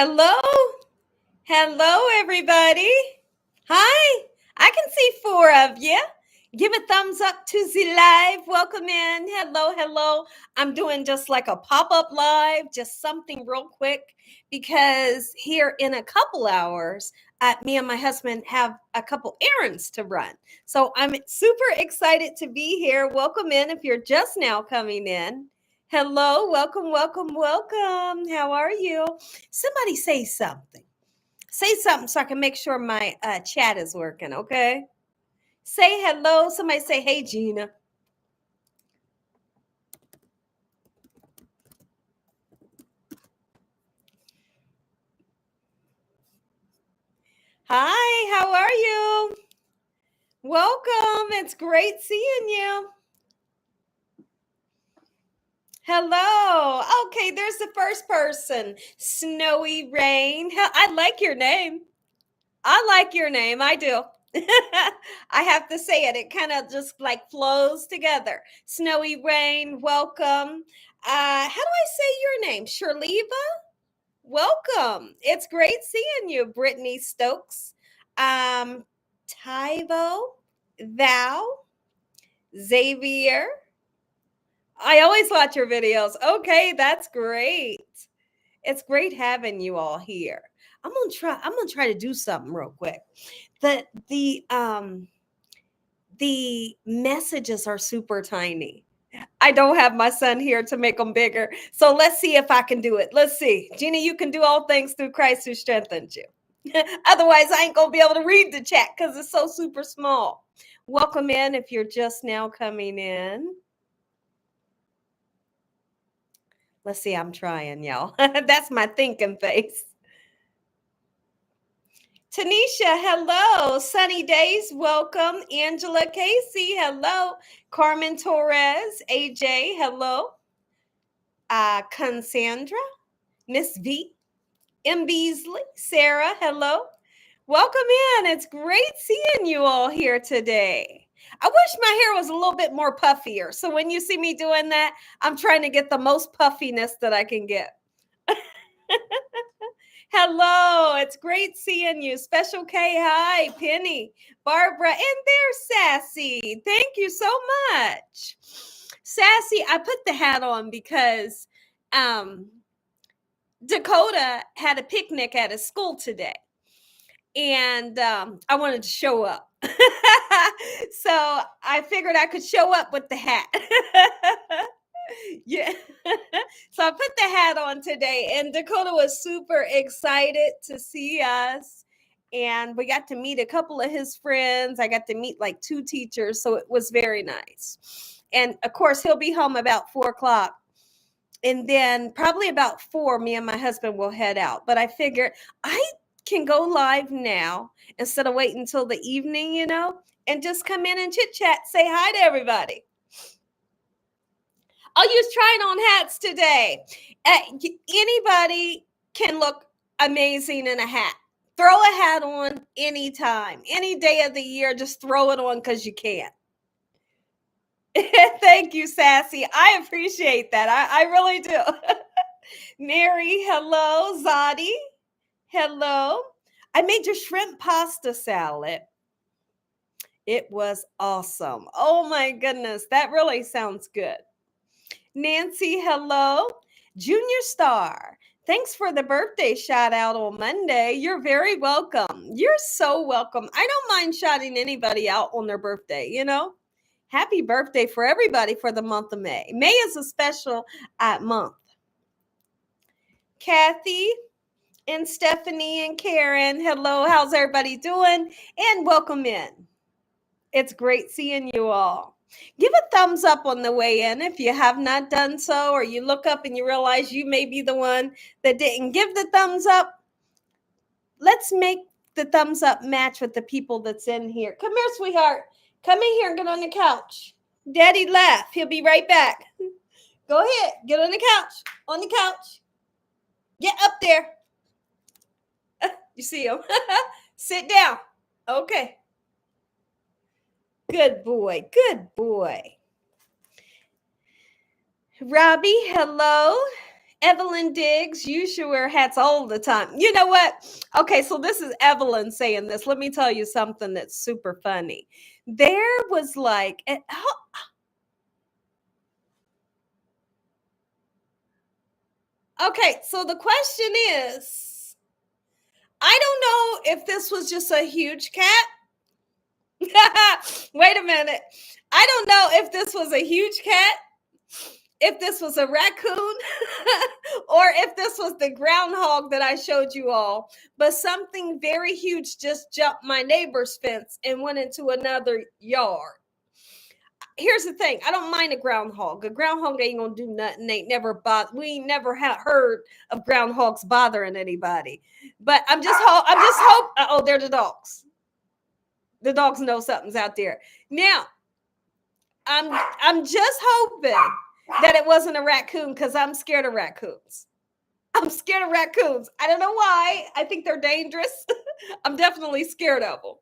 Hello. Hello, everybody. Hi. I can see four of you. Give a thumbs up to the live. Welcome in. Hello, hello. I'm doing just like a pop-up live, just something real quick, because here in a couple hours, me and my husband have a couple errands to run. So I'm super excited to be here. Welcome in if you're just now coming in. Hello, welcome, welcome, welcome. How are you? Somebody say something. Say something so I can make sure my chat is working, okay? Say hello. Somebody say, hey, Gina. Hi, how are you? Welcome. It's great seeing you. Hello. Okay, there's the first person. Snowy Rain. I like your name. I like your name. I do. I have to say it. It kind of just like flows together. Snowy Rain, welcome. How do I say your name? Shirleva? Welcome. It's great seeing you, Brittany Stokes. Tyvo, Val, Xavier. I always watch your videos. Okay, that's great. It's great having you all here. I'm gonna try to do something real quick. The messages are super tiny. I don't have my son here to make them bigger. So let's see if I can do it. Let's see. Gina, you can do all things through Christ who strengthens you. Otherwise, I ain't going to be able to read the chat because it's so super small. Welcome in if you're just now coming in. Let's see. I'm trying, y'all. That's my thinking face. Tanisha, hello. Sunny Days, welcome. Angela Casey, hello. Carmen Torres, AJ, hello. Cassandra, Miss V, M. Beasley, Sarah, hello. Welcome in. It's great seeing you all here today. I wish my hair was a little bit more puffier. So when you see me doing that, I'm trying to get the most puffiness that I can get. Hello, it's great seeing you. Special K, hi, Penny, Barbara, and there's Sassy. Thank you so much. Sassy, I put the hat on because Dakota had a picnic at his school today. And I wanted to show up. So I figured I could show up with the hat. Yeah. So I put the hat on today, and Dakota was super excited to see us. And we got to meet a couple of his friends. I got to meet like two teachers. So it was very nice. And of course, he'll be home about 4:00. And then probably about 4, me and my husband will head out. But I figured I can go live now instead of waiting until the evening, and just come in and chit chat, say hi to everybody. I'll use trying on hats today. Anybody can look amazing in a hat. Throw a hat on anytime, any day of the year. Just throw it on because you can. Thank you, Sassy. I appreciate that. I really do. Mary, hello. Zadi, hello. I made your shrimp pasta salad. It was awesome. Oh my goodness. That really sounds good. Nancy, hello. Junior Star, thanks for the birthday shout out on Monday. You're very welcome. You're so welcome. I don't mind shouting anybody out on their birthday, Happy birthday for everybody for the month of May. May is a special month. Kathy and Stephanie and Karen, hello. How's everybody doing? And welcome in. It's great seeing you all. Give a thumbs up on the way in if you have not done so, or you look up and you realize you may be the one that didn't give the thumbs up. Let's make the thumbs up match with the people that's in here. Come here, sweetheart. Come in here and get on the couch. Daddy left. He'll be right back. Go ahead. Get on the couch. On the couch. Get up there. You see him. Sit down. Okay. Good boy. Good boy. Robbie, hello. Evelyn Diggs, you should wear hats all the time. You know what? Okay, so this is Evelyn saying this. Let me tell you something that's super funny. There was like, okay, so the question is, I don't know if this was just a huge cat. Wait a minute. I don't know if this was a huge cat, if this was a raccoon, or if this was the groundhog that I showed you all. But something very huge just jumped my neighbor's fence and went into another yard. Here's the thing. I don't mind a groundhog. A groundhog ain't gonna do nothing. Ain't never we ain't never heard of groundhogs bothering anybody. But I'm just hope. Oh, they're the dogs. The dogs know something's out there. Now, I'm just hoping that it wasn't a raccoon because I'm scared of raccoons. I'm scared of raccoons. I don't know why. I think they're dangerous. I'm definitely scared of them.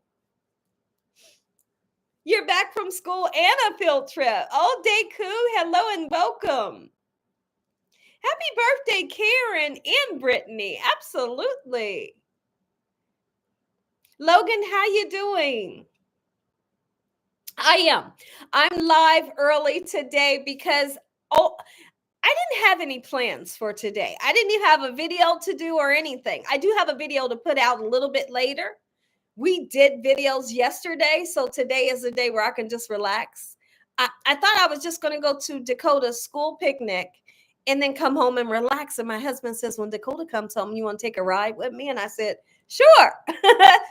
You're back from school and a field trip. Oh, Deku, hello and welcome. Happy birthday, Karen and Brittany. Absolutely. Logan, how you doing? I am. I'm live early today because I didn't have any plans for today. I didn't even have a video to do or anything. I do have a video to put out a little bit later. We did videos yesterday, so today is a day where I can just relax. I thought I was just going to go to Dakota's school picnic and then come home and relax. And my husband says, when Dakota comes home, you want to take a ride with me? And I said, sure.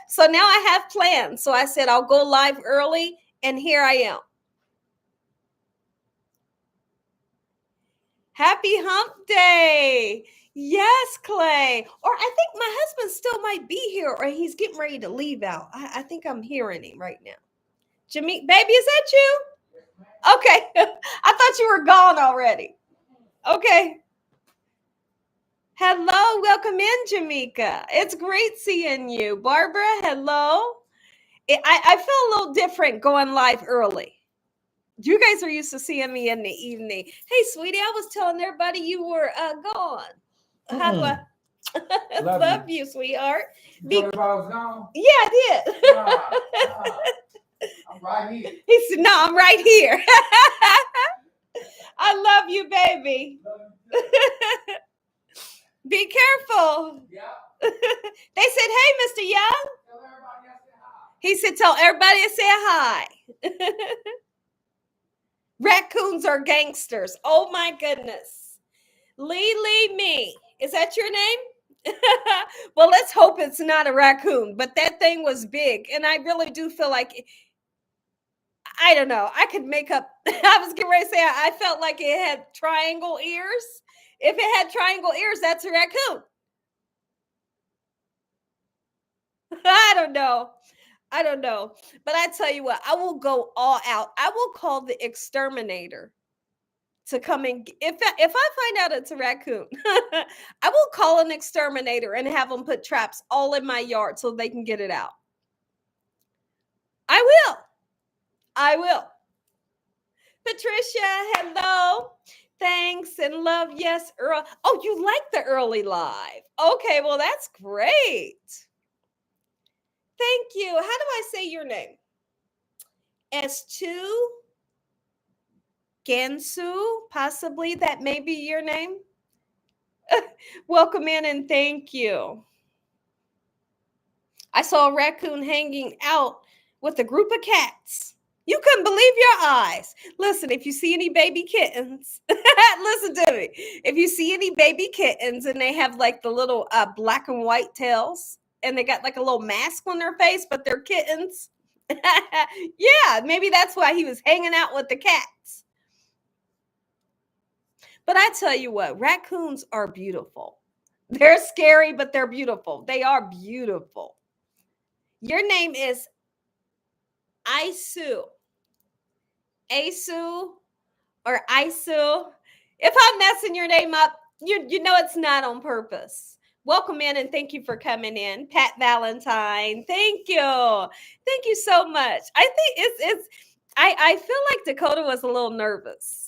So now I have plans. So I said, I'll go live early. And here I am. Happy hump day. Yes, Clay. Or I think my husband still might be here or he's getting ready to leave out. I think I'm hearing him right now. Jamie, baby, is that you? Okay. I thought you were gone already. Okay. Hello. Welcome in, Jamaica. It's great seeing you. Barbara, hello. I feel a little different going live early. You guys are used to seeing me in the evening. Hey, sweetie, I was telling everybody you were gone. How do I love you, sweetheart? You told everybody I was gone? Yeah, I did. I'm right here. He said, no, I'm right here. I love you, baby. Be careful. Yeah. They said, hey, Mr. Young. Tell everybody I said hi. He said, tell everybody I said hi. Raccoons are gangsters. Oh my goodness. Lee me. Is that your name? Well, let's hope it's not a raccoon, but that thing was big. And I really do feel like, I don't know, I could make up. I was getting ready to say, I felt like it had triangle ears. If it had triangle ears, that's a raccoon. I don't know. But I tell you what, I will go all out. I will call the exterminator to come and if I find out it's a raccoon, I will call an exterminator and have them put traps all in my yard so they can get it out. I will. Patricia, hello. Thanks and love. Yes, Earl. Oh, you like the early live. Okay, well, that's great. Thank you. How do I say your name? S2 Gensu, possibly that may be your name. Welcome in and thank you. I saw a raccoon hanging out with a group of cats. You couldn't believe your eyes. Listen, if you see any baby kittens, listen to me. If you see any baby kittens and they have like the little black and white tails and they got like a little mask on their face, but they're kittens. Yeah, maybe that's why he was hanging out with the cats. But I tell you what, raccoons are beautiful. They're scary, but they're beautiful. They are beautiful. Your name is Isu. Asu or Isu. If I'm messing your name up, you know it's not on purpose. Welcome in and thank you for coming in. Pat Valentine, thank you. Thank you so much. I think I feel like Dakota was a little nervous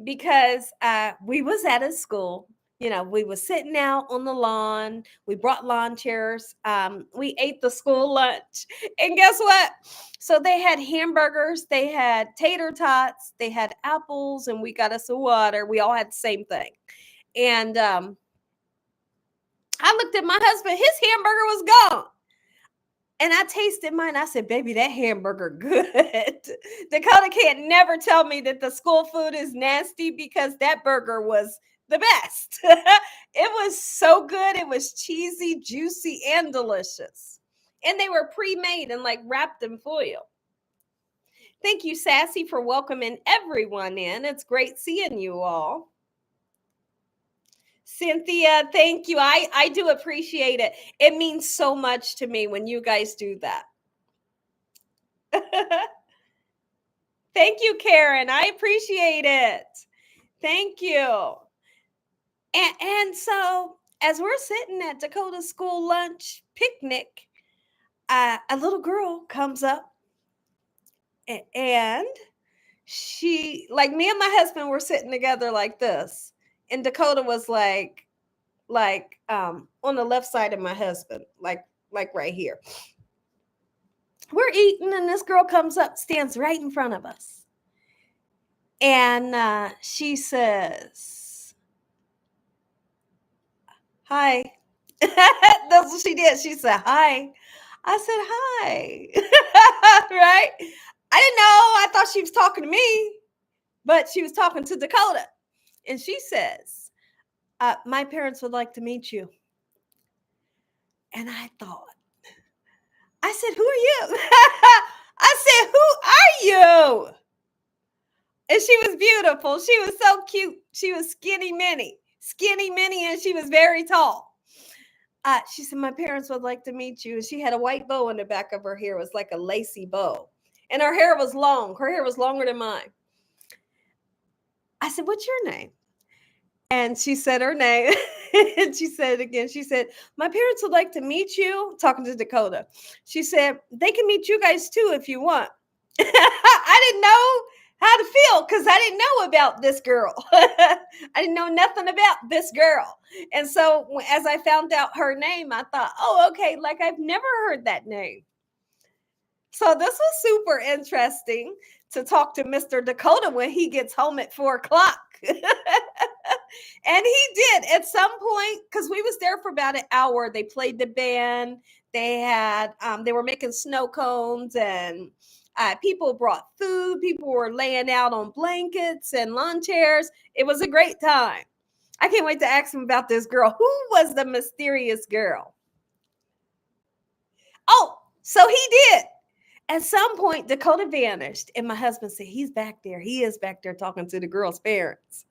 because we was at a school We were sitting out on the lawn. We brought lawn chairs. We ate the school lunch. And guess what? So they had hamburgers, they had tater tots, they had apples, and we got us a water. We all had the same thing. And I looked at my husband, his hamburger was gone. And I tasted mine. I said, baby, that hamburger good. Dakota can't never tell me that the school food is nasty because that burger was the best. It was so good. It was cheesy, juicy, and delicious. And they were pre-made and like wrapped in foil. Thank you, Sassy, for welcoming everyone in. It's great seeing you all. Cynthia, thank you. I do appreciate it. It means so much to me when you guys do that. Thank you, Karen. I appreciate it. Thank you. And so as we're sitting at Dakota's school lunch picnic, a little girl comes up and she, like, me and my husband were sitting together like this. And Dakota was like on the left side of my husband, like right here. We're eating, and this girl comes up, stands right in front of us. And she says, hi. That's what she did. She said, hi. I said, hi. Right? I didn't know. I thought she was talking to me, but she was talking to Dakota. And she says, my parents would like to meet you. And I thought, I said, who are you? I said, who are you? And she was beautiful. She was so cute. She was skinny mini, and she was very tall. She said, my parents would like to meet you. And she had a white bow in the back of her hair. It was like a lacy bow. And her hair was long. Her hair was longer than mine. I said, what's your name? And she said her name. And she said it again. She said, my parents would like to meet you. Talking to Dakota. She said, they can meet you guys too if you want. I didn't know how to feel because I didn't know about this girl. I didn't know nothing about this girl. And so as I found out her name, I thought, oh, okay, like I've never heard that name. So this was super interesting to talk to Mr. Dakota when he gets home at 4:00. And he did at some point, because we was there for about an hour. They played the band. They were making snow cones, and people brought food. People were laying out on blankets and lawn chairs. It was a great time. I can't wait to ask him about this girl. Who was the mysterious girl? Oh, so he did. At some point, Dakota vanished, and my husband said, he's back there. He is back there talking to the girl's parents.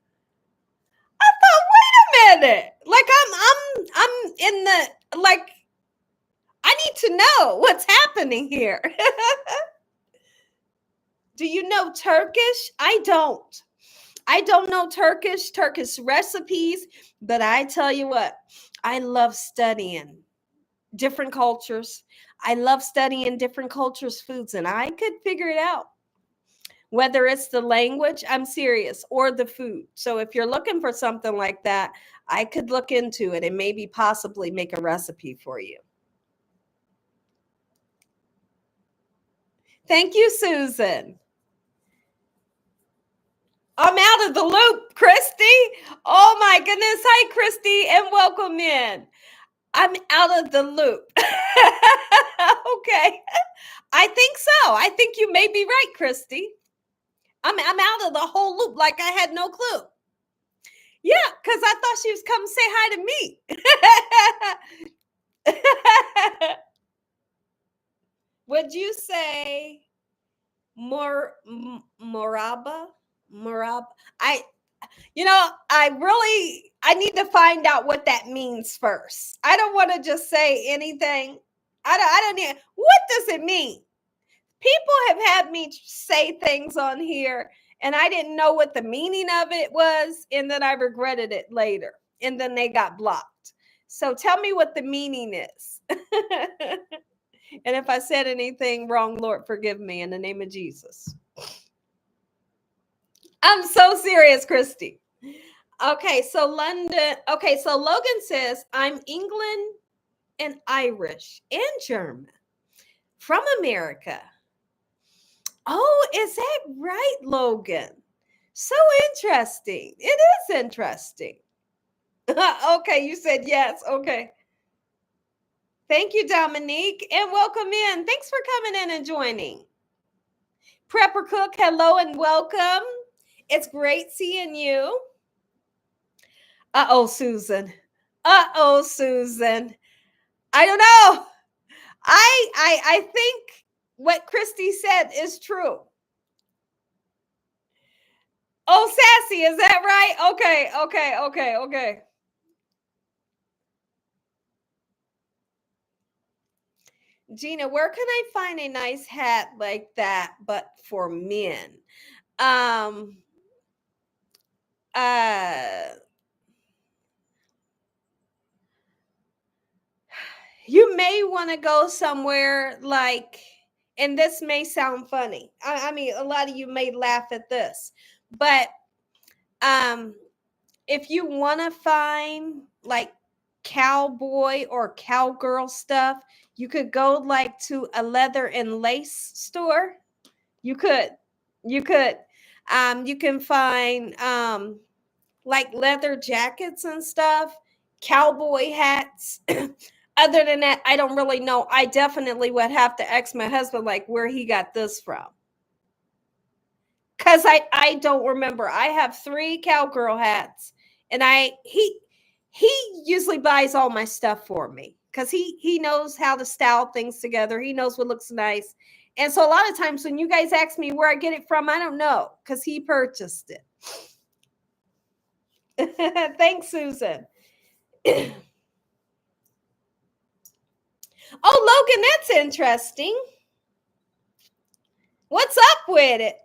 I thought, wait a minute. Like I'm in the, like, I need to know what's happening here. Do you know Turkish? I don't know Turkish recipes, but I tell you what, I love studying different cultures. I love studying different cultures' foods, and I could figure it out. Whether it's the language, I'm serious, or the food. So if you're looking for something like that, I could look into it and maybe possibly make a recipe for you. Thank you, Susan. I'm out of the loop, Christy. Oh my goodness. Hi, Christy, and welcome in. I'm out of the loop. Okay. I think so. I think you may be right, Christy. I'm out of the whole loop, like I had no clue. Yeah, because I thought she was coming to say hi to me. Would you say Moraba? I need to find out what that means first. I don't want to just say anything. I don't need. What does it mean? People have had me say things on here, and I didn't know what the meaning of it was, and then I regretted it later, and then they got blocked. So tell me what the meaning is. And if I said anything wrong, Lord, forgive me in the name of Jesus. I'm so serious, Christy. Okay, so London. Okay, so Logan says, I'm England and Irish and German from America. Oh, is that right, Logan? So interesting. It is interesting. Okay, you said yes. Okay. Thank you, Dominique, and welcome in. Thanks for coming in and joining. Prepper Cook, hello and welcome. It's great seeing you. Uh-oh, Susan. Uh-oh, Susan. I don't know. I think what Christy said is true. Oh, sassy, is that right? Okay. Gina, where can I find a nice hat like that, but for men? Um, uh, you may want to go somewhere like, and this may sound funny. I mean, a lot of you may laugh at this, but um, if you want to find like cowboy or cowgirl stuff, you could go like to a leather and lace store. You could, you could, you can find like leather jackets and stuff, cowboy hats. Other than that, I don't really know. I definitely would have to ask my husband like where he got this from. Cause I don't remember. I have 3 cowgirl hats, and he usually buys all my stuff for me because he knows how to style things together. He knows what looks nice, and so a lot of times when you guys ask me where I get it from, I don't know because he purchased it. Thanks, Susan. Oh, Logan, that's interesting. What's up with it?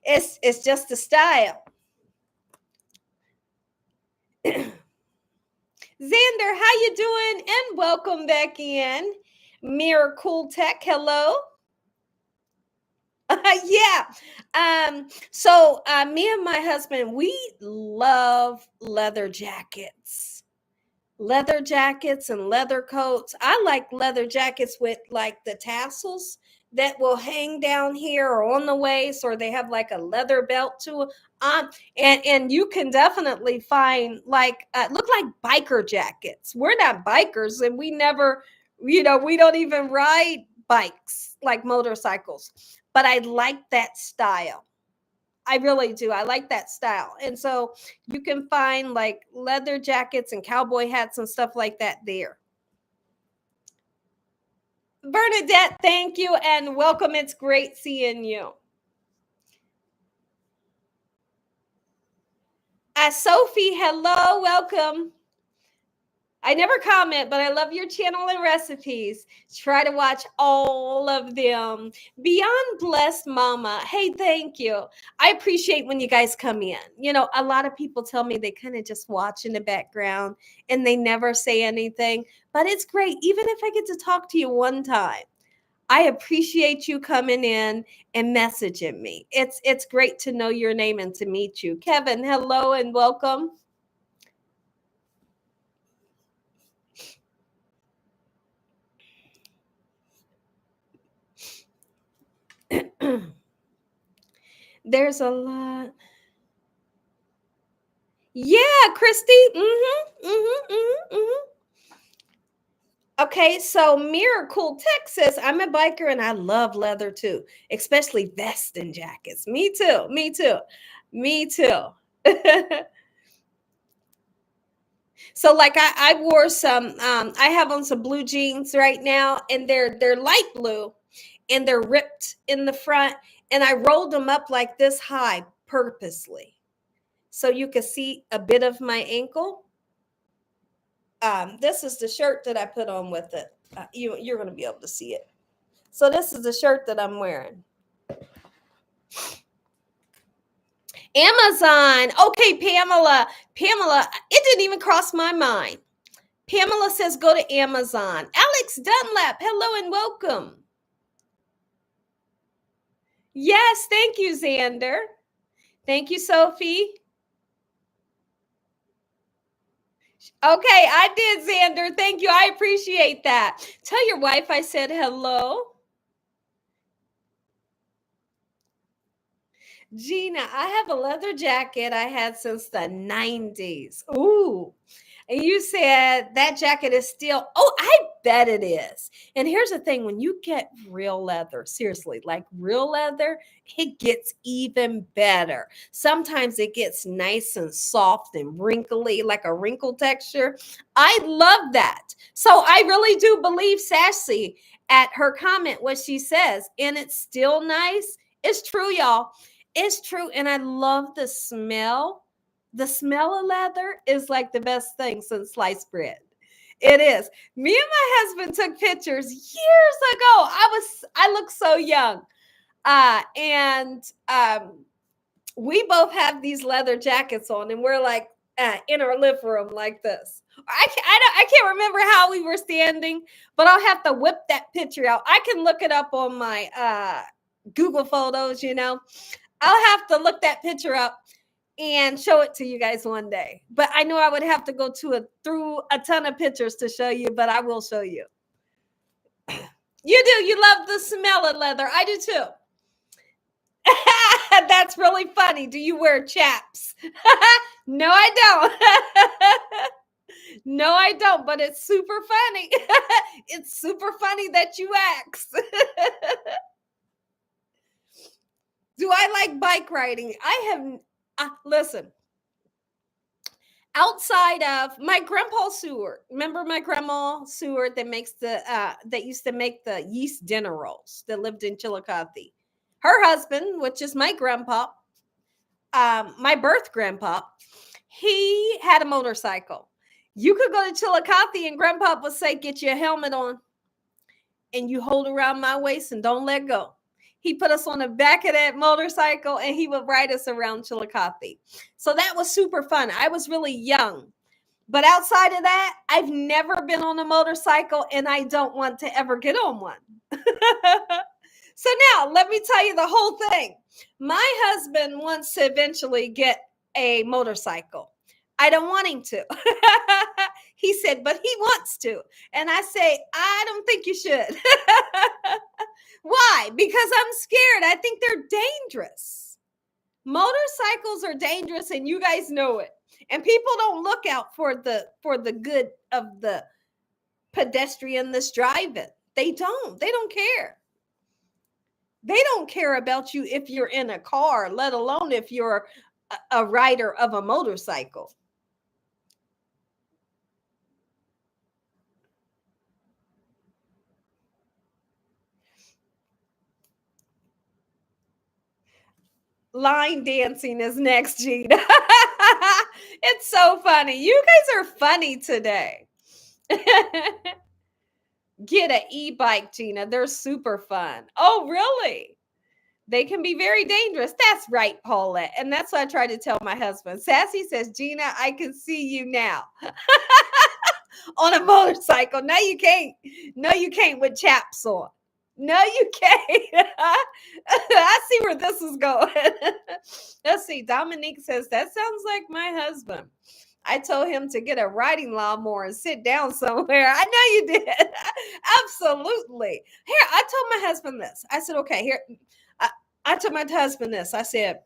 It's just a style. Xander, how you doing? And welcome back in. Miracle Tech, hello. Yeah. So me and my husband, we love leather jackets. Leather jackets and leather coats. I like leather jackets with like the tassels that will hang down here or on the waist, or they have like a leather belt to it. And you can definitely find like look like biker jackets. We're not bikers, and we never, we don't even ride bikes like motorcycles. But I like that style. I really do. I like that style. And so you can find like leather jackets and cowboy hats and stuff like that there. Bernadette, thank you and welcome. It's great seeing you. Sophie, hello, welcome. I never comment, but I love your channel and recipes. Try to watch all of them. Beyond Blessed Mama. Hey, thank you. I appreciate when you guys come in. A lot of people tell me they kind of just watch in the background and they never say anything, but it's great. Even if I get to talk to you one time, I appreciate you coming in and messaging me. It's great to know your name and to meet you. Kevin, hello and welcome. There's a lot. Yeah, Christy. Okay, so Miracle, Texas. I'm a biker and I love leather too, especially vest and jackets. Me too. Me too. Me too. So like I wore some I have on some blue jeans right now, and they're light blue and they're ripped in the front, and I rolled them up like this high purposely so you could see a bit of my ankle. This is the shirt that I put on with it. You're going to be able to see it. So this is the shirt that I'm wearing. Amazon. Okay, Pamela. Pamela, it didn't even cross my mind. Pamela says go to Amazon. Alex Dunlap, hello and welcome. Yes, thank you, Xander. Thank you, Sophie. Okay, I did, Xander. Thank you. I appreciate that. Tell your wife I said hello. Gina, I have a leather jacket I had since the 90s. Ooh. And you said that jacket is still, oh, I bet it is. And here's the thing, when you get real leather, seriously, like real leather, it gets even better. Sometimes it gets nice and soft and wrinkly, like a wrinkle texture. I love that. So I really do believe Sassy at her comment, what she says, and it's still nice. It's true, y'all. It's true. And I love the smell. The smell of leather is like the best thing since sliced bread. It is. Me and my husband took pictures years ago. I look so young. And we both have these leather jackets on, and we're like in our living room like this. I can't remember how we were standing, but I'll have to whip that picture out. I can look it up on my Google Photos, I'll have to look that picture up and show it to you guys one day. But I know I would have to go through a ton of pictures to show you, but I will show you. You do. You love the smell of leather. I do too. That's really funny. Do you wear chaps? No, I don't. No, I don't, but it's super funny. It's super funny that you asked. Do I like bike riding? I have, listen, outside of my grandpa Seward, remember my grandma Seward that makes that used to make the yeast dinner rolls, that lived in Chillicothe. Her husband, which is my grandpa, my birth grandpa, he had a motorcycle. You could go to Chillicothe and grandpa would say, get your helmet on and you hold around my waist and don't let go. He put us on the back of that motorcycle and he would ride us around Chillicothe. So that was super fun. I was really young. But outside of that, I've never been on a motorcycle and I don't want to ever get on one. So now let me tell you the whole thing. My husband wants to eventually get a motorcycle. I don't want him to. He said, but he wants to. And I say, I don't think you should. Why? Because I'm scared. I think they're dangerous. Motorcycles are dangerous and you guys know it. And people don't look out for the good of the pedestrian that's driving. They don't care. They don't care about you if you're in a car, let alone if you're a rider of a motorcycle. Line dancing is next, Gina. It's so funny. You guys are funny today. Get an e-bike, Gina. They're super fun. Oh, really? They can be very dangerous. That's right, Paulette. And that's what I try to tell my husband. Sassy says, Gina, I can see you now. On a motorcycle. No, you can't. No, you can't with chaps on. No, you can't. I see where this is going. Let's see. Dominique says, that sounds like my husband. I told him to get a riding lawnmower and sit down somewhere. I know you did. Absolutely. Here, I told my husband this. I said, okay, here. I told my husband this. I said,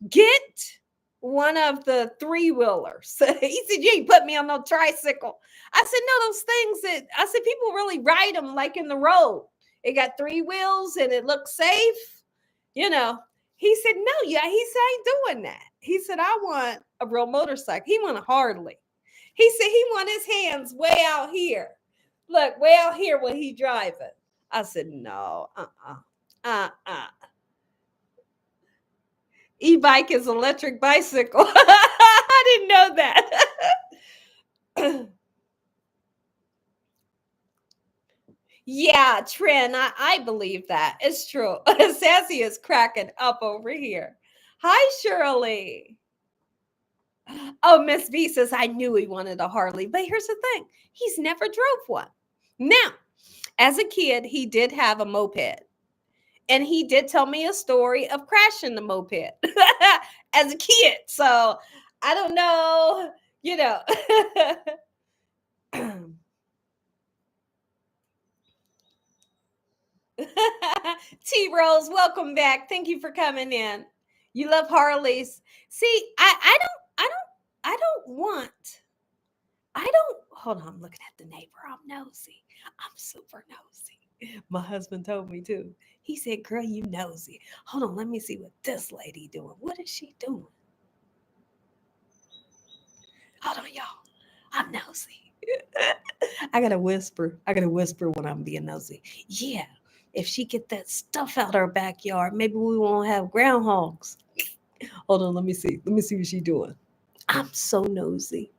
get one of the 3-wheelers. He said, you ain't put me on no tricycle. I said, no, those things I said, people really ride them like in the road. It got 3 wheels and it looks safe. He said, no, yeah. He said, I ain't doing that. He said, I want a real motorcycle. He want a Harley. He said he want his hands way out here. Look, way out here when he driving. I said, no, E-bike is electric bicycle. I didn't know that. Yeah, Trin, I believe that. It's true. Sassy is cracking up over here. Hi, Shirley. Oh, Miss B says, I knew he wanted a Harley. But here's the thing. He's never drove one. Now, as a kid, he did have a moped. And he did tell me a story of crashing the moped as a kid. So I don't know. you know. T Rose, welcome back. Thank you for coming in. You love Harleys. See, I don't want. I don't. Hold on, I'm looking at the neighbor. I'm nosy. I'm super nosy. My husband told me too. He said, "Girl, you nosy." Hold on, let me see what this lady doing. What is she doing? Hold on, y'all. I'm nosy. I gotta whisper. I gotta whisper when I'm being nosy. Yeah, if she get that stuff out her backyard, maybe we won't have groundhogs. Hold on, let me see. Let me see what she doing. I'm so nosy.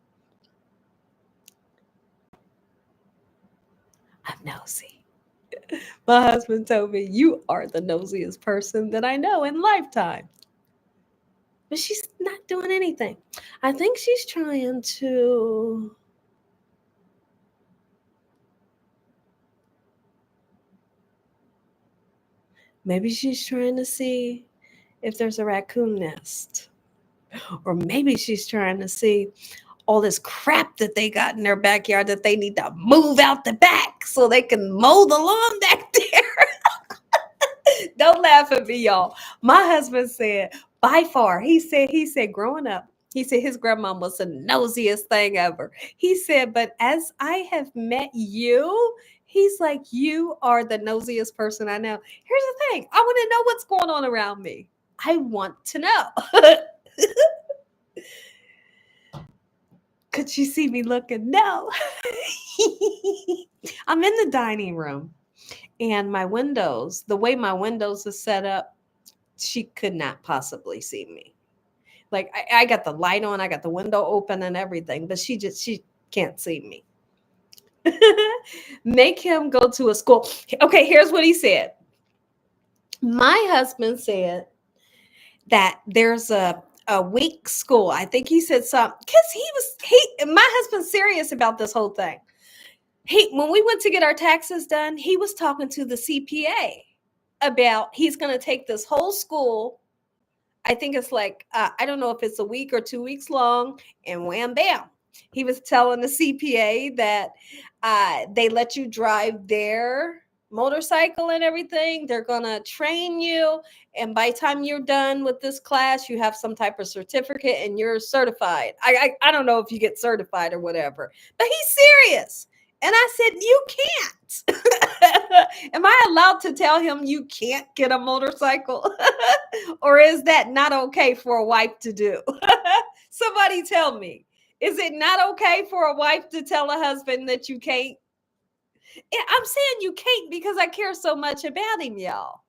I'm nosy. My husband told me you are the nosiest person that I know in lifetime. But she's not doing anything. I think she's trying to. Maybe she's trying to see if there's a raccoon nest. Or maybe she's trying to see all this crap that they got in their backyard that they need to move out the back so they can mow the lawn back there. Don't laugh at me, y'all. My husband said, by far, he said, growing up, he said his grandma was the nosiest thing ever. He said, but as I have met you, he's like, you are the nosiest person I know. Here's the thing, I want to know what's going on around me. I want to know. Could you see me looking? No. I'm in the dining room and my windows, the way my windows are set up, she could not possibly see me. Like I got the light on, I got the window open and everything, but she can't see me. Make him go to a school. Okay, here's what he said. My husband said that there's a week school. I think he said something because my husband's serious about this whole thing. When we went to get our taxes done, he was talking to the CPA about he's going to take this whole school. I think it's like I don't know if it's a week or 2 weeks long, and wham bam. He was telling the CPA that they let you drive their motorcycle and everything. They're gonna train you, and by the time you're done with this class, you have some type of certificate and you're certified. I don't know if you get certified or whatever, but he's serious. And I said, you can't. Am I allowed to tell him you can't get a motorcycle? Or is that not okay for a wife to do? Somebody tell me. Is it not okay for a wife to tell a husband that you can't? Yeah, I'm saying you can't because I care so much about him, y'all.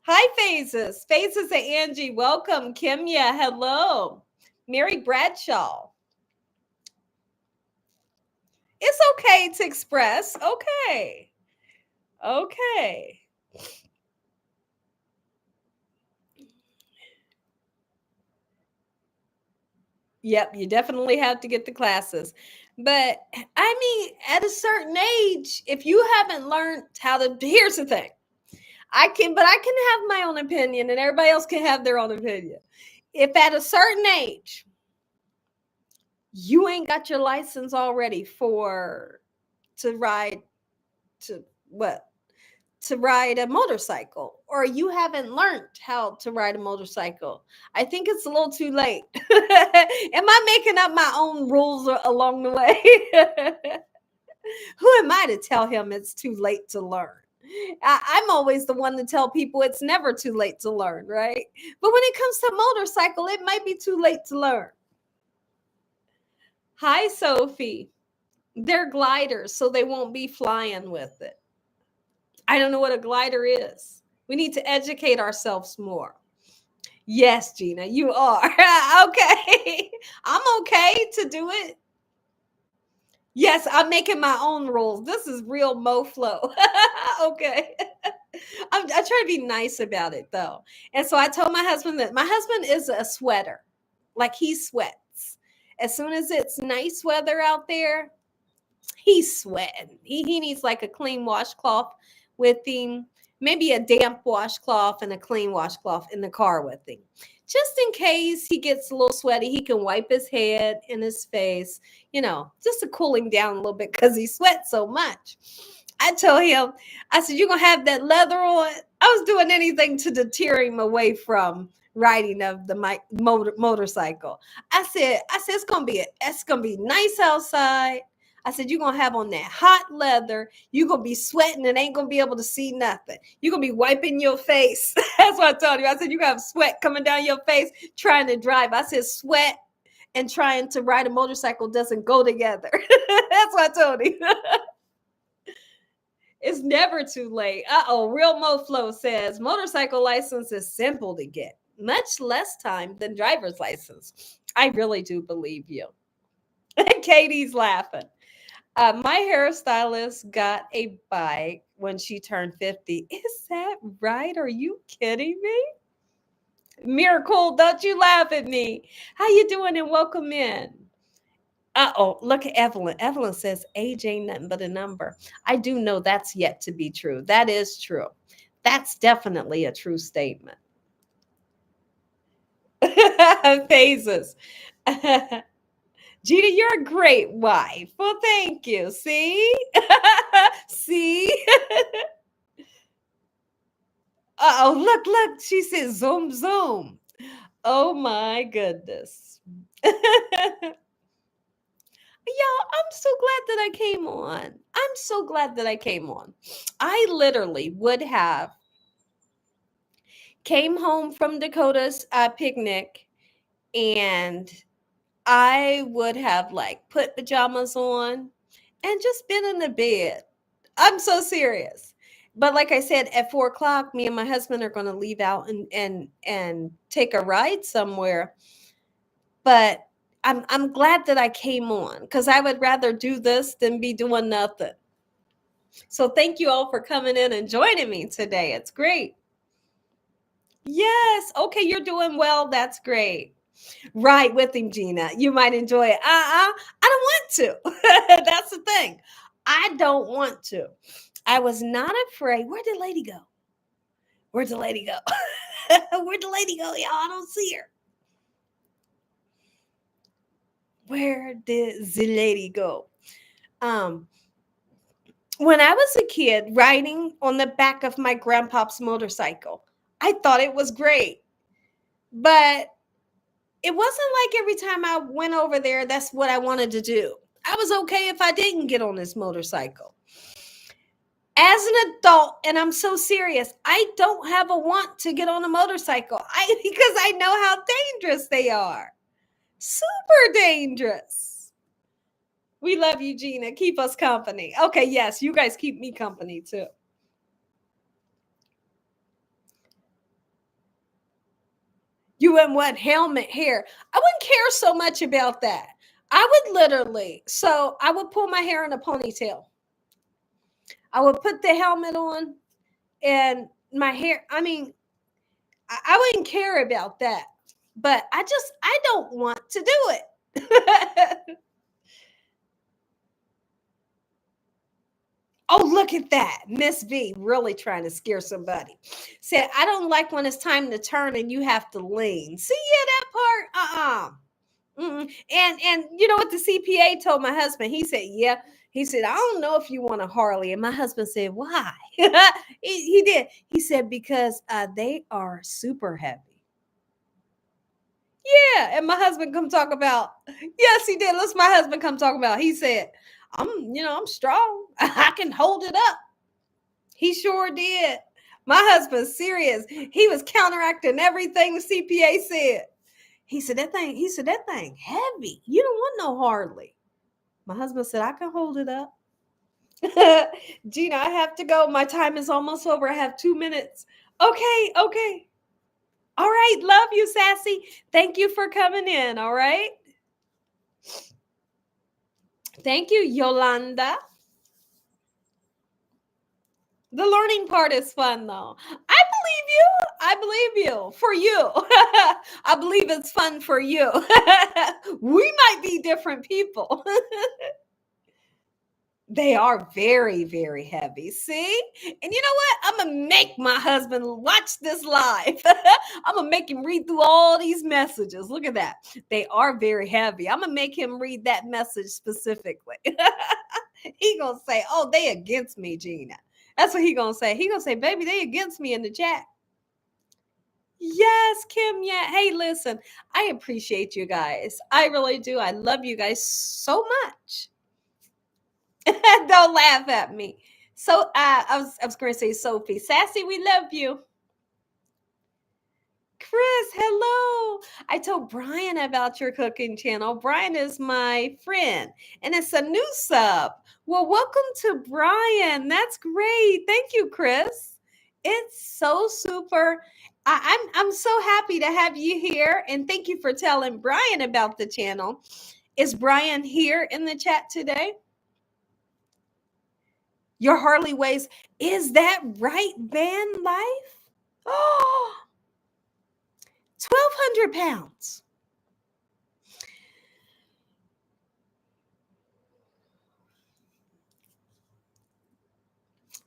Hi, Phases. Phases and Angie, welcome. Kimya, hello. Mary Bradshaw. It's okay to express. Okay. Okay. Yep, you definitely have to get the classes. But I mean, at a certain age, if you haven't learned how to, here's the thing. I can have my own opinion and everybody else can have their own opinion. If at a certain age, you ain't got your license already to ride to what? To ride a motorcycle, or you haven't learned how to ride a motorcycle, I think it's a little too late. Am I making up my own rules along the way? Who am I to tell him it's too late to learn? I'm always the one to tell people it's never too late to learn, right? But when it comes to motorcycle, it might be too late to learn. Hi, Sophie. They're gliders, so they won't be flying with it. I don't know what a glider is. We need to educate ourselves more. Yes, Gina, you are. Okay. I'm okay to do it. Yes, I'm making my own rules. This is real MoFlo. Okay. I try to be nice about it though. And so I told my husband that my husband is a sweater. Like he sweats. As soon as it's nice weather out there, he's sweating. He needs like a clean washcloth with him, maybe a damp washcloth and a clean washcloth in the car with him. just in case he gets a little sweaty, he can wipe his head and his face, just to cooling down a little bit because he sweats so much. I told him, I said, you're going to have that leather on. I was doing anything to deter him away from riding of the motorcycle. I said, it's gonna be nice outside. I said, you're gonna have on that hot leather. You're gonna be sweating and ain't gonna be able to see nothing. You're gonna be wiping your face. That's what I told you. I said, you're gonna have sweat coming down your face trying to drive. I said, sweat and trying to ride a motorcycle doesn't go together. That's what I told him. It's never too late. Real MoFlo says motorcycle license is simple to get, much less time than driver's license. I really do believe you. Katie's laughing. My hairstylist got a bike when she turned 50. Is that right? Are you kidding me? Miracle, don't you laugh at me. How you doing and welcome in. Look at Evelyn. Evelyn says age ain't nothing but a number. I do know that's yet to be true. That is true. That's definitely a true statement. Phases. Gina, you're a great wife. Well, thank you. See? See? Look. She says zoom, zoom. Oh my goodness. Y'all, I'm so glad that I came on. I'm so glad that I came on. I literally would have came home from Dakota's picnic and I would have like put pajamas on and just been in the bed. I'm so serious. But like I said, at 4:00, me and my husband are going to leave out and take a ride somewhere. But I'm glad that I came on because I would rather do this than be doing nothing. So thank you all for coming in and joining me today. It's great. Yes. Okay, you're doing well. That's great. Ride with him, Gina. You might enjoy it. I don't want to. That's the thing. I don't want to. I was not afraid. Where did lady go? Where'd the lady go? Where'd the lady go, y'all? I don't see her. Where did the lady go? When I was a kid riding on the back of my grandpa's motorcycle, I thought it was great. But it wasn't like every time I went over there, that's what I wanted to do. I was okay if I didn't get on this motorcycle. As an adult, and I'm so serious, I don't have a want to get on a motorcycle because I know how dangerous they are. Super dangerous. We love you, Gina. Keep us company. Okay, yes, you guys keep me company too. You wouldn't want helmet hair. I wouldn't care so much about that. I would pull my hair in a ponytail. I would put the helmet on and my hair. I mean, I wouldn't care about that. But I don't want to do it. Oh, look at that. Miss V really trying to scare somebody. Said, I don't like when it's time to turn and you have to lean. See, yeah, that part? And you know what the CPA told my husband? He said, yeah. He said, I don't know if you want a Harley. And my husband said, why? he did. He said, because they are super heavy. Yeah. And my husband come talk about, yes, he did. Let's my husband come talk about. He said, I'm strong. I can hold it up. He sure did. My husband's serious. He was counteracting everything the CPA said. He said that thing heavy. You don't want no Harley. My husband said, I can hold it up. Gina, I have to go. My time is almost over. I have 2 minutes. Okay. All right. Love you, Sassy. Thank you for coming in. All right. Thank you, Yolanda. The learning part is fun, though. I believe you. For you. I believe it's fun for you. We might be different people. They are very, very heavy. See? And you know what? I'm going to make my husband watch this live. I'm going to make him read through all these messages. Look at that. They are very heavy. I'm going to make him read that message specifically. He going to say, "Oh, they against me, Gina." That's what he going to say. He going to say, "Baby, they against me in the chat." Yes, Kim. Yeah. Hey, listen, I appreciate you guys. I really do. I love you guys so much. Don't laugh at me. So I was going to say Sophie. Sassy, we love you. Chris, hello. I told Brian about your cooking channel. Brian is my friend, and it's a new sub. Well, welcome to Brian. That's great. Thank you, Chris. It's so super. I'm so happy to have you here, and thank you for telling Brian about the channel. Is Brian here in the chat today? Your Harley weighs, is that right, van life? Oh, 1,200 pounds.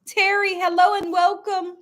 Terry, hello and welcome.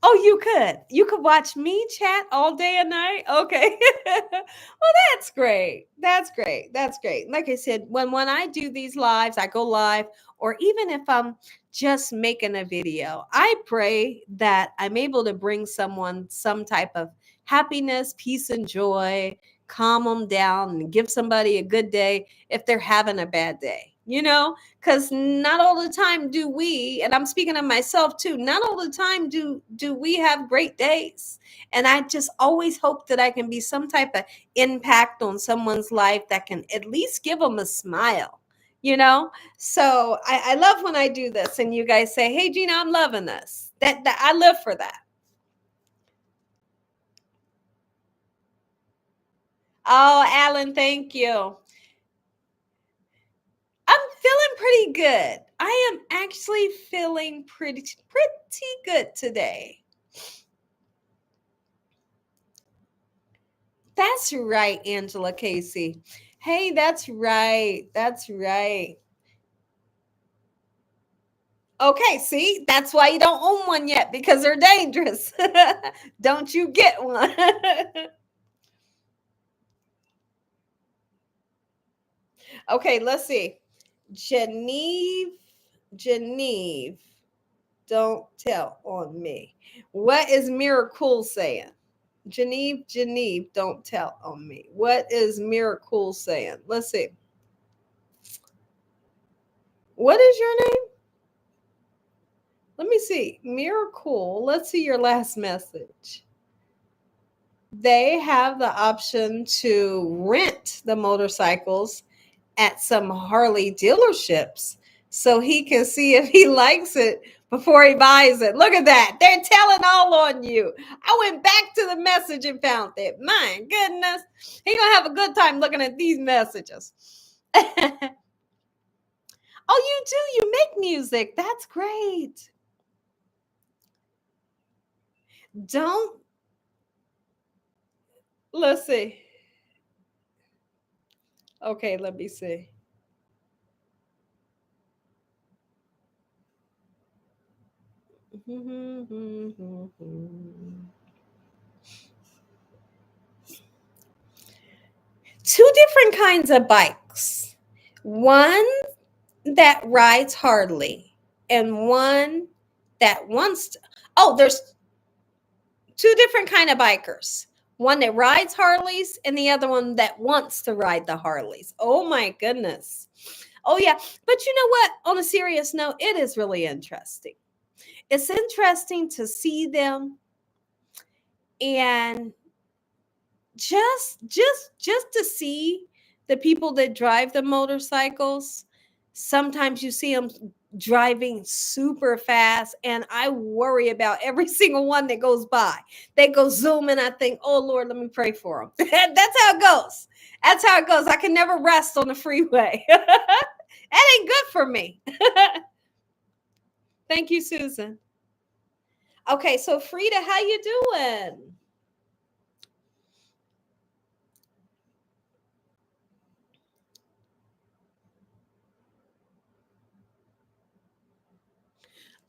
Oh, you could. You could watch me chat all day and night. Okay. Well, that's great. That's great. That's great. Like I said, when I do these lives, I go live, or even if I'm just making a video, I pray that I'm able to bring someone some type of happiness, peace, and joy, calm them down, and give somebody a good day if they're having a bad day. Because not all the time do we, and I'm speaking of myself too, not all the time do we have great days. And I just always hope that I can be some type of impact on someone's life that can at least give them a smile. So I love when I do this and you guys say, "Hey, Gina, I'm loving this." That I live for that. Oh, Alan, thank you. I'm feeling pretty good. I am actually feeling pretty good today. That's right, Angela Casey. Hey, that's right. That's right. Okay, see, that's why you don't own one yet, because they're dangerous. Don't you get one? Okay, let's see. Genevieve, don't tell on me. What is Miracle saying? Genevieve, don't tell on me. What is Miracle saying? Let's see. What is your name? Let me see. Miracle. Let's see your last message. They have the option to rent the motorcycles at some Harley dealerships so he can see if he likes it before he buys it. Look at that. They're telling all on you. I went back to the message and found it. My goodness. He gonna have a good time looking at these messages. Oh, you do. You make music. That's great. Don't. Let's see. Okay, let me see. Two different kinds of bikes. One that rides Harley and one that wants to. Oh, there's two different kind of bikers. One that rides Harleys and the other one that wants to ride the Harleys. Oh my goodness. Oh yeah, but you know what? On a serious note, it is really interesting. It's interesting to see them and just to see the people that drive the motorcycles. Sometimes you see them driving super fast and I worry about every single one that goes by. They go zoom and I think, "Oh Lord, let me pray for them." That's how it goes. That's how it goes. I can never rest on the freeway. That ain't good for me. Thank you, Susan. Okay, so Frida, how you doing?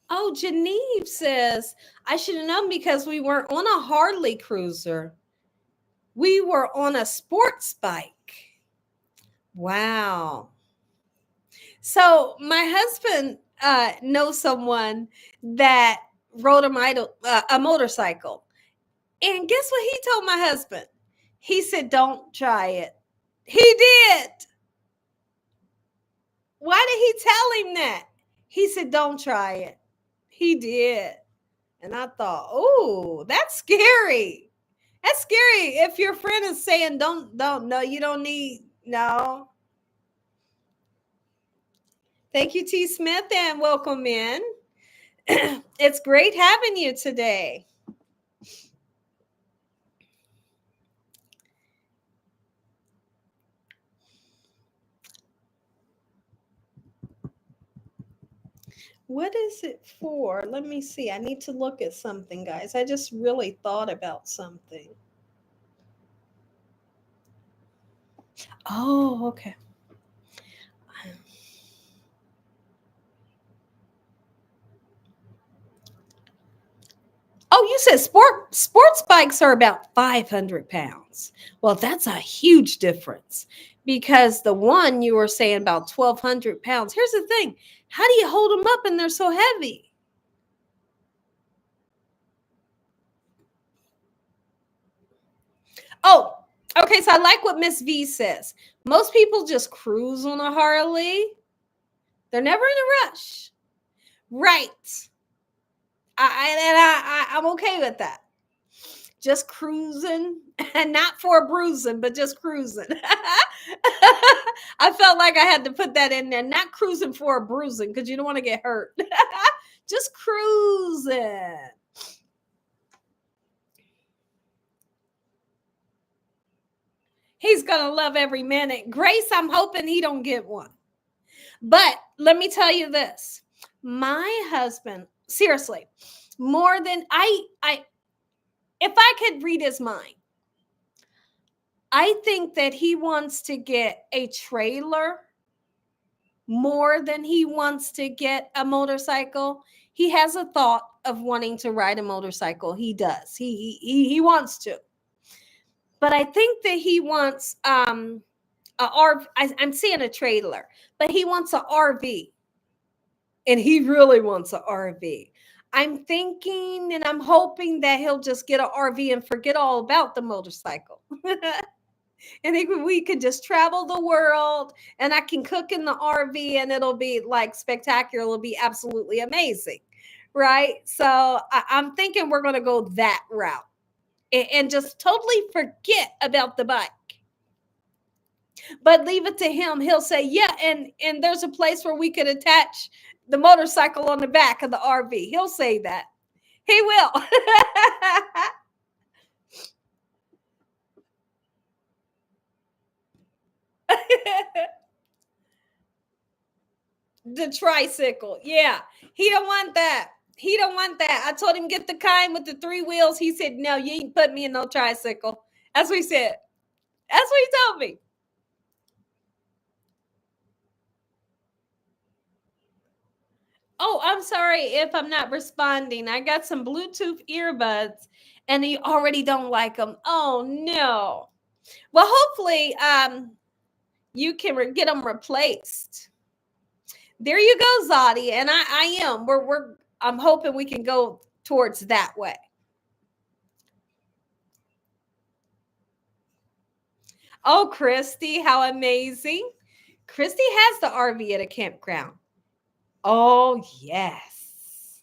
Oh, Genevieve says, I should have known because we weren't on a Harley cruiser. We were on a sports bike. Wow. So my husband knows someone that rode a motorcycle. And guess what he told my husband? He said, don't try it. He did. Why did he tell him that? He said, don't try it. He did. And I thought, oh, that's scary. That's scary if your friend is saying, don't, no, you don't need, no. Thank you, T. Smith, and welcome in. It's great having you today. What is it for? Let me see. I need to look at something, guys. I just really thought about something. Oh, okay. Oh, you said sports bikes are about 500 pounds. Well, that's a huge difference because the one you were saying about 1,200 pounds. Here's the thing: how do you hold them up and they're so heavy? Oh, okay. So I like what Miss V says. Most people just cruise on a Harley. They're never in a rush, right? I'm okay with that. Just cruising, and not for bruising, but just cruising. I felt like I had to put that in there. Not cruising for a bruising because you don't want to get hurt. Just cruising. He's gonna love every minute. Grace, I'm hoping he don't get one. But let me tell you this: my husband, seriously, more than I, if I could read his mind, I think that he wants to get a trailer more than he wants to get a motorcycle. He has a thought of wanting to ride a motorcycle. He does. He wants to. But I think that he wants I'm seeing a trailer, but he wants a RV. And he really wants a RV. I'm thinking and I'm hoping that he'll just get an RV and forget all about the motorcycle. And we could just travel the world and I can cook in the RV and it'll be like spectacular. It'll be absolutely amazing. Right. So I'm thinking we're going to go that route and just totally forget about the bike. But leave it to him. He'll say, yeah, and there's a place where we could attach the motorcycle on the back of the RV. He'll say that. He will. The tricycle. Yeah. He don't want that. He don't want that. I told him get the kind with the 3 wheels. He said, no, you ain't put me in no tricycle. That's what he said. That's what he told me. Oh, I'm sorry if I'm not responding. I got some Bluetooth earbuds and you already don't like them. Oh no. Well, hopefully you can get them replaced. There you go, Zadi. And I am. I'm hoping we can go towards that way. Oh, Christy, how amazing. Christy has the RV at a campground. Oh, yes.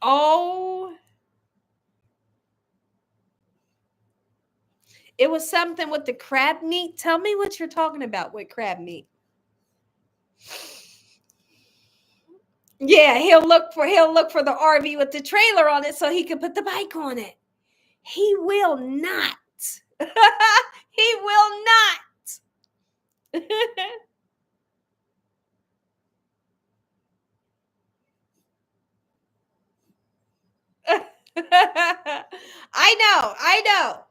Oh, it was something with the crab meat. Tell me what you're talking about with crab meat. Yeah, he'll look for the RV with the trailer on it so he can put the bike on it. He will not. He will not. I know.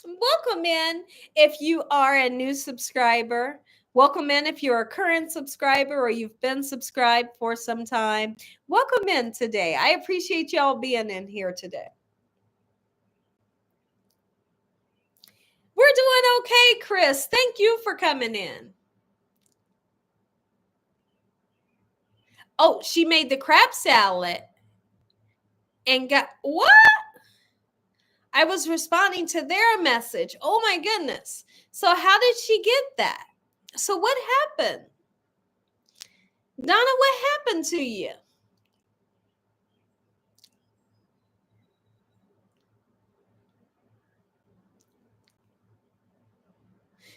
Welcome in if you are a new subscriber. Welcome in if you're a current subscriber or you've been subscribed for some time. Welcome in today. I appreciate y'all being in here today. We're doing okay, Chris. Thank you for coming in. Oh, she made the crab salad and got what? I was responding to their message. Oh my goodness. So, how did she get that? So, what happened? Donna, what happened to you?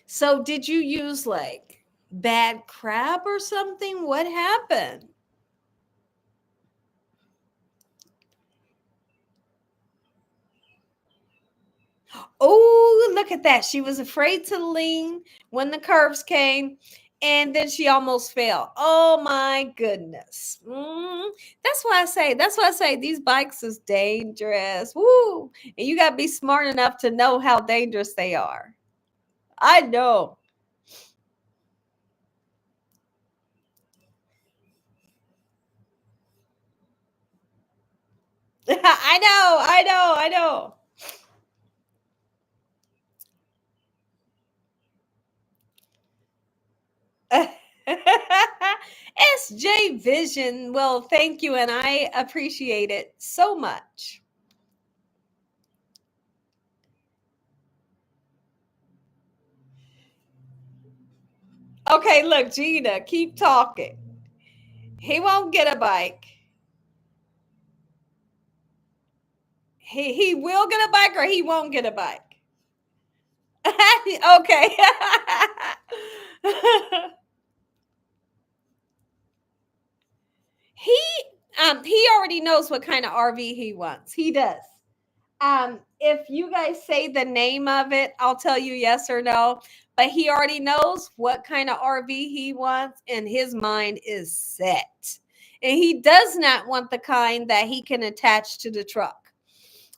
So, did you use like bad crab or something? What happened? Oh, look at that. She was afraid to lean when the curves came, and then she almost fell. Oh my goodness. That's why I say these bikes is dangerous. Woo. And you got to be smart enough to know how dangerous they are. I know. I know. SJ Vision. Well, thank you. And I appreciate it so much. Okay, look, Gina, keep talking. He won't get a bike. He will get a bike or he won't get a bike. Okay. he he already knows what kind of RV he wants. He does. If you guys say the name of it, I'll tell you yes or no. But he already knows what kind of RV he wants, and his mind is set. And he does not want the kind that he can attach to the truck.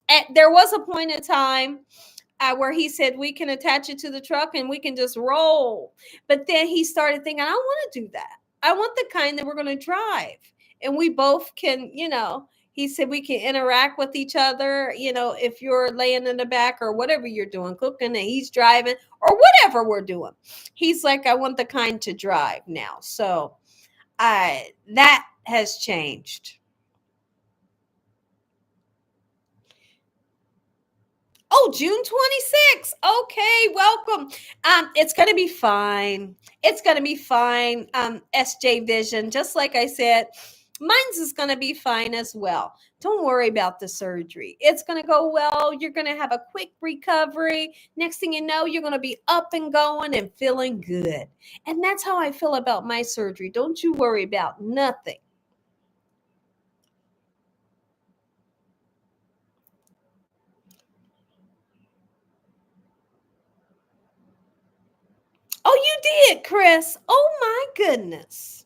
And there was a point in time where he said we can attach it to the truck and we can just roll. But then he started thinking, I don't want to do that. I want the kind that we're going to drive. And we both can, he said we can interact with each other, if you're laying in the back or whatever you're doing, cooking, and he's driving or whatever we're doing. He's like, I want the kind to drive now. So that has changed. Oh, June 26th. Okay, welcome. It's gonna be fine. It's gonna be fine. SJ Vision, just like I said, mine's is gonna be fine as well. Don't worry about the surgery. It's gonna go well. You're gonna have a quick recovery. Next thing you know, you're gonna be up and going and feeling good. And that's how I feel about my surgery. Don't you worry about nothing. Oh, you did, Chris. Oh my goodness.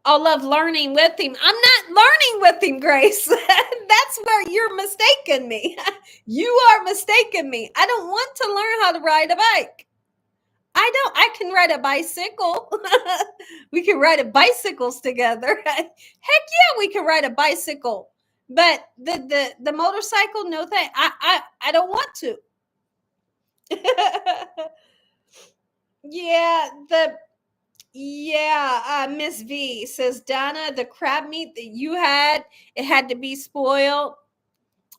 I love learning with him. I'm not learning with him, Grace. That's where you're mistaken me. You are mistaken me. I don't want to learn how to ride a bike. I don't. I can ride a bicycle. We can ride a bicycles together. Heck yeah, we can ride a bicycle. But the motorcycle, no thank. I don't want to. Yeah, Miss V says, Donna, the crab meat that you had, it had to be spoiled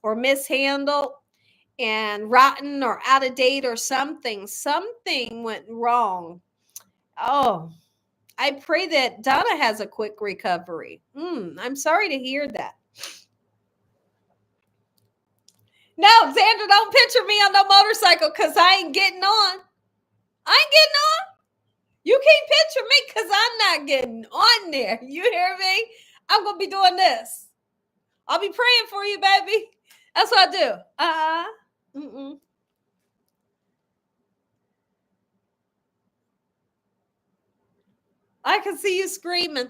or mishandled and rotten or out of date or something. Something went wrong. Oh, I pray that Donna has a quick recovery. I'm sorry to hear that. No, Xander, don't picture me on no motorcycle because I ain't getting on. I ain't getting on. You can't picture me because I'm not getting on there. You hear me? I'm going to be doing this. I'll be praying for you, baby. That's what I do. Mm-mm. I can see you screaming.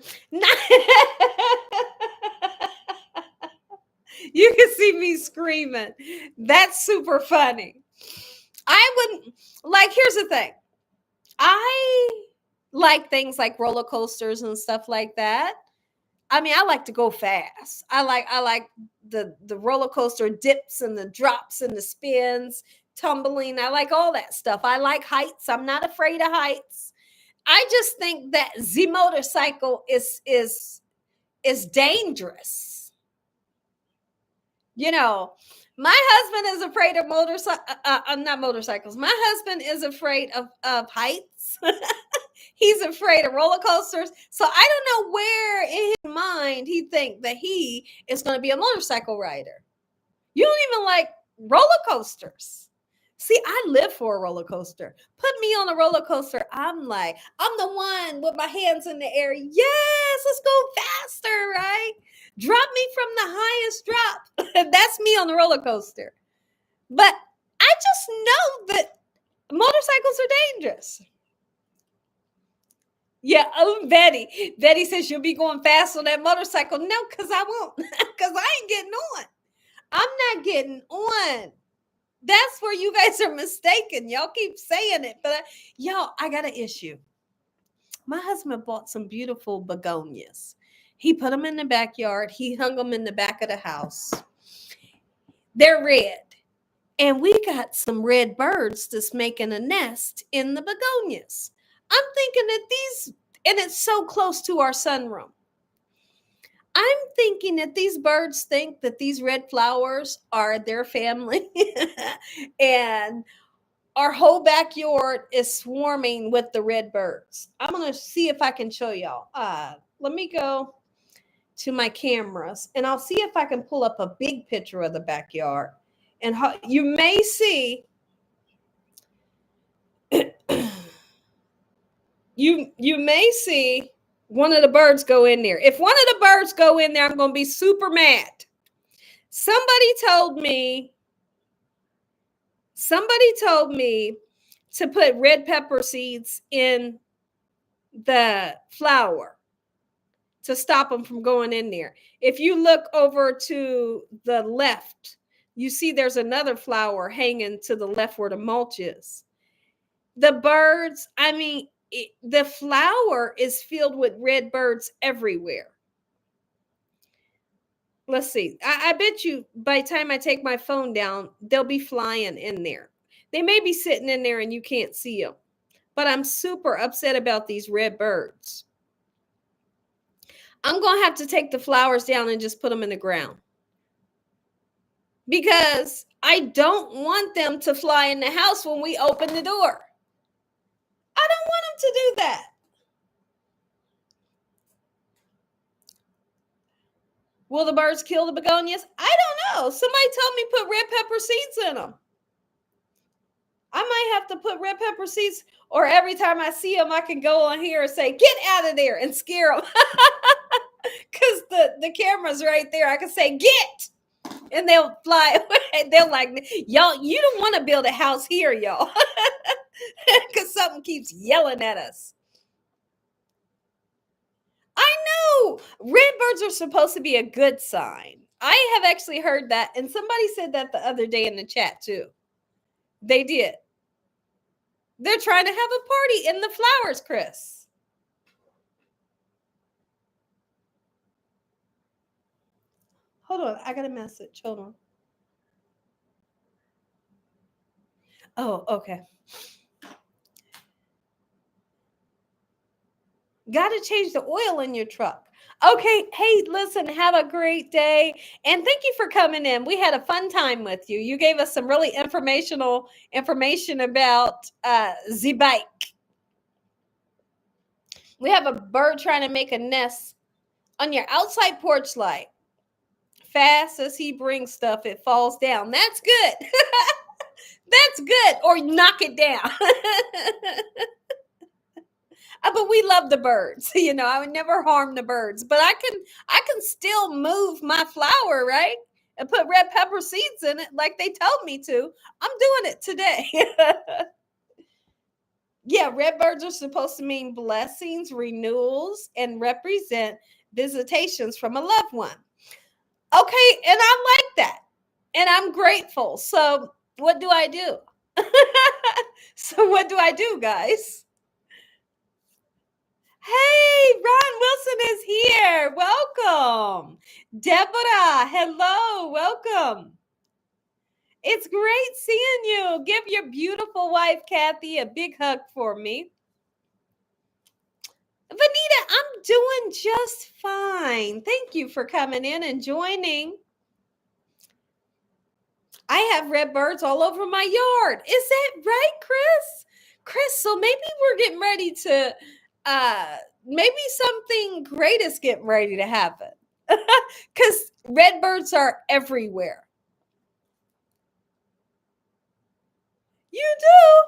You can see me screaming. That's super funny. I wouldn't like, here's the thing. I like things like roller coasters and stuff like that. I mean, I like to go fast. I like the roller coaster dips and the drops and the spins, tumbling. I like all that stuff. I like heights. I'm not afraid of heights. I just think that the motorcycle is dangerous. You know, my husband is afraid of not motorcycles. My husband is afraid of heights. He's afraid of roller coasters. So I don't know where in his mind he think that he is going to be a motorcycle rider. You don't even like roller coasters. See, I live for a roller coaster. Put me on a roller coaster. I'm the one with my hands in the air. Yes, let's go faster, right? Drop me from the highest drop. That's me on the roller coaster. But I just know that motorcycles are dangerous. Yeah, oh, Betty. Betty says you'll be going fast on that motorcycle. No, because I won't. Because I ain't getting on. I'm not getting on. That's where you guys are mistaken. Y'all keep saying it. But y'all, I got an issue. My husband bought some beautiful begonias. He put them in the backyard. He hung them in the back of the house. They're red. And we got some red birds that's making a nest in the begonias. I'm thinking that these, and it's so close to our sunroom. I'm thinking that these birds think that these red flowers are their family and our whole backyard is swarming with the red birds. I'm going to see if I can show y'all. Let me go to my cameras and I'll see if I can pull up a big picture of the backyard. And you may see you may see one of the birds go in there. If one of the birds go in there, I'm going to be super mad. Somebody told me to put red pepper seeds in the flour to stop them from going in there. If you look over to the left, you see there's another flower hanging to the left where the mulch is. The birds, I mean, the flower is filled with red birds everywhere. Let's see. I bet you by the time I take my phone down, they'll be flying in there. They may be sitting in there and you can't see them. But I'm super upset about these red birds. I'm going to have to take the flowers down and just put them in the ground. Because I don't want them to fly in the house when we open the door. I don't want them to do that. Will the birds kill the begonias? I don't know. Somebody told me put red pepper seeds in them. I might have to put red pepper seeds, or every time I see them, I can go on here and say, get out of there and scare them. Because the camera's right there. I can say, get, and they'll fly away. They're like, y'all, you don't want to build a house here, y'all. Because something keeps yelling at us. I know. Red birds are supposed to be a good sign. I have actually heard that. And somebody said that the other day in the chat too. They did. They're trying to have a party in the flowers, Chris. Hold on. I got a message. Hold on. Oh, okay. Got to change the oil in your truck. Okay. Hey, listen, have a great day. And thank you for coming in. We had a fun time with you. You gave us some really information about the bike. We have a bird trying to make a nest on your outside porch light. Fast as he brings stuff, it falls down. That's good. That's good. Or knock it down. But we love the birds. You know, I would never harm the birds. But I can still move my flour, right? And put red pepper seeds in it like they told me to. I'm doing it today. Yeah, red birds are supposed to mean blessings, renewals, and represent visitations from a loved one. Okay, and I like that. And I'm grateful. So, what do I do? So, what do I do, guys? Hey, Ron Wilson is here. Welcome. Deborah, hello. Welcome. It's great seeing you. Give your beautiful wife, Kathy, a big hug for me. Vanita, I'm doing just fine. Thank you for coming in and joining. I have red birds all over my yard. Is that right, Chris? Chris, so maybe we're getting ready to maybe something great is getting ready to happen. Because red birds are everywhere. You do.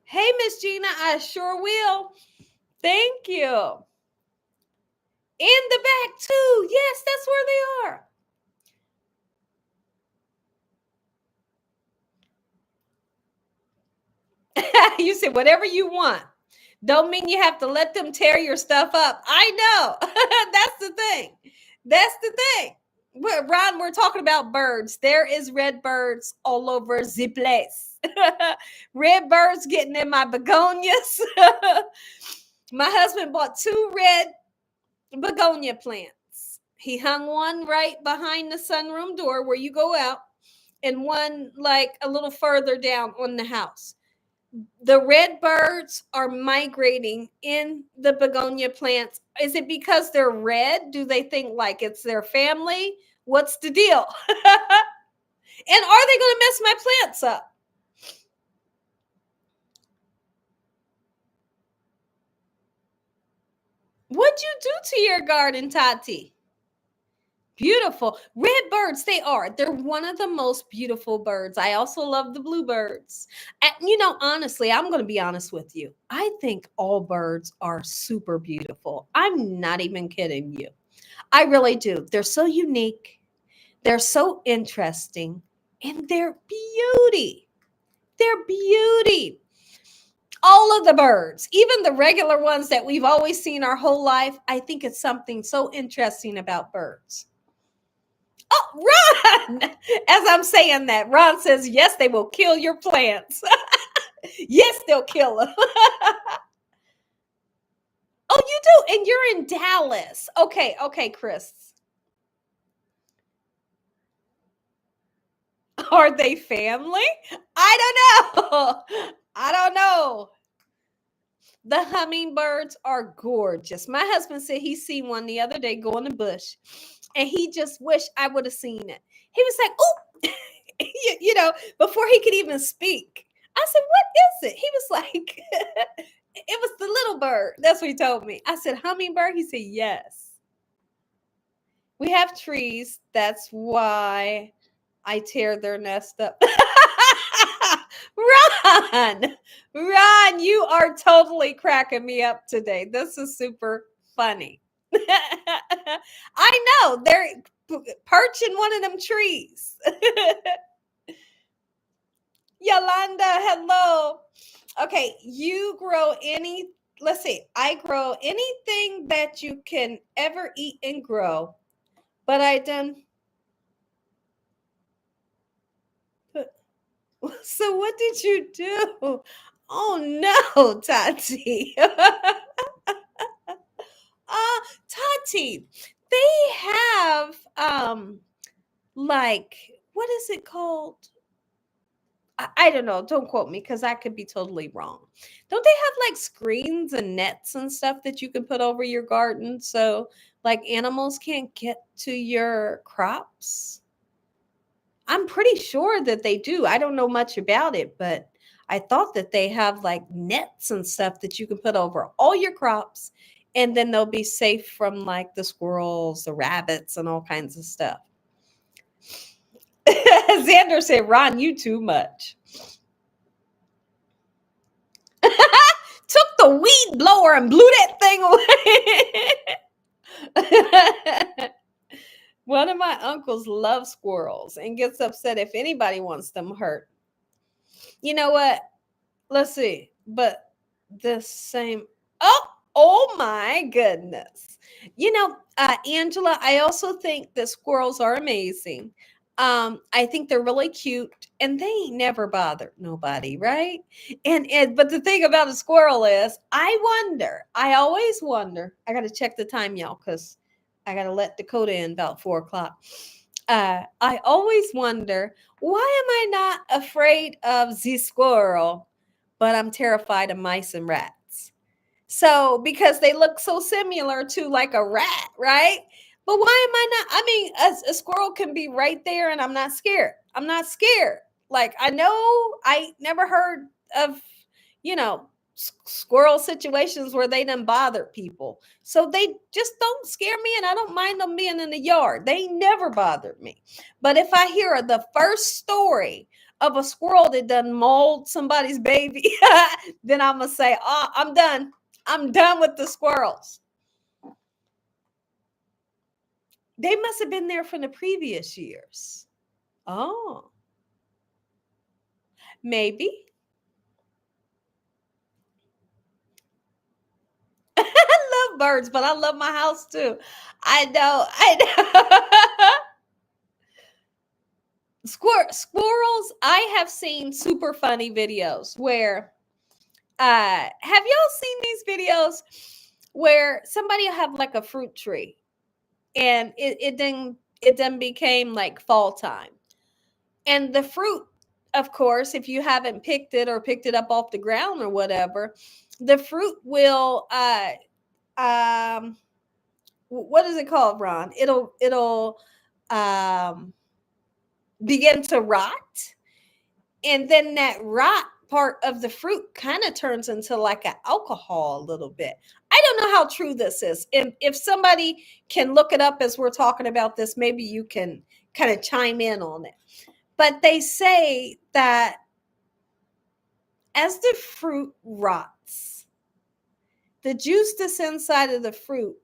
Hey, Miss Gina, I sure will. Thank you. In the back, too. Yes, that's where they are. You said whatever you want. Don't mean you have to let them tear your stuff up. I know. That's the thing. That's the thing. Ron, we're talking about birds. There is red birds all over the place. Red birds getting in my begonias. My husband bought 2 red begonia plants. He hung one right behind the sunroom door where you go out, and one like a little further down on the house. The red birds are migrating in the begonia plants. Is it because they're red? Do they think like it's their family? What's the deal? And are they going to mess my plants up? What'd you do to your garden, Tati? Beautiful. Red birds, they are. They're one of the most beautiful birds. I also love the bluebirds. And, honestly, I'm going to be honest with you. I think all birds are super beautiful. I'm not even kidding you. I really do. They're so unique. They're so interesting. And they're beauty. They're beauty. All of the birds, even the regular ones that we've always seen our whole life, I think it's something so interesting about birds. Oh, Ron! As I'm saying that, Ron says, yes, they will kill your plants. Yes, they'll kill them. Oh, you do? And you're in Dallas. Okay, Chris. Are they family? I don't know. I don't know. The hummingbirds are gorgeous. My husband said he seen one the other day go in the bush, and he just wished I would have seen it. He was like, "Oh," before he could even speak. I said, "What is it?" He was like, "It was the little bird." That's what he told me. I said, "Hummingbird?" He said, "Yes." We have trees. That's why I tear their nest up. Ron, you are totally cracking me up today. This is super funny. I know they're perching one of them trees. Yolanda, hello. Okay, you grow let's see, I grow anything that you can ever eat and grow, but I done. So what did you do? Oh no, Tati. Tati, they have like what is it called? I don't know. Don't quote me because I could be totally wrong. Don't they have like screens and nets and stuff that you can put over your garden so like animals can't get to your crops? I'm pretty sure that they do. I don't know much about it, but I thought that they have like nets and stuff that you can put over all your crops, and then they'll be safe from like the squirrels, the rabbits, and all kinds of stuff. Xander said, Ron, you too much. Took the weed blower and blew that thing away. One of my uncles loves squirrels and gets upset if anybody wants them hurt. You know what? Let's see. But the same. Oh, Oh my goodness. Angela, I also think that squirrels are amazing. I think they're really cute and they ain't never bothered nobody, right? And but the thing about a squirrel is I always wonder, I gotta check the time, y'all, because I gotta let Dakota in about 4 o'clock. I always wonder, why am I not afraid of the squirrel, but I'm terrified of mice and rats? So, because they look so similar to like a rat, right? But why am I not? I mean, a squirrel can be right there and I'm not scared. I'm not scared. Like, I know I never heard of, squirrel situations where they done bothered people. So they just don't scare me and I don't mind them being in the yard. They never bothered me. But if I hear the first story of a squirrel that done mauled somebody's baby, then I'm going to say, oh, I'm done. I'm done with the squirrels. They must have been there from the previous years. Oh, maybe. I love birds, but I love my house too. I know. I know. Squirrels, I have seen super funny videos where have y'all seen these videos where somebody will have like a fruit tree and it then became like fall time. And the fruit, of course, if you haven't picked it or picked it up off the ground or whatever, the fruit will um what is it called, Ron? It'll um begin to rot. And then that rot part of the fruit kind of turns into like an alcohol a little bit. I don't know how true this is. If somebody can look it up as we're talking about this, maybe you can kind of chime in on it. But they say that as the fruit rots, the juice that's inside of the fruit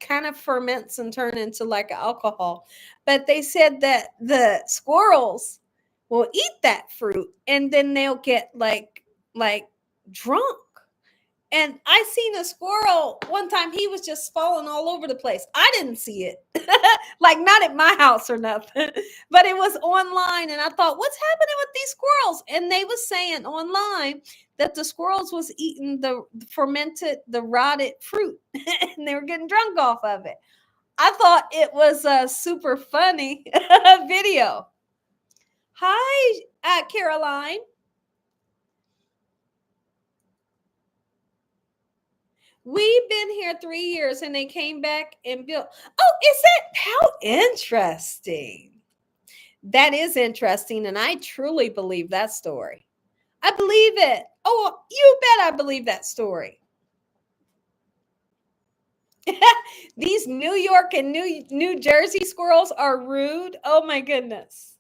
kind of ferments and turn into like alcohol. But they said that the squirrels will eat that fruit and then they'll get like drunk. And I seen a squirrel one time, he was just falling all over the place. I didn't see it. Like not at my house or nothing. But it was online and I thought, what's happening with these squirrels? And they was saying online that the squirrels was eating the fermented, the rotted fruit and they were getting drunk off of it. I thought it was a super funny video. Hi, Caroline. We've been here 3 years and they came back and built. Oh, is that how interesting? That is interesting. And I truly believe that story. I believe it. Oh, you bet I believe that story. These New York and New Jersey squirrels are rude. Oh my goodness.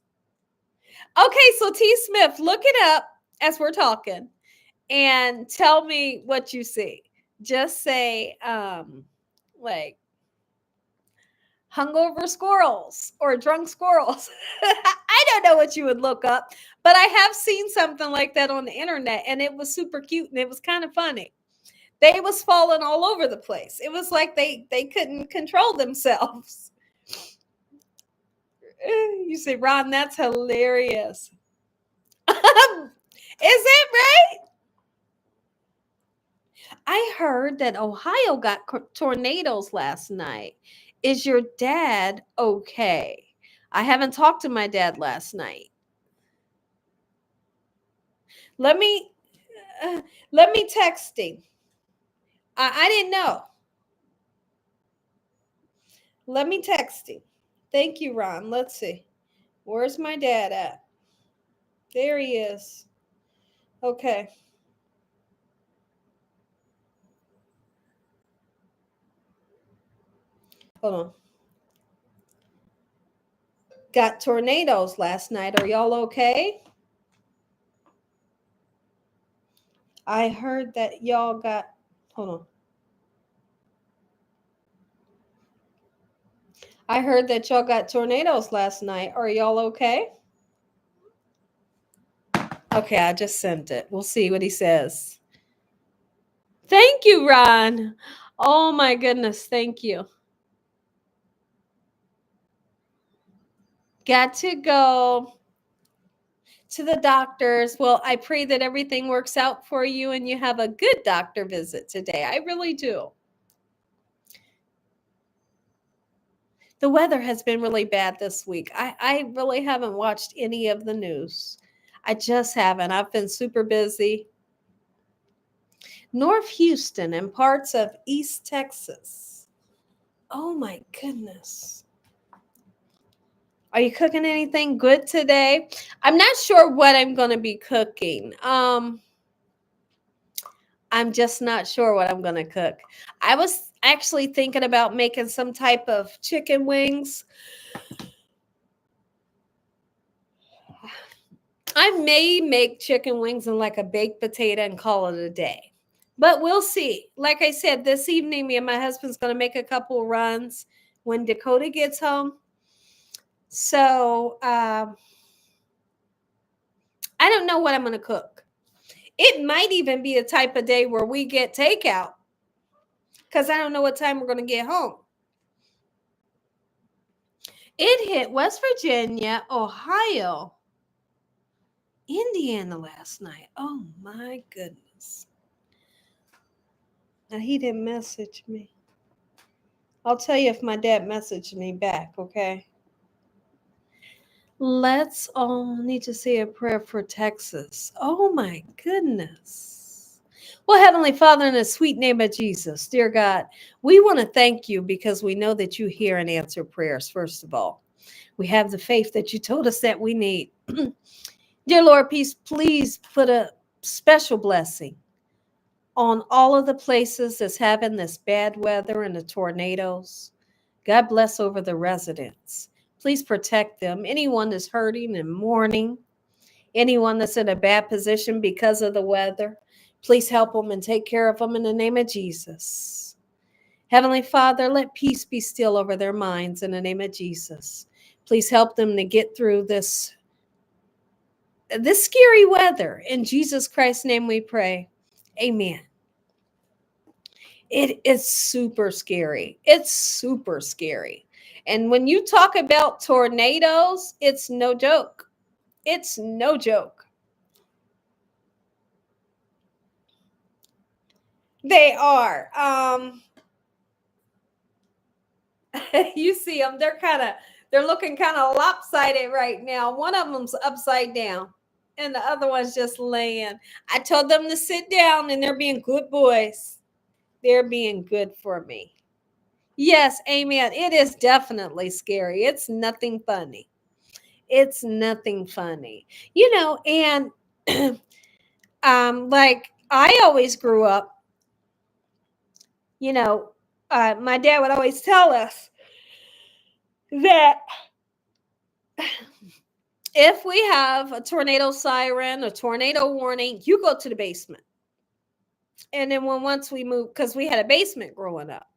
Okay, so T. Smith, look it up as we're talking and tell me what you see. Just say, like hungover squirrels or drunk squirrels. I don't know what you would look up, but I have seen something like that on the internet and it was super cute and it was kind of funny. They was falling all over the place. It was like they couldn't control themselves. You say, Ron, that's hilarious. Is it right? I heard that Ohio got tornadoes last night. Is your dad okay? I haven't talked to my dad last night. Let me let me text him. I didn't know. Let me text him. Thank you, Ron. Let's see. Where's my dad at? There he is. Okay. Hold on. Got tornadoes last night. Are y'all okay? I heard that y'all got. Hold on. I heard that y'all got tornadoes last night. Are y'all okay? Okay, I just sent it. We'll see what he says. Thank you, Ron. Oh my goodness, thank you. Got to go to the doctors. Well, I pray that everything works out for you and you have a good doctor visit today. I really do. The weather has been really bad this week. I really haven't watched any of the news. I just haven't. I've been super busy. North Houston and parts of East Texas. Oh my goodness. Are you cooking anything good today? I'm not sure what I'm going to be cooking. I'm just not sure what I'm going to cook. I was actually thinking about making some type of chicken wings. I may make chicken wings and like a baked potato and call it a day. But we'll see. Like I said, this evening, me and my husband's going to make a couple runs when Dakota gets home. So I don't know what I'm going to cook. It might even be a type of day where we get takeout because I don't know what time we're going to get home. It hit West Virginia, Ohio, Indiana last night. Oh my goodness. Now he didn't message me. I'll tell you if my dad messaged me back, okay? Let's all need to say a prayer for Texas. Oh my goodness. Well, Heavenly Father, in the sweet name of Jesus, dear God, we want to thank you because we know that you hear and answer prayers, first of all. We have the faith that you told us that we need. Dear Lord, please put a special blessing on all of the places that's having this bad weather and the tornadoes. God bless over the residents. Please protect them. Anyone that's hurting and mourning, anyone that's in a bad position because of the weather, please help them and take care of them in the name of Jesus. Heavenly Father, let peace be still over their minds in the name of Jesus. Please help them to get through this scary weather. In Jesus Christ's name we pray. Amen. It is super scary. It's super scary. And when you talk about tornadoes, it's no joke. It's no joke. They are. You see them, they're looking kind of lopsided right now. One of them's upside down and the other one's just laying. I told them to sit down and they're being good boys. They're being good for me. Yes, amen. It is definitely scary. It's nothing funny. It's nothing funny. And like I always grew up, you know, my dad would always tell us that if we have a tornado siren, a tornado warning, you go to the basement. And then once we moved, because we had a basement growing up.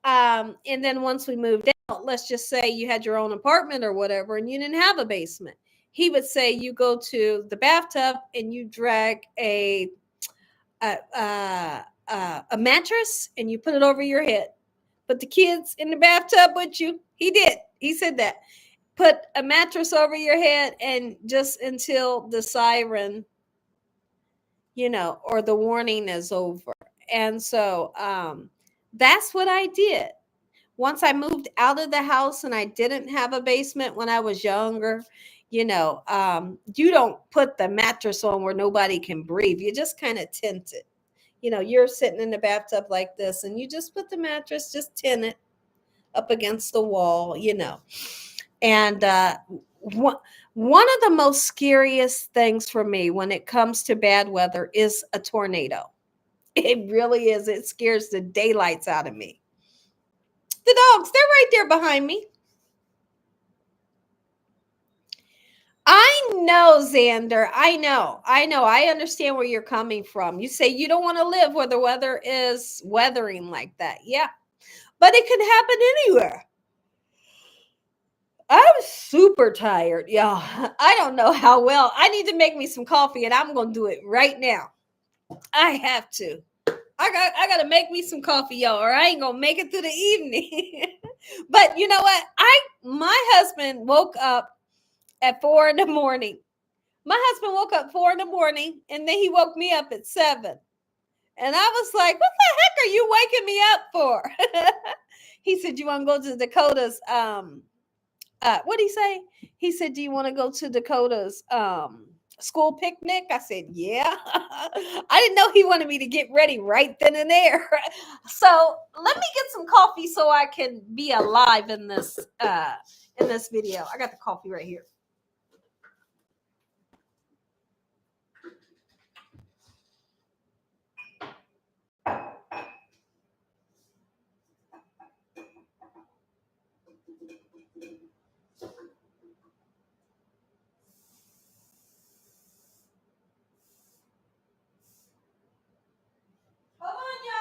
And then once we moved out, let's just say you had your own apartment or whatever, and you didn't have a basement. He would say you go to the bathtub and you drag a, a, a mattress and you put it over your head. Put the kids in the bathtub with you. He did. He said that. Put a mattress over your head and just until the siren, or the warning is over. And so that's what I did. Once I moved out of the house and I didn't have a basement when I was younger, you don't put the mattress on where nobody can breathe. You just kind of tint it. You're sitting in the bathtub like this and you just put the mattress, just tint it up against the wall. And one of the most scariest things for me when it comes to bad weather is a tornado. It really is. It scares the daylights out of me. The dogs, they're right there behind me. I know, Xander. I know. I understand where you're coming from. You say you don't want to live where the weather is weathering like that. Yeah. But it can happen anywhere. I'm super tired, y'all. I don't know how well. I need to make me some coffee and I'm going to do it right now. I have to. I gotta make me some coffee, y'all, or I ain't gonna make it through the evening. But you know what? My husband woke up at 4 in the morning. My husband woke up 4 in the morning, and then he woke me up at 7. And I was like, "What the heck are you waking me up for?" He said, "You want to go to Dakota's?" What did he say? He said, "Do you want to go to Dakota's school picnic?" I said, "Yeah." I didn't know he wanted me to get ready right then and there. So let me get some coffee so I can be alive in this video. I got the coffee right here. Hold on, y'all.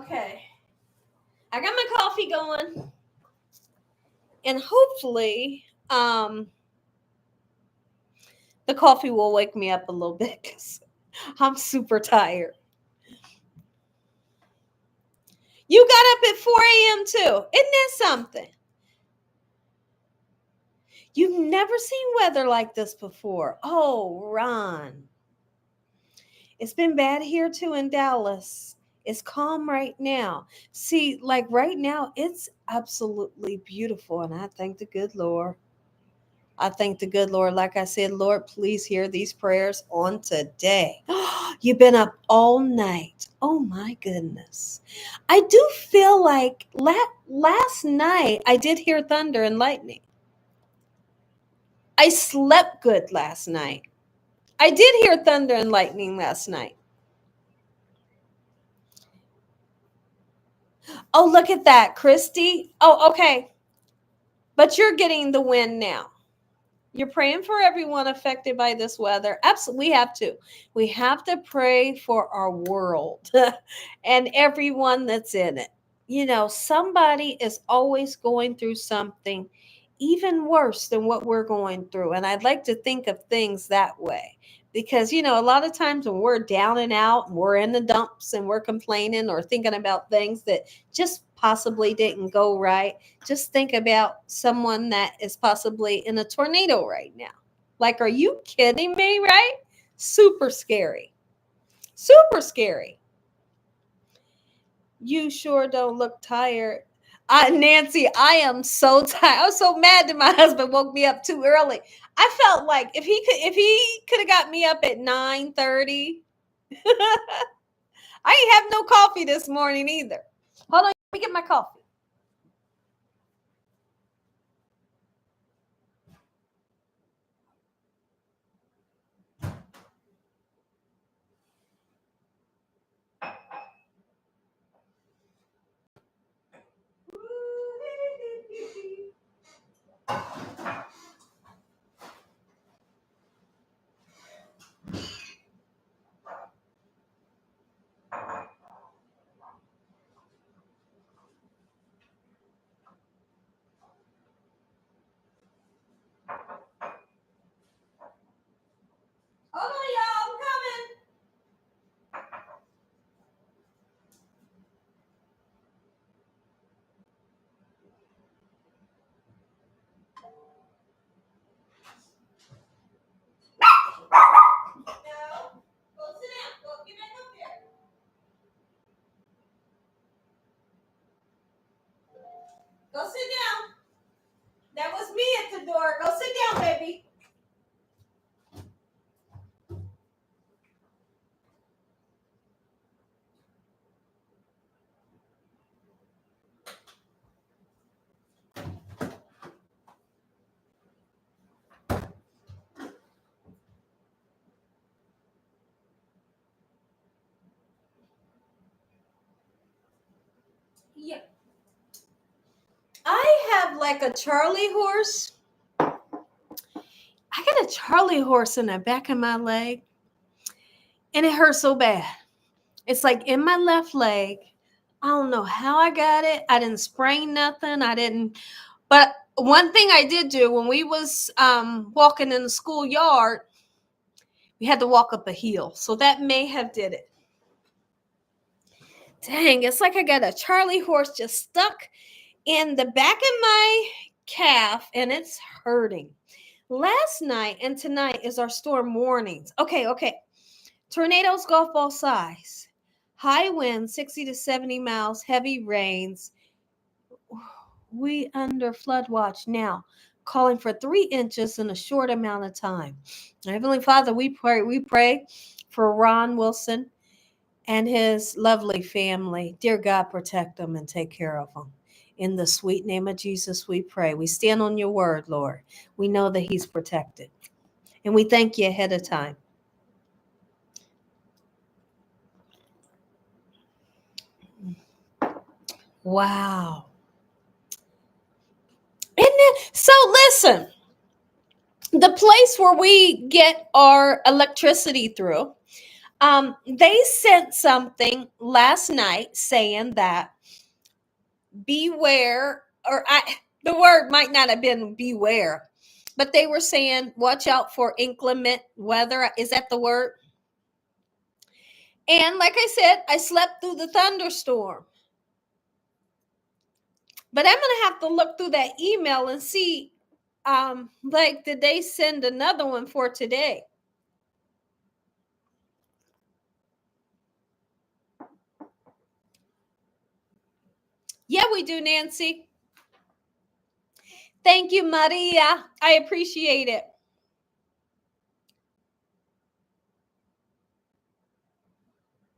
Okay. I got my coffee going. And hopefully, the coffee will wake me up a little bit because I'm super tired. You got up at 4 a.m. too. Isn't that something? You've never seen weather like this before. Oh, Ron. It's been bad here too in Dallas. It's calm right now. See, like right now, it's absolutely beautiful. And I thank the good Lord. I thank the good Lord. Like I said, Lord, please hear these prayers on today. You've been up all night. Oh my goodness. I do feel like last night I did hear thunder and lightning. I slept good last night. I did hear thunder and lightning last night. Oh, look at that, Christy. Oh, okay. But you're getting the win now. You're praying for everyone affected by this weather. Absolutely, we have to. We have to pray for our world and everyone that's in it. You know, somebody is always going through something even worse than what we're going through. And I'd like to think of things that way because, you know, a lot of times when we're down and out and we're in the dumps and we're complaining or thinking about things that just possibly didn't go right, just think about someone that is possibly in a tornado right now. Like, are you kidding me? Right? Super scary. Super scary. You sure don't look tired. Nancy, I am so tired. I was so mad that my husband woke me up too early. I felt like if he could have got me up at 9:30. I ain't have no coffee this morning either. Hold on, let me get my coffee. Yeah. I have like a Charlie horse. I got a Charlie horse in the back of my leg, and it hurts so bad. It's like in my left leg. I don't know how I got it. I didn't sprain nothing. I didn't. But one thing I did do when we was walking in the schoolyard, we had to walk up a hill, so that may have did it. Dang, it's like I got a Charlie horse just stuck in the back of my calf, and it's hurting. Last night and tonight is our storm warnings. Okay. Tornadoes go off all sides. High winds, 60 to 70 miles, heavy rains. We under flood watch now, calling for 3 inches in a short amount of time. Heavenly Father, we pray for Ron Wilson and his lovely family. Dear God, protect them and take care of them. In the sweet name of Jesus, we pray. We stand on your word, Lord. We know that he's protected. And we thank you ahead of time. Wow. So listen, the place where we get our electricity through, they sent something last night saying that beware, the word might not have been beware, but they were saying watch out for inclement weather. Is that the word? And like I said, I slept through the thunderstorm. But I'm gonna have to look through that email and see, like, did they send another one for today? Yeah, we do, Nancy. Thank you, Maria. I appreciate it.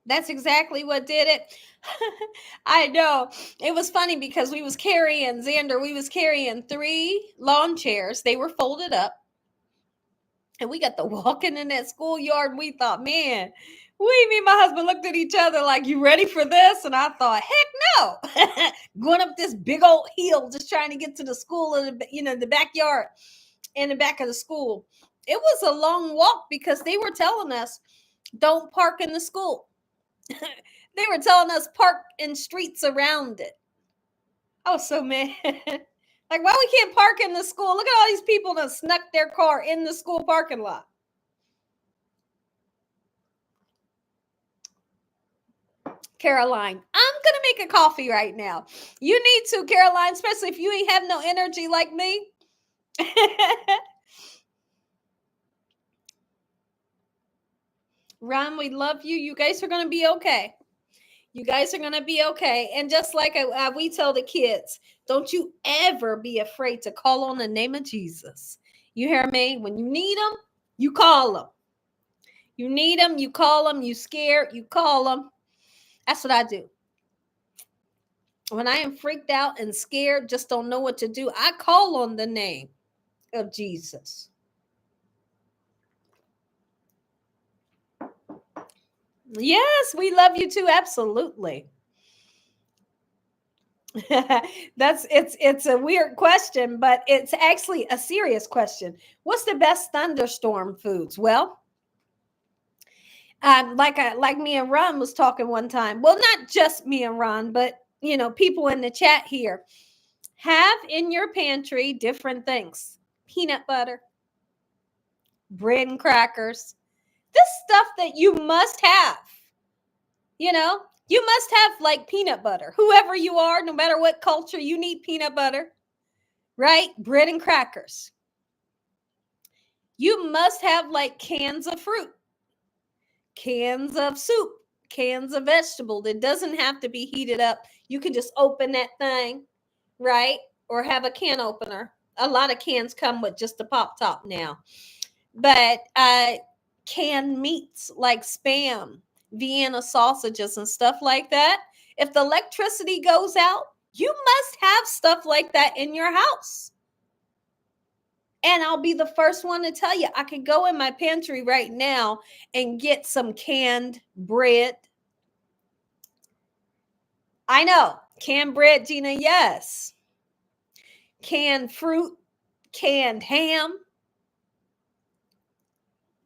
That's exactly what did it. I know. It was funny because we was carrying 3 lawn chairs. They were folded up. And we got to walking in that schoolyard, and we thought, man, me and my husband looked at each other like, you ready for this? And I thought, heck no. Going up this big old hill, just trying to get to the school in the backyard, in the back of the school. It was a long walk because they were telling us, don't park in the school. They were telling us park in streets around it. I was so mad. Like, why we can't park in the school? Look at all these people that snuck their car in the school parking lot. Caroline, I'm gonna make a coffee right now. You need to, Caroline, especially if you ain't have no energy like me. Ron, we love you. You guys are gonna be okay. You guys are going to be okay. And just like we tell the kids, don't you ever be afraid to call on the name of Jesus. You hear me? When you need them, you call them. You need them, you call them. You scared, you call them. That's what I do. When I am freaked out and scared, just don't know what to do, I call on the name of Jesus. Yes, we love you too. Absolutely. It's a weird question, but it's actually a serious question. What's the best thunderstorm foods? Well, like me and Ron was talking one time. Well, not just me and Ron, but people in the chat here have in your pantry different things: peanut butter, bread and crackers. This stuff that you must have. You must have like peanut butter. Whoever you are, no matter what culture, you need peanut butter. Right? Bread and crackers. You must have like cans of fruit, cans of soup, cans of vegetable that doesn't have to be heated up. You can just open that thing, right? Or have a can opener. A lot of cans come with just a pop top now. But canned meats like Spam, Vienna sausages, and stuff like that. If the electricity goes out, you must have stuff like that in your house. And I'll be the first one to tell you, I could go in my pantry right now and get some canned bread. I know. Canned bread, Gina, yes. Canned fruit, canned ham,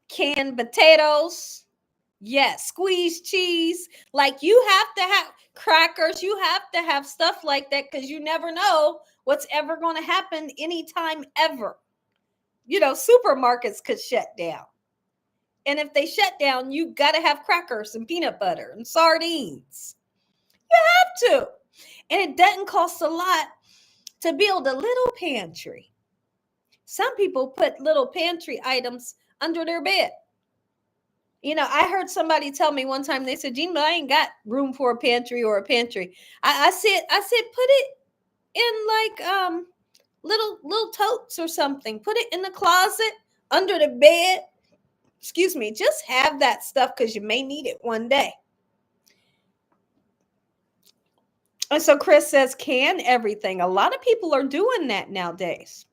canned potatoes. Yes, squeezed cheese. Like you have to have crackers, you have to have stuff like that because you never know what's ever going to happen anytime ever. Supermarkets could shut down. And if they shut down, you got to have crackers and peanut butter and sardines. You have to. And it doesn't cost a lot to build a little pantry. Some people put little pantry items under their bed. I heard somebody tell me one time, they said, Gina, I ain't got room for a pantry or a pantry. I said, put it in like little totes or something. Put it in the closet, under the bed. Excuse me, just have that stuff because you may need it one day. And so Chris says, can everything. A lot of people are doing that nowadays.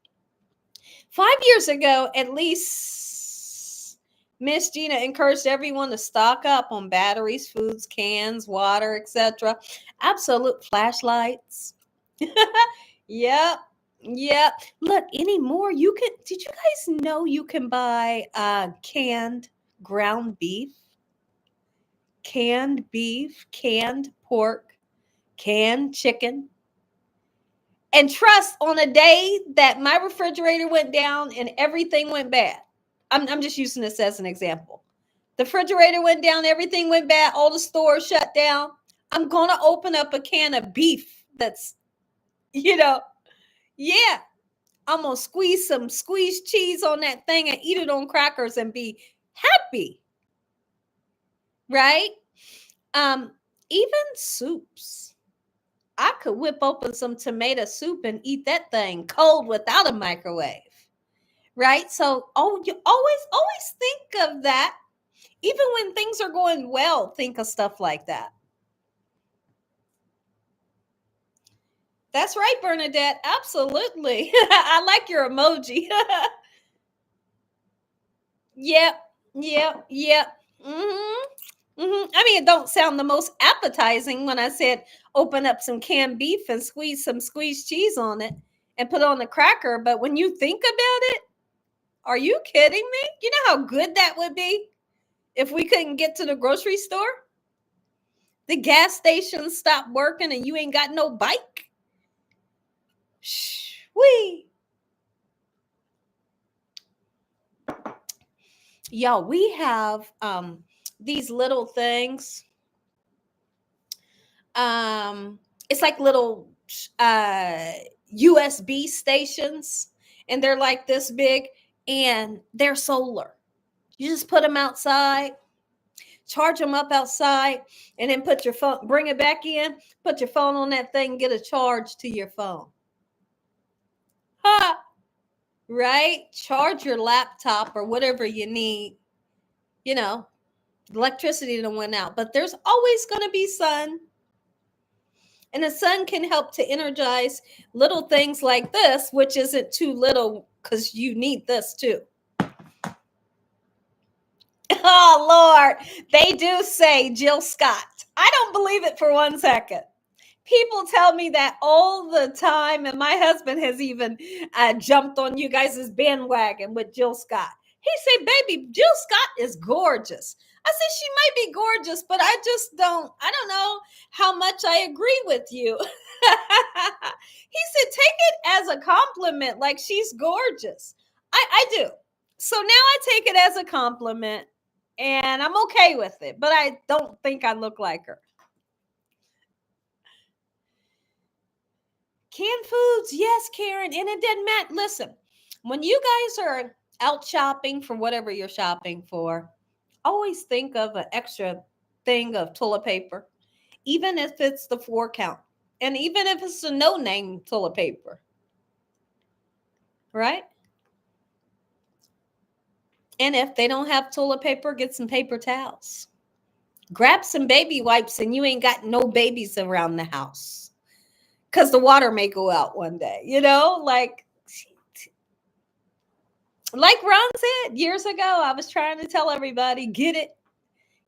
5 years ago, at least, Miss Gina encouraged everyone to stock up on batteries, foods, cans, water, etc. Absolute flashlights. Yep. Yep. Look, anymore, did you guys know you can buy canned ground beef, canned pork, canned chicken? And trust, on a day that my refrigerator went down and everything went bad, I'm just using this as an example. The refrigerator went down, everything went bad, all the stores shut down. I'm going to open up a can of beef that's, yeah, I'm going to squeeze some squeezed cheese on that thing and eat it on crackers and be happy. Right? Even soups. I could whip open some tomato soup and eat that thing cold without a microwave. Right? So, you always think of that. Even when things are going well, think of stuff like that. That's right, Bernadette. Absolutely. I like your emoji. Yep. I mean, it don't sound the most appetizing when I said open up some canned beef and squeeze some squeezed cheese on it and put on a cracker. But when you think about it, are you kidding me? You know how good that would be if we couldn't get to the grocery store? The gas station stopped working and you ain't got no bike? Whee! Y'all, we have these little things. It's like little USB stations, and they're like this big, and they're solar. You just put them outside, charge them up outside, and then put your phone, bring it back in, put your phone on that thing, get a charge to your phone. Ha! Right? Charge your laptop or whatever you need. Electricity done went out, but there's always going to be sun. And the sun can help to energize little things like this, which isn't too little because you need this too. Oh, Lord. They do say Jill Scott. I don't believe it for 1 second. People tell me that all the time, and my husband has even jumped on you guys' bandwagon with Jill Scott. He said, baby, Jill Scott is gorgeous. I said, she might be gorgeous, but I don't know how much I agree with you. He said, take it as a compliment, like she's gorgeous. I do. So now I take it as a compliment, and I'm okay with it, but I don't think I look like her. Canned foods, yes, Karen, and it doesn't matter. Listen, when you guys are out shopping for whatever you're shopping for, always think of an extra thing of toilet paper, even if it's the 4 count, and even if it's a no-name toilet paper, right? And if they don't have toilet paper, get some paper towels. Grab some baby wipes, and you ain't got no babies around the house because the water may go out one day, like Ron said years ago. I was trying to tell everybody, get it.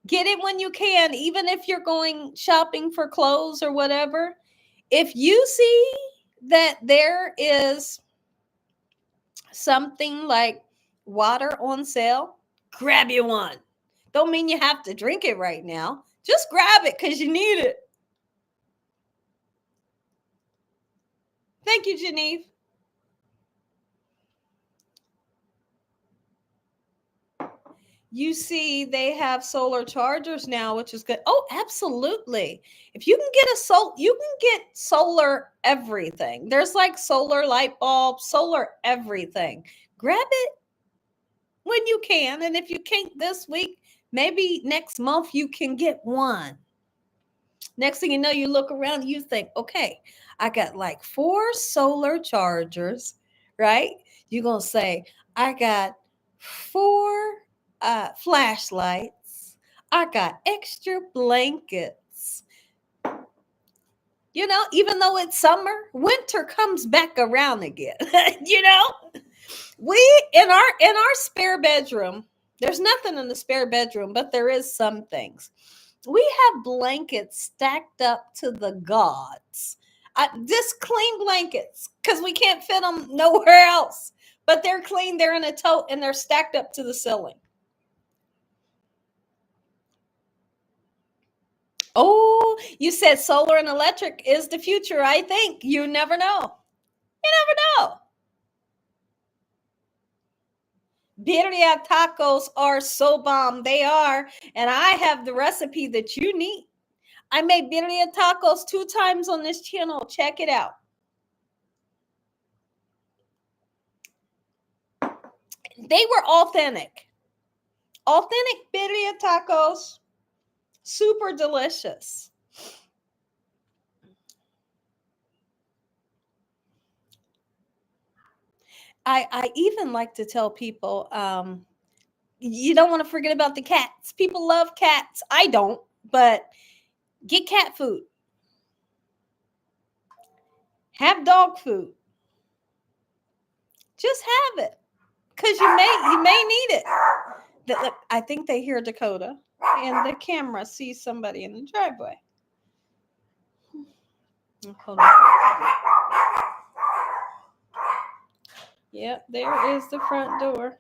Get it when you can, even if you're going shopping for clothes or whatever. If you see that there is something like water on sale, grab you one. Don't mean you have to drink it right now. Just grab it because you need it. Thank you, Genevieve. You see, they have solar chargers now, which is good. Oh, absolutely. If you can get you can get solar everything. There's like solar light bulbs, solar everything. Grab it when you can. And if you can't this week, maybe next month you can get one. Next thing you know, you look around and you think, okay, I got like 4 solar chargers, right? You're going to say, I got 4 flashlights. I got extra blankets. You know, even though it's summer, winter comes back around again. You know, we in our spare bedroom, there's nothing in the spare bedroom, but there is some things. We have blankets stacked up to the gods. Just clean blankets because we can't fit them nowhere else. But they're clean. They're in a tote and they're stacked up to the ceiling. Oh, you said solar and electric is the future. I think you never know. You never know. Birria tacos are so bomb. They are. And I have the recipe that you need. I made birria tacos 2 times on this channel. Check it out. They were authentic. Authentic birria tacos. Super delicious. I even like to tell people, you don't want to forget about the cats. People love cats. I don't, but get cat food. Have dog food. Just have it. Because you may need it. Look, I think they hear Dakota. And the camera sees somebody in the driveway. Hold on. Yep, there is the front door.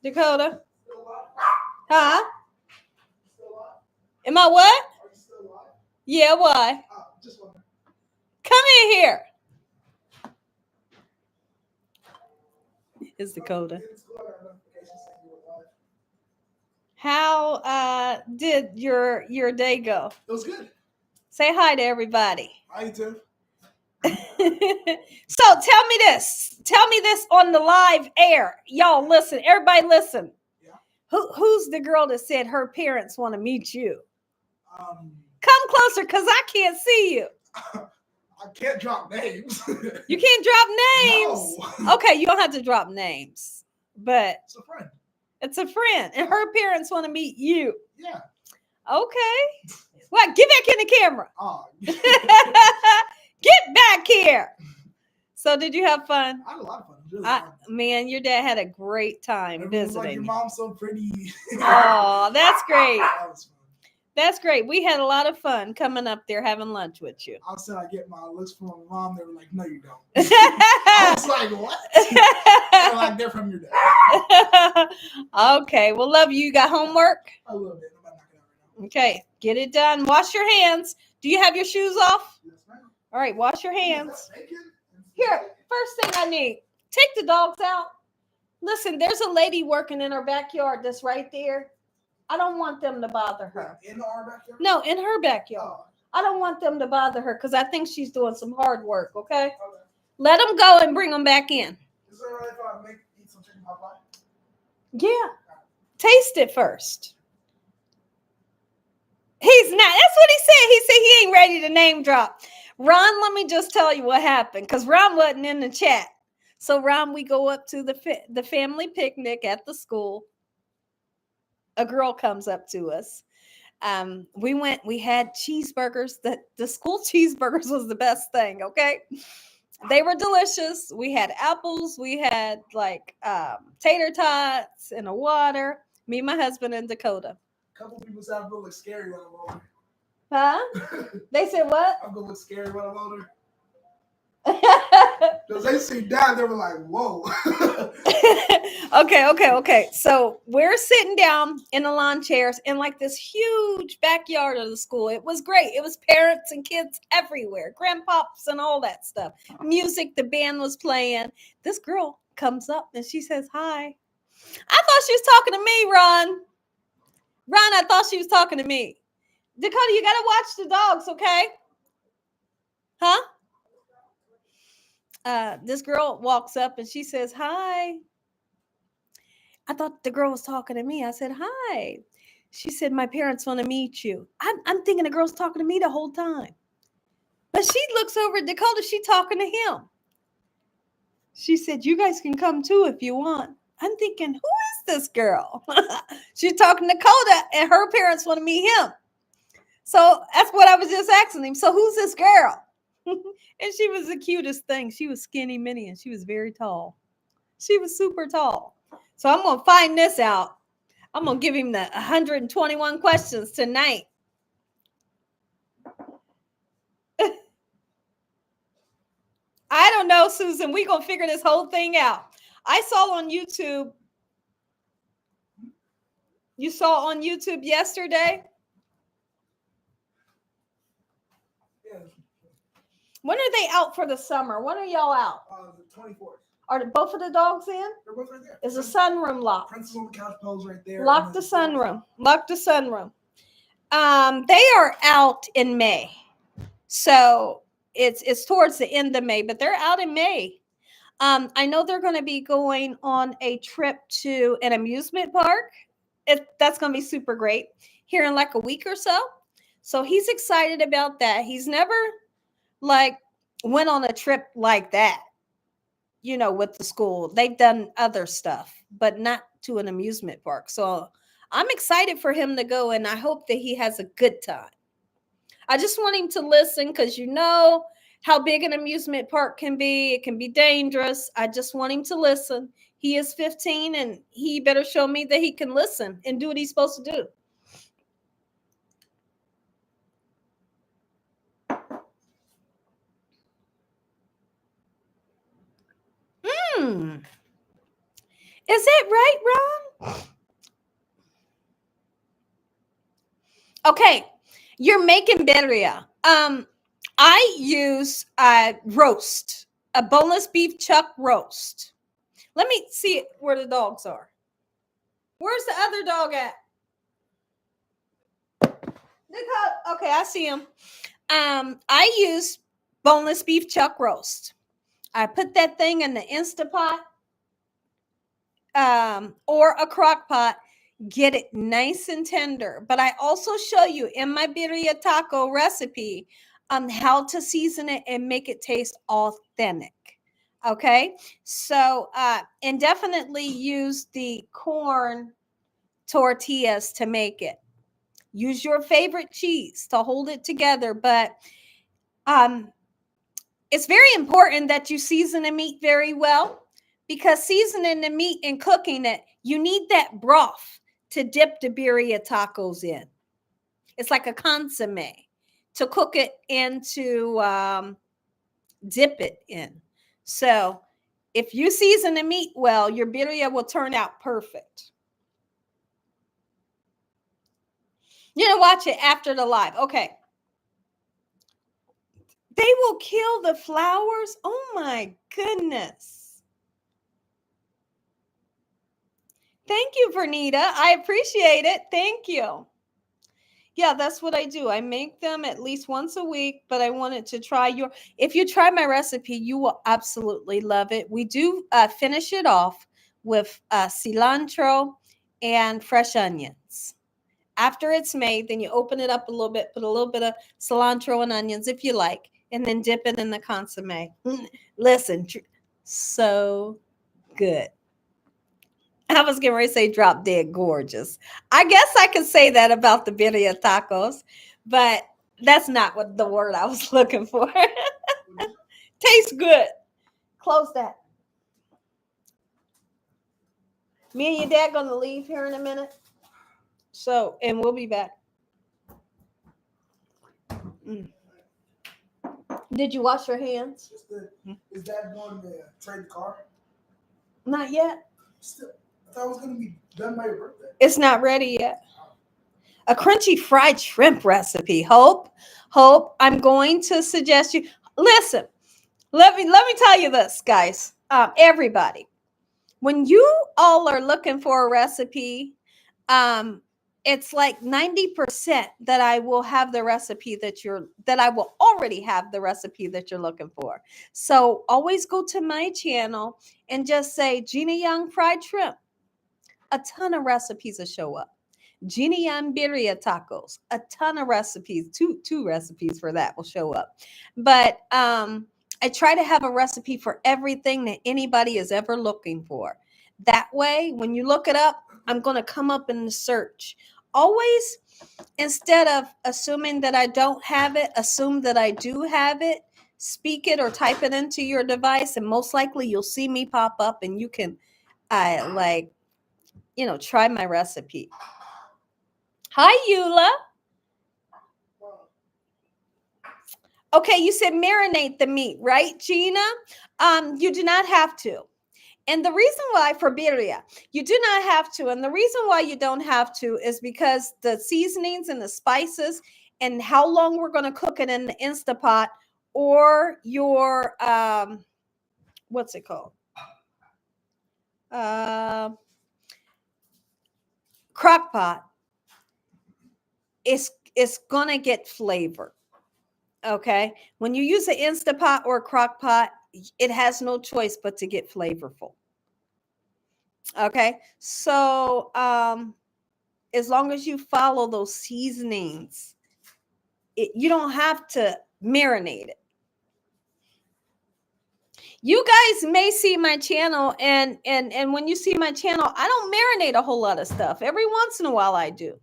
Dakota? Huh? Am I what? Yeah, why? Come in here. It's Dakota. How did your day go? It was good. Say hi to everybody. Hi, too. So tell me this on the live air. Y'all listen, everybody listen. Yeah. Who's the girl that said her parents want to meet you? Come closer because I can't see you. I can't drop names. You can't drop names. No. Okay, you don't have to drop names, but it's a friend. It's a friend, and her parents want to meet you. Yeah. Okay. Well, get back in the camera. Oh. Get back here. So, did you have fun? I had a lot of fun. Really fun. Man, your dad had a great time Everyone visiting. like, your mom's so pretty. Oh, that's great. That was fun. That's great. We had a lot of fun coming up there having lunch with you. I said I get my looks from my mom. They were like, no, you don't. I was like, what? They're like, they're from your dad. Okay. Well, love you. You got homework? A little bit. I'm about to knock it out right now. Okay. Get it done. Wash your hands. Do you have your shoes off? Yes, ma'am. All right. Wash your hands. Here. First thing I need. Take the dogs out. Listen, there's a lady working in her backyard that's right there. I don't want them to bother her. In our backyard? No, in her backyard. Oh. I don't want them to bother her because I think she's doing some hard work, okay? Let them go and bring them back in. Is it all right if I eat some chicken pot pie? Yeah. Taste it first. He's not. That's what he said. He said he ain't ready to name drop. Ron, let me just tell you what happened because Ron wasn't in the chat. So, Ron, we go up to the family picnic at the school. A girl comes up to us. We had cheeseburgers. The school cheeseburgers was the best thing, okay? They were delicious. We had apples. We had like tater tots and a water. Me, my husband, and Dakota. A couple people said I'm gonna look scary when I'm older. Huh? They said what? I'm gonna look scary when I'm older. Because they see Dad, they were like, whoa. Okay. So we're sitting down in the lawn chairs in like this huge backyard of the school. It was great. It was parents and kids everywhere, grandpops and all that stuff. Music, the band was playing. This girl comes up and she says, hi. I thought she was talking to me, Ron. Ron, I thought she was talking to me. Dakota, you got to watch the dogs, okay? Huh? This girl walks up and she says, hi. I thought the girl was talking to me. I said, hi. She said, my parents want to meet you. I'm thinking the girl's talking to me the whole time. But she looks over at Dakota. She talking to him. She said, you guys can come too if you want. I'm thinking, who is this girl? She's talking to Dakota and her parents want to meet him. So that's what I was just asking him. So who's this girl? And she was the cutest thing. She was skinny mini and she was very tall. She was super tall. So I'm going to find this out. I'm going to give him the 121 questions tonight. I don't know, Susan. We're going to figure this whole thing out. I saw on YouTube. You saw on YouTube yesterday? Yeah. When are they out for the summer? When are y'all out? The 24th. Are both of the dogs in? They're both right there. Is the sunroom locked? Princess on the couch pose right there. Lock the sunroom. Lock the sunroom. They are out in May. So it's towards the end of May, but they're out in May. I know they're going to be going on a trip to an amusement park. That's going to be super great here in like a week or so. So he's excited about that. He's never like went on a trip like that, you know, with the school. They've done other stuff, but not to an amusement park. So I'm excited for him to go, and I hope that he has a good time. I just want him to listen because you know how big an amusement park can be. It can be dangerous. I just want him to listen. He is 15, and he better show me that he can listen and do what he's supposed to do. Is that right, Ron? Okay, you're making birria. I use roast, a boneless beef chuck roast. Let me see where the dogs are. Where's the other dog at? Okay, I see him. I use boneless beef chuck roast. I put that thing in the Instapot or a crock pot. Get it nice and tender. But I also show you in my birria taco recipe how to season it and make it taste authentic. Okay, so and definitely use the corn tortillas to make it. Use your favorite cheese to hold it together, but it's very important that you season the meat very well, because seasoning the meat and cooking it, you need that broth to dip the birria tacos in. It's like a consomme to cook it into, dip it in. So if you season the meat well, your birria will turn out perfect. You know, watch it after the live. Okay. They will kill the flowers. Oh my goodness. Thank you, Vernita. I appreciate it. Thank you. Yeah, that's what I do. I make them at least once a week, but I wanted to try if you try my recipe, you will absolutely love it. We do finish it off with cilantro and fresh onions. After it's made, then you open it up a little bit, put a little bit of cilantro and onions if you like, and then dip it in the consomme. Listen, so good. I was getting ready to say drop dead gorgeous. I guess I could say that about the birria tacos, but that's not what the word I was looking for. Tastes good. Close that. Me and your dad gonna leave here in a minute. So, and we'll be back. Did you wash your hands? Is that going to trade the car? Not yet. Still, I thought it was going to be done by your birthday. It's not ready yet. A crunchy fried shrimp recipe. Hope, I'm going to suggest you listen. Let me tell you this, guys. Everybody, when you all are looking for a recipe, it's like 90% that I will have the recipe that I will already have the recipe that you're looking for. So always go to my channel and just say Gina Young fried shrimp. A ton of recipes will show up. Gina Young birria tacos. A ton of recipes. Two recipes for that will show up. But I try to have a recipe for everything that anybody is ever looking for. That way, when you look it up, I'm going to come up in the search. Always, instead of assuming that I don't have it, assume that I do have it. Speak it or type it into your device, and most likely you'll see me pop up, and you can, try my recipe. Hi, Eula. Okay, you said marinate the meat, right, Gina? You do not have to. And the reason why for birria, you do not have to. And the reason why you don't have to is because the seasonings and the spices and how long we're going to cook it in the Instapot or your, what's it called? Crock pot. It's going to get flavor. Okay. When you use an Instapot or a crock pot, it has no choice but to get flavorful. Okay. So, as long as you follow those seasonings, you don't have to marinate it. You guys may see my channel, and when you see my channel, I don't marinate a whole lot of stuff. Every once in a while I do.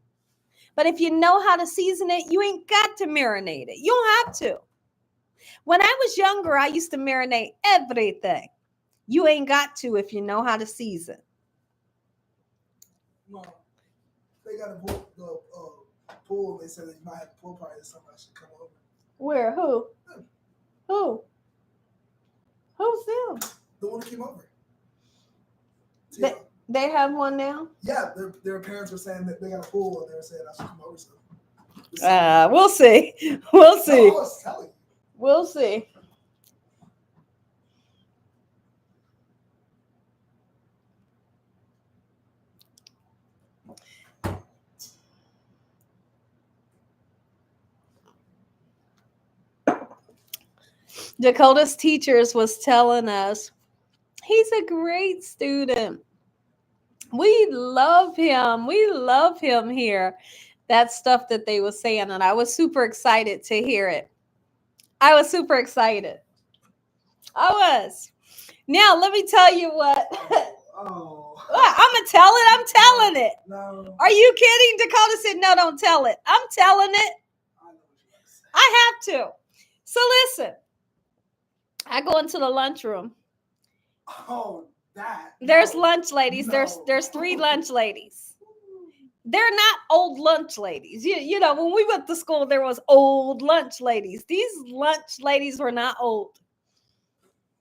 But if you know how to season it, you ain't got to marinate it. You don't have to. When I was younger, I used to marinate everything. You ain't got to if you know how to season. No, they got a pool, and they said they might have a pool party or something. I should come over. Where? Who? Who? Who's them? The one that came over. They have one now? Yeah, their parents were saying that they got a pool, and they were saying I should come over. So. We'll see. We'll see. No, I was telling you. We'll see. Dakota's teachers was telling us he's a great student. We love him. We love him here. That stuff that they were saying, and I was super excited to hear it. I was super excited. I was. Now, let me tell you what. Oh. I'm going to tell it. I'm telling it. No. Are you kidding? Dakota said, no, don't tell it. I'm telling it. I have to. So listen. I go into the lunchroom. Oh, that. There's lunch ladies. No. There's 3 lunch ladies. They're not old lunch ladies. You know, when we went to school, there was old lunch ladies. These lunch ladies were not old.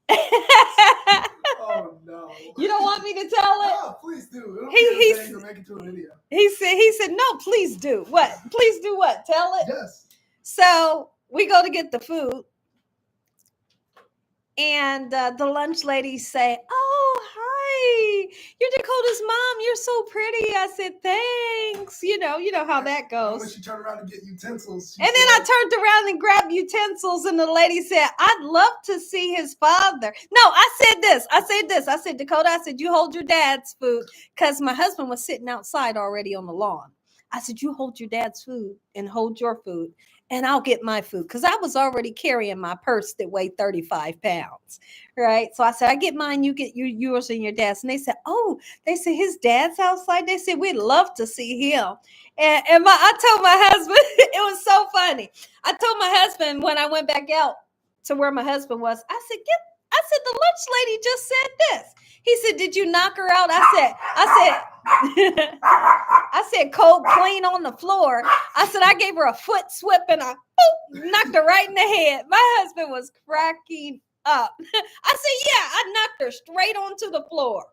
Oh no! You don't want me to tell it? No, please do. He make it to a video. He said, no, please do. What? Please do what? Tell it? Yes. So we go to get the food. And the lunch ladies say, oh, hi, you're Dakota's mom. You're so pretty. I said, thanks. You know how that goes. When she turned around to get utensils. And then I turned around and grabbed utensils. And the lady said, I'd love to see his father. No, I said this. I said, Dakota, I said, you hold your dad's food. Because my husband was sitting outside already on the lawn. I said, you hold your dad's food and hold your food. And I'll get my food because I was already carrying my purse that weighed 35 pounds, right? So I said, I get mine, you get yours and your dad's. And they said, his dad's outside. They said, we'd love to see him. And I told my husband, it was so funny. I told my husband when I went back out to where my husband was, I I said, the lunch lady just said this. He said, did you knock her out? I said, cold clean on the floor. I said, I gave her a foot sweep and I knocked her right in the head. My husband was cracking up. I said, yeah, I knocked her straight onto the floor.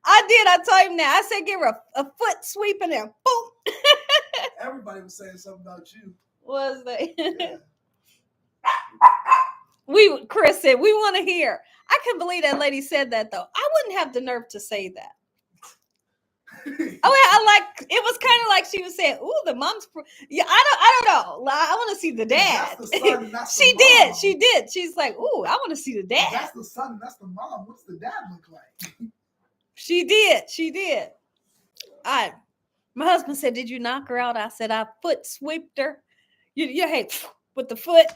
I did. I told him that. I said, give her a foot sweep and then boom. Everybody was saying something about you. Was they? Yeah. Chris said, we want to hear. I couldn't believe that lady said that though. I wouldn't have the nerve to say that. It was kind of like she was saying, "Ooh, the mom's." Yeah, I don't know. I want to see the dad. That's the son, that's She the did. mom. She did. She's like, "Ooh, I want to see the dad." That's the son. That's the mom. What's the dad look like? She did. She did. My husband said, "Did you knock her out?" I said, "I foot sweeped her." Hey, with the foot,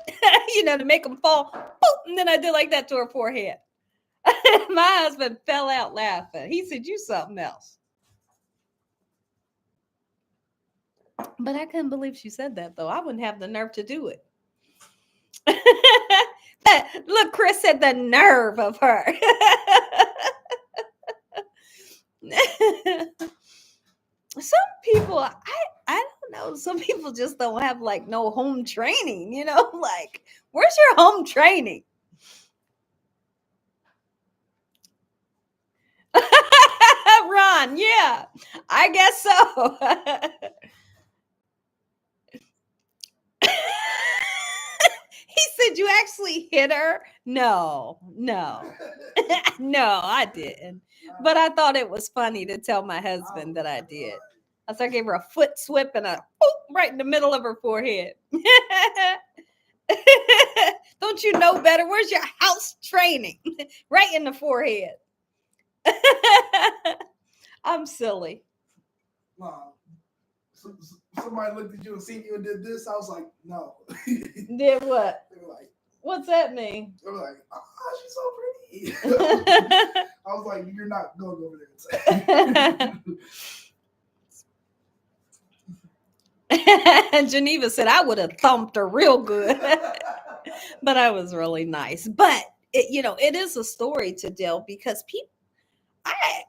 to make them fall. Boop, and then I did like that to her forehead. My husband fell out laughing. He said, "You something else." But I couldn't believe she said that, though. I wouldn't have the nerve to do it. Look, Chris said the nerve of her. Some people, I don't know. Some people just don't have like no home training, like, where's your home training? Ron, yeah, I guess so. He said, you actually hit her? No, no, I didn't. But I thought it was funny to tell my husband that I did. So I gave her a foot sweep and a right in the middle of her forehead. Don't you know better? Where's your house training? Right in the forehead. I'm silly. Wow. Somebody looked at you and seen you and did this. I was like, no. Did what? They were like, what's that mean? They were like, oh, she's so pretty. I was like, you're not going to go over there and say. And Geneva said, I would have thumped her real good. But I was really nice. But, it is a story to tell because people, I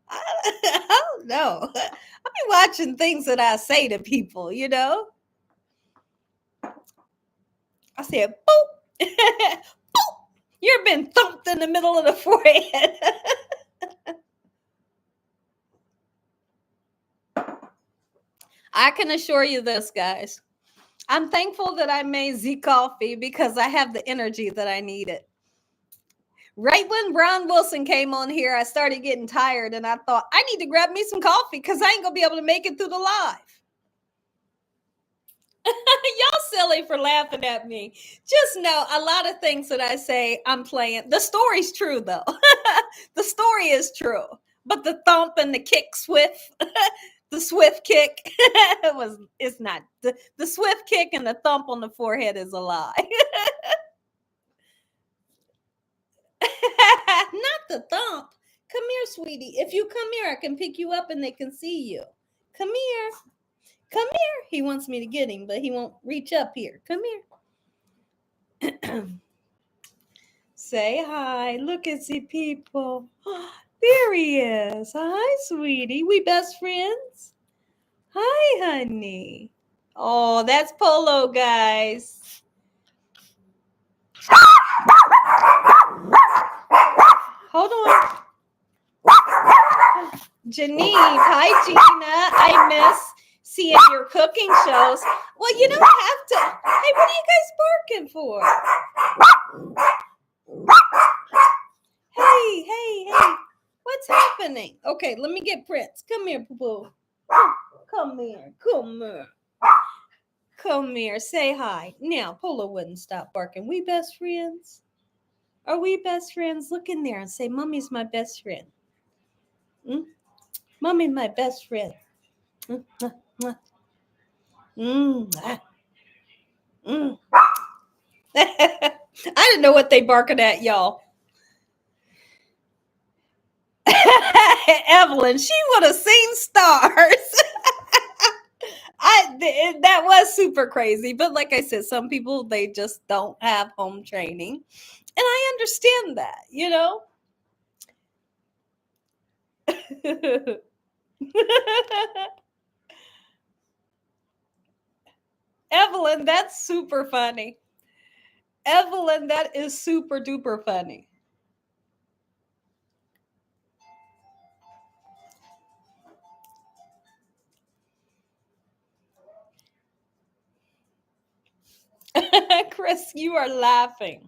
don't know. I be watching things that I say to people, I said, boop. Boop. You've been thumped in the middle of the forehead. I can assure you this, guys. I'm thankful that I made Z coffee because I have the energy that I needed. Right when Brown Wilson came on here, I started getting tired and I thought, I need to grab me some coffee because I ain't going to be able to make it through the live. Y'all silly for laughing at me. Just know a lot of things that I say, I'm playing. The story's true, though. The story is true. But the thump and the kick swift, the swift kick, it's not. The swift kick and the thump on the forehead is a lie. Not the thump. Come here, sweetie. If you come here, I can pick you up and they can see you. Come here. Come here. He wants me to get him, but he won't reach up here. Come here. Say hi. Look at the people. There he is. Hi, sweetie. We best friends? Hi, honey. Oh, that's Polo, guys. Hold on. Janine. Hi, Gina. I miss seeing your cooking shows. Well, you don't have to. Hey, what are you guys barking for? Hey. What's happening? Okay, let me get Prince. Come here, Poo-Poo. Come here. Come here. Say hi. Now, Polo wouldn't stop barking. We best friends? Are we best friends? Look in there and say, Mommy's my best friend. Mommy's my best friend. I didn't know what they barking at, y'all. Evelyn, she would have seen stars. That was super crazy. But like I said, some people, they just don't have home training. And I understand that, you know? Evelyn, that's super funny. Evelyn, that is super duper funny. Chris, you are laughing.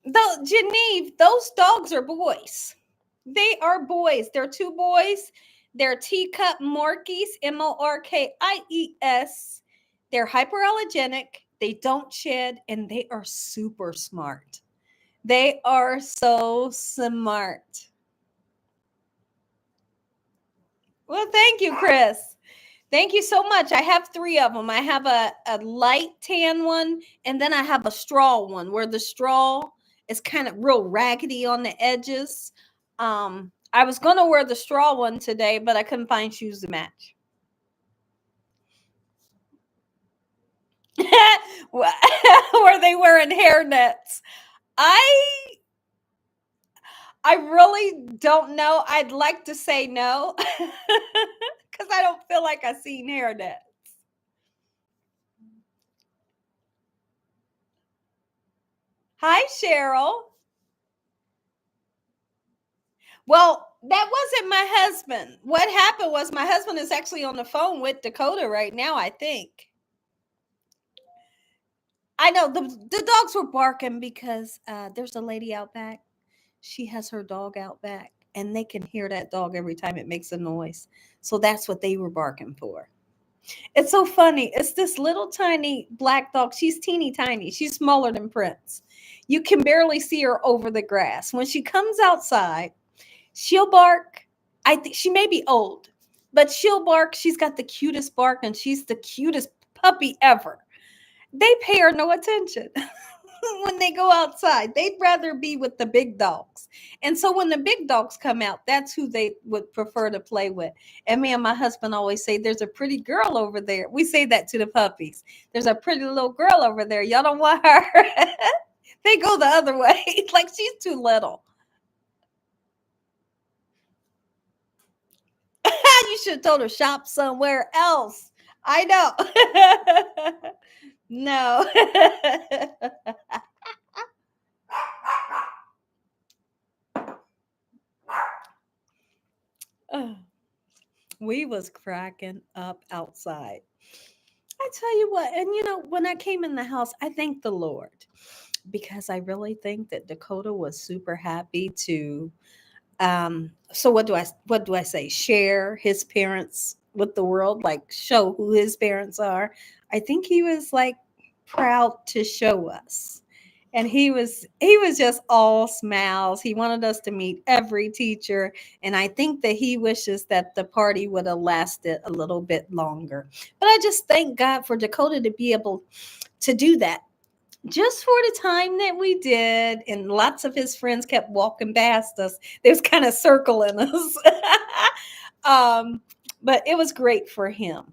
Though, Genevieve, those dogs are boys. They are boys. They're two boys. They're teacup Morkies, Morkies. They're hyperallergenic. They don't shed, and they are super smart. They are so smart. Well, thank you, Chris. Thank you so much. I have three of them. I have a light tan one, and then I have a straw one where the straw is kind of real raggedy on the edges. I was going to wear the straw one today, but I couldn't find shoes to match. Were they wearing hair nets? I really don't know. I'd like to say no because I don't feel like I've seen hair nets. Hi, Cheryl. Well, that wasn't my husband. What happened was my husband is actually on the phone with Dakota right now, I think. I know the dogs were barking because there's a lady out back. She has her dog out back, and they can hear that dog every time it makes a noise. So that's what they were barking for. It's so funny. It's this little tiny black dog. She's teeny tiny. She's smaller than Prince. You can barely see her over the grass. When she comes outside, she'll bark. I think she may be old, but she'll bark. She's got the cutest bark, and she's the cutest puppy ever. They pay her no attention when they go outside. They'd rather be with the big dogs. And so when the big dogs come out, that's who they would prefer to play with. And me and my husband always say, there's a pretty girl over there. We say that to the puppies. There's a pretty little girl over there. Y'all don't want her. They go the other way. Like she's too little. You should have told her shop somewhere else. I know. No. We was cracking up outside. I tell you what, and you know, when I came in the house, I thanked the Lord because I really think that Dakota was super happy to so what do I say, share his parents with the world, like show who his parents are. I think he was like proud to show us, and he was just all smiles. He wanted us to meet every teacher, and I think that he wishes that the party would have lasted a little bit longer. But I just thank God for Dakota to be able to do that just for the time that we did. And lots of his friends kept walking past us. They was kind of circling us. um, but it was great for him.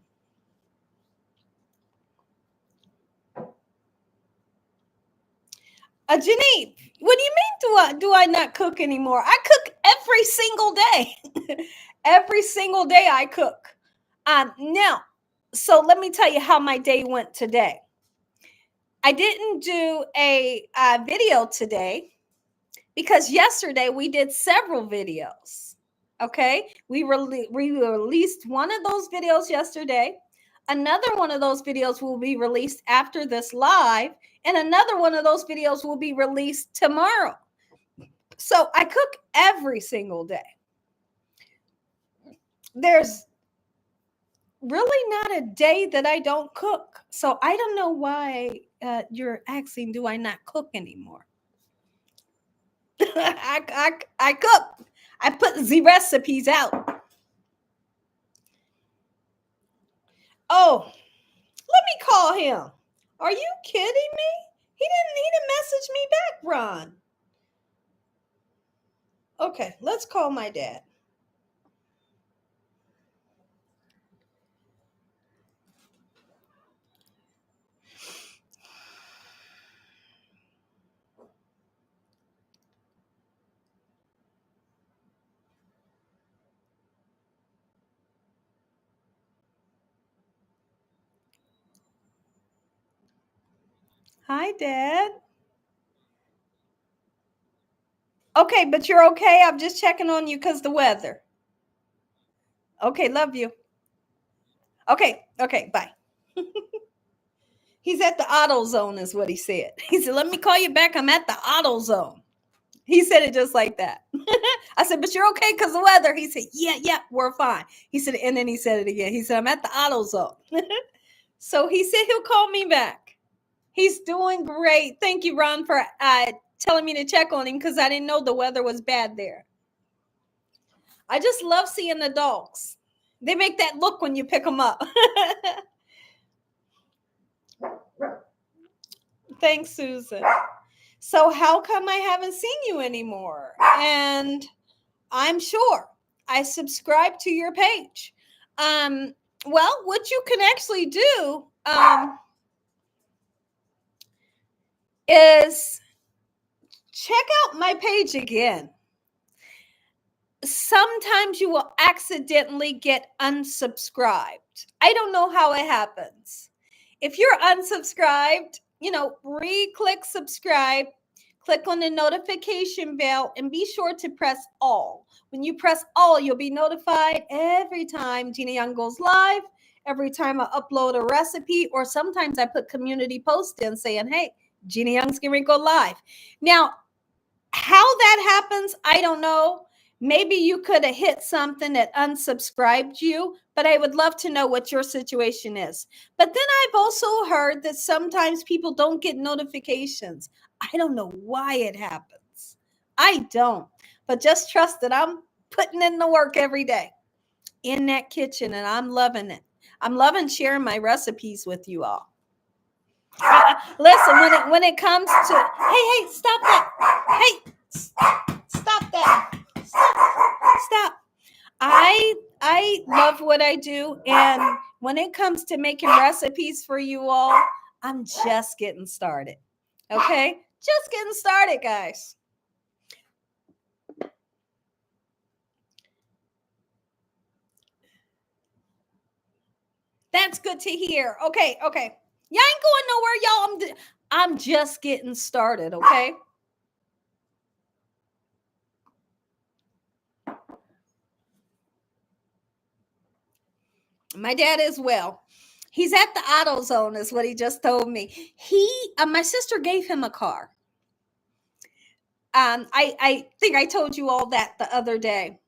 Janine, what do you mean do I not cook anymore? I cook every single day. Every single day I cook. Now, so let me tell you how my day went today. I didn't do a video today because yesterday we did several videos. Okay, we released one of those videos yesterday. Another one of those videos will be released after this live, and another one of those videos will be released tomorrow. So I cook every single day. There's really not a day that I don't cook. So I don't know why you're asking, do I not cook anymore? I cook. I put the recipes out. Oh, let me call him. Are you kidding me? He didn't message me back, Ron. Okay, let's call my dad. Hi, Dad. Okay, but you're okay. I'm just checking on you because the weather. Okay, love you. Okay, bye. He's at the auto zone, is what he said. He said, let me call you back. I'm at the auto zone. He said it just like that. I said, but you're okay because the weather. He said, yeah, we're fine. He said, and then he said it again. He said, I'm at the auto zone. So he said he'll call me back. He's doing great. Thank you, Ron, for telling me to check on him because I didn't know the weather was bad there. I just love seeing the dogs. They make that look when you pick them up. Thanks, Susan. So how come I haven't seen you anymore? And I'm sure I subscribe to your page. Well, what you can actually do is check out my page again. Sometimes you will accidentally get unsubscribed. I don't know how it happens. If you're unsubscribed, re-click subscribe, click on the notification bell, and be sure to press all. When you press all, you'll be notified every time Gina Young goes live, every time I upload a recipe, or sometimes I put community posts in saying, hey, Gina Young's going to go live. Now, how that happens, I don't know. Maybe you could have hit something that unsubscribed you, but I would love to know what your situation is. But then I've also heard that sometimes people don't get notifications. I don't know why it happens. I don't. But just trust that I'm putting in the work every day in that kitchen, and I'm loving it. I'm loving sharing my recipes with you all. Listen, when it comes to hey, stop that. Hey, stop that. Stop. I love what I do, and when it comes to making recipes for you all, I'm just getting started. Okay? Just getting started, guys. That's good to hear. Okay. Y'all ain't going nowhere, y'all. I'm just getting started, okay? My dad as well. He's at the auto zone, is what he just told me. My sister gave him a car. I think I told you all that the other day.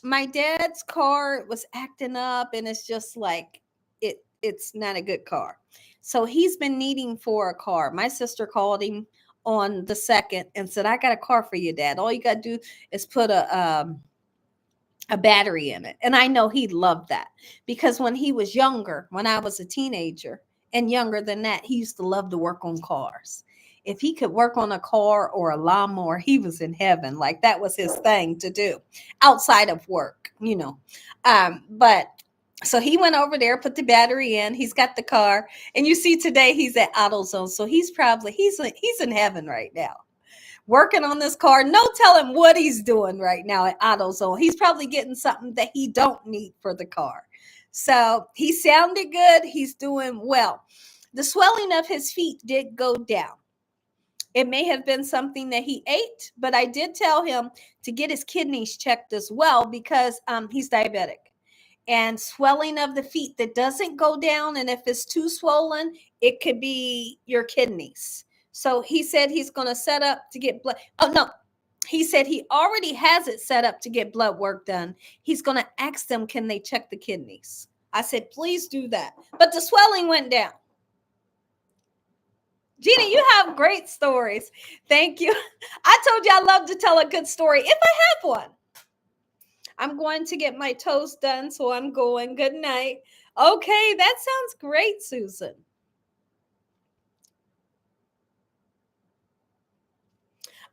My dad's car was acting up, and it's just like it's not a good car. So he's been needing for a car. My sister called him on the 2nd and said, I got a car for you, Dad. All you got to do is put a battery in it. And I know he loved that because when he was younger, when I was a teenager and younger than that, he used to love to work on cars. If he could work on a car or a lawnmower, he was in heaven. Like that was his thing to do outside of work, But so he went over there, put the battery in. He's got the car, and you see today he's at AutoZone, so he's in heaven right now, working on this car. No telling what he's doing right now at AutoZone. He's probably getting something that he don't need for the car. So he sounded good. He's doing well. The swelling of his feet did go down. It may have been something that he ate, but I did tell him to get his kidneys checked as well because he's diabetic. And swelling of the feet that doesn't go down, and if it's too swollen, it could be your kidneys. So he said he's going to set up to get blood. Oh, no. He said he already has it set up to get blood work done. He's going to ask them, can they check the kidneys? I said, please do that. But the swelling went down. Gina, you have great stories. Thank you. I told you I love to tell a good story if I have one. I'm going to get my toast done, so I'm going. Good night. Okay, that sounds great, Susan.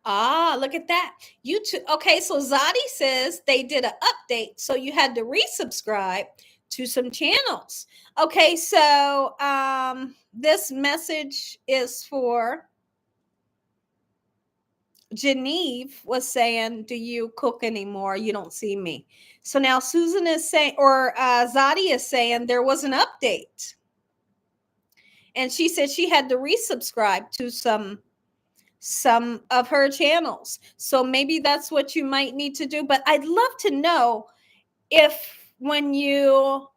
Ah, look at that. YouTube. Okay, so Zadi says they did an update, so you had to resubscribe to some channels. Okay, so this message is for Genevieve was saying, do you cook anymore? You don't see me. So now Susan is saying, or Zadi is saying there was an update. And she said she had to resubscribe to some of her channels. So maybe that's what you might need to do. But I'd love to know if when you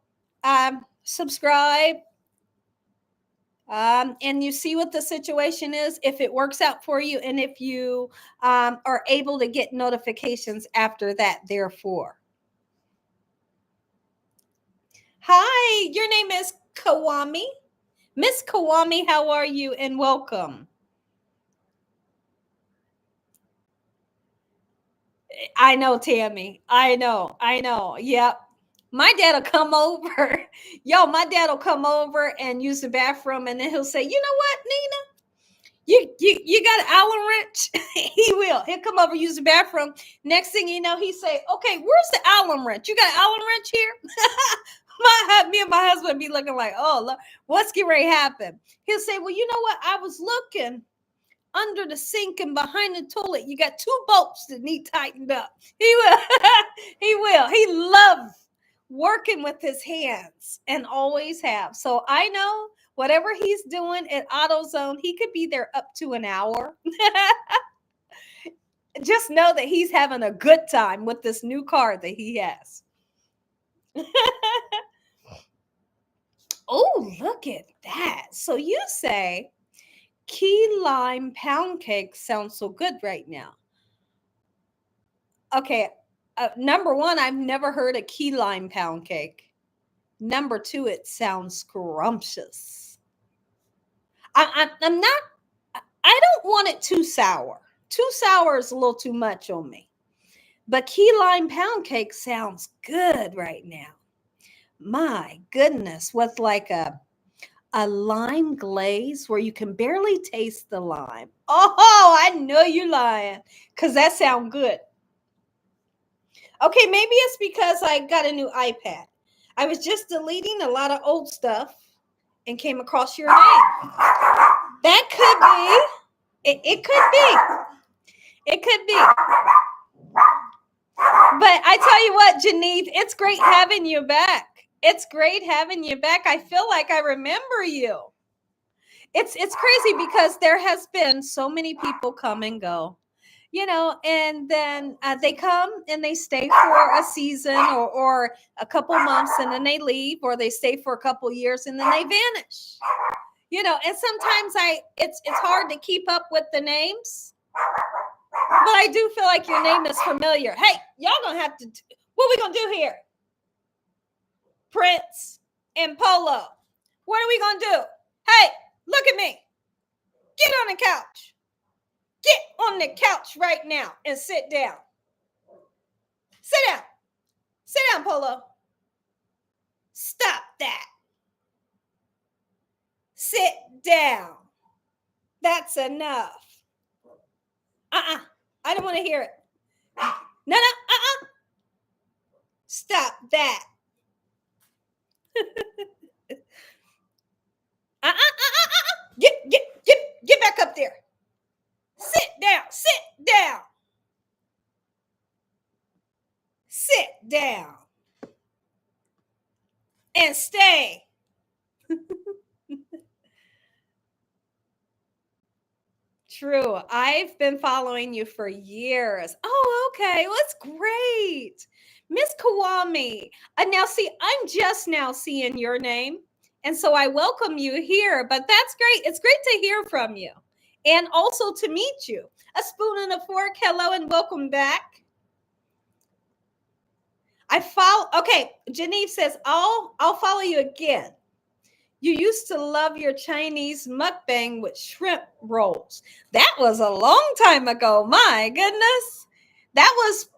subscribe and you see what the situation is, if it works out for you, and if you are able to get notifications after that, therefore. Hi, your name is Kawami. Miss Kawami, how are you? And welcome. I know, Tammy. I know. Yep. My dad will come over. Yo, my dad will come over and use the bathroom, and then he'll say, "You know what, Nina? You got an Allen wrench?" He will. He'll come over, use the bathroom. Next thing you know, he say, "Okay, where's the Allen wrench? You got an Allen wrench here?" Me and my husband be looking like, "Oh, what's getting ready to happen?" He'll say, "Well, you know what? I was looking under the sink and behind the toilet. You got 2 bolts that need tightened up." He will. He will. He loves working with his hands and always have. So I know whatever he's doing at AutoZone, he could be there up to an hour. Just know that he's having a good time with this new car that he has. Oh, look at that. So you say key lime pound cake sounds so good right now. Okay. Number one, I've never heard a key lime pound cake. Number two, it sounds scrumptious. I'm not, I don't want it too sour. Too sour is a little too much on me. But key lime pound cake sounds good right now. My goodness, with like a lime glaze where you can barely taste the lime. Oh, I know you're lying, because that sounds good. Okay, maybe it's because I got a new iPad. I was just deleting a lot of old stuff and came across your name. That could be. It could be. It could be. But I tell you what, Genevieve, it's great having you back. It's great having you back. I feel like I remember you. It's crazy because there has been so many people come and go, and then they come and they stay for a season or a couple months, and then they leave, or they stay for a couple years and then they vanish. And sometimes it's hard to keep up with the names, but I do feel like your name is familiar. Hey, y'all gonna have to, what we gonna do here? Prince and Polo, what are we gonna do? Hey, look at me. Get on the couch. Get on the couch right now and sit down. Sit down. Sit down, Polo. Stop that. Sit down. That's enough. I don't want to hear it. No. Stop that. Get back up there. Sit down. Sit down. Sit down. And stay. True. I've been following you for years. Oh, okay. Well, that's great. Miss Kawami. Now, see, I'm just now seeing your name. And so I welcome you here. But that's great. It's great to hear from you. And also to meet you. A spoon and a fork. Hello and welcome back. Okay, Genevieve says, I'll follow you again. You used to love your Chinese mukbang with shrimp rolls. That was a long time ago. My goodness. That was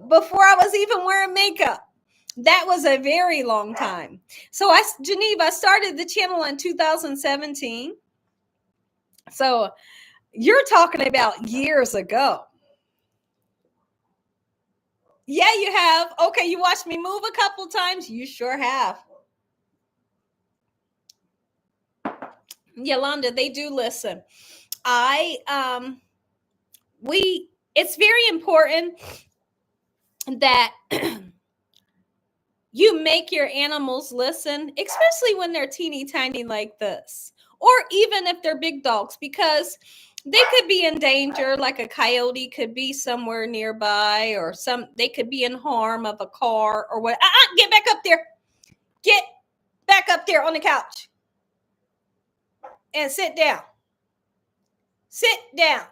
before I was even wearing makeup. That was a very long time. So Genevieve, I started the channel in 2017. So you're talking about years ago. Yeah, you have. Okay, you watched me move a couple times. You sure have. Yolanda, they do listen. It's very important that you make your animals listen, especially when they're teeny tiny like this, or even if they're big dogs, because they could be in danger. Like a coyote could be somewhere nearby, or they could be in harm of a car or what. Get back up there. Get back up there on the couch and sit down. Sit down.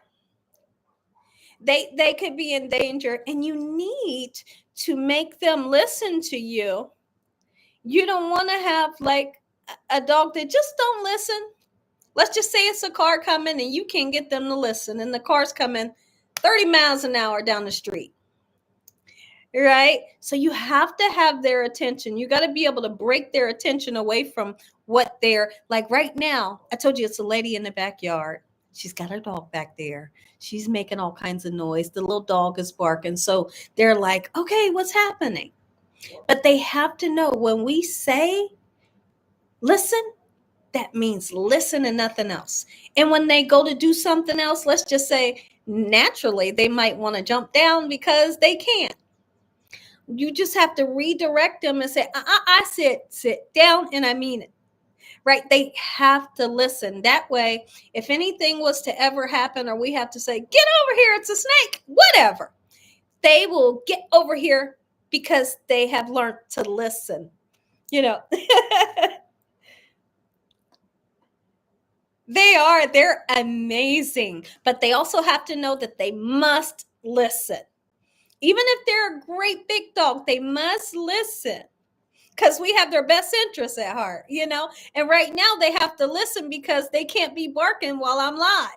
They could be in danger, and you need to make them listen to you. You don't want to have like a dog that just don't listen. Let's just say it's a car coming and you can't get them to listen, and the car's coming 30 miles an hour down the street. Right? So you have to have their attention. You got to be able to break their attention away from what they're like. Right now, I told you it's a lady in the backyard. She's got her dog back there. She's making all kinds of noise. The little dog is barking. So they're like, okay, what's happening? But they have to know when we say listen, that means listen and nothing else. And when they go to do something else, let's just say naturally they might want to jump down because they can't. You just have to redirect them and say, I said sit down, and I mean it. Right? They have to listen. That way, if anything was to ever happen, or we have to say, get over here, it's a snake, whatever, they will get over here because they have learned to listen. They're amazing, but they also have to know that they must listen. Even if they're a great big dog, they must listen because we have their best interests at heart, And right now they have to listen because they can't be barking while I'm live.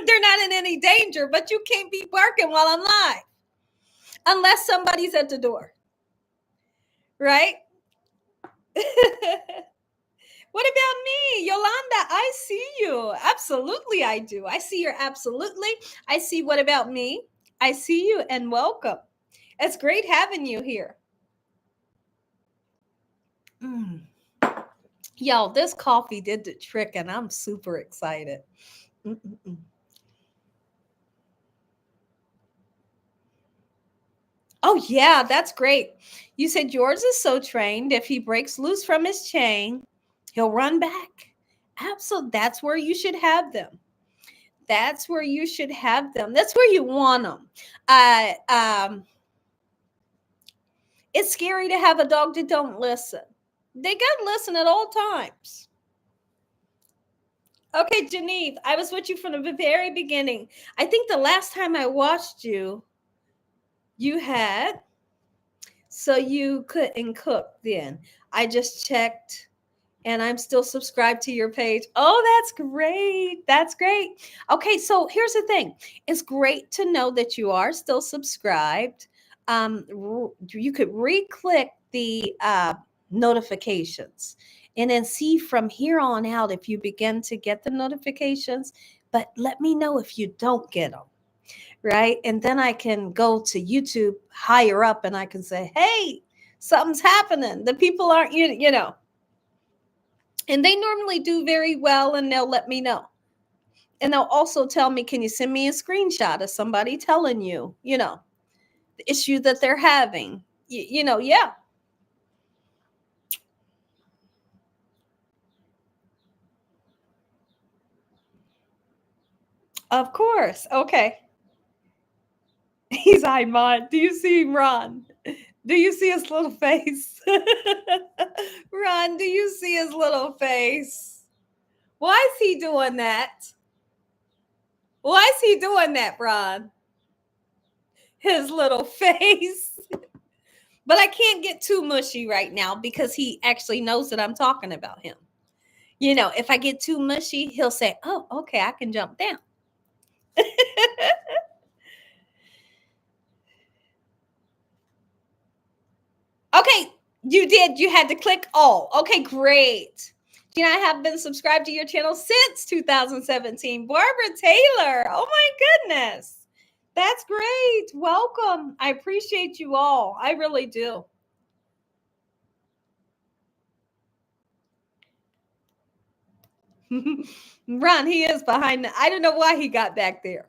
They're not in any danger, but you can't be barking while I'm live unless somebody's at the door, right? What about me? Yolanda, I see you. Absolutely, I do. I see you absolutely. I see what about me? I see you and welcome. It's great having you here. Y'all, this coffee did the trick and I'm super excited. Oh, yeah, that's great. You said yours is so trained. If he breaks loose from his chain, he'll run back. Absolutely. That's where you should have them. That's where you should have them. That's where you want them. It's scary to have a dog that don't listen. They got to listen at all times. Okay, Genevieve, I was with you from the very beginning. I think the last time I watched you, you had, so you couldn't cook then. I just checked and I'm still subscribed to your page. Oh, that's great. That's great. Okay, so here's the thing. It's great to know that you are still subscribed. You could re-click the notifications and then see from here on out if you begin to get the notifications. But let me know if you don't get them. Right. And then I can go to YouTube higher up and I can say, hey, something's happening. The people aren't, and they normally do very well, and they'll let me know. And they'll also tell me, can you send me a screenshot of somebody telling you, the issue that they're having? Yeah. Of course. Okay. He's Iman. Do you see him, Ron? Do you see his little face? Ron, do you see his little face? Why is he doing that? Why is he doing that, Ron? His little face. But I can't get too mushy right now because he actually knows that I'm talking about him. If I get too mushy, he'll say, oh, okay, I can jump down. Okay, you did. You had to click all. Okay, great. Gina, I have been subscribed to your channel since 2017. Barbara Taylor. Oh, my goodness. That's great. Welcome. I appreciate you all. I really do. Ron, he is behind. I don't know why he got back there.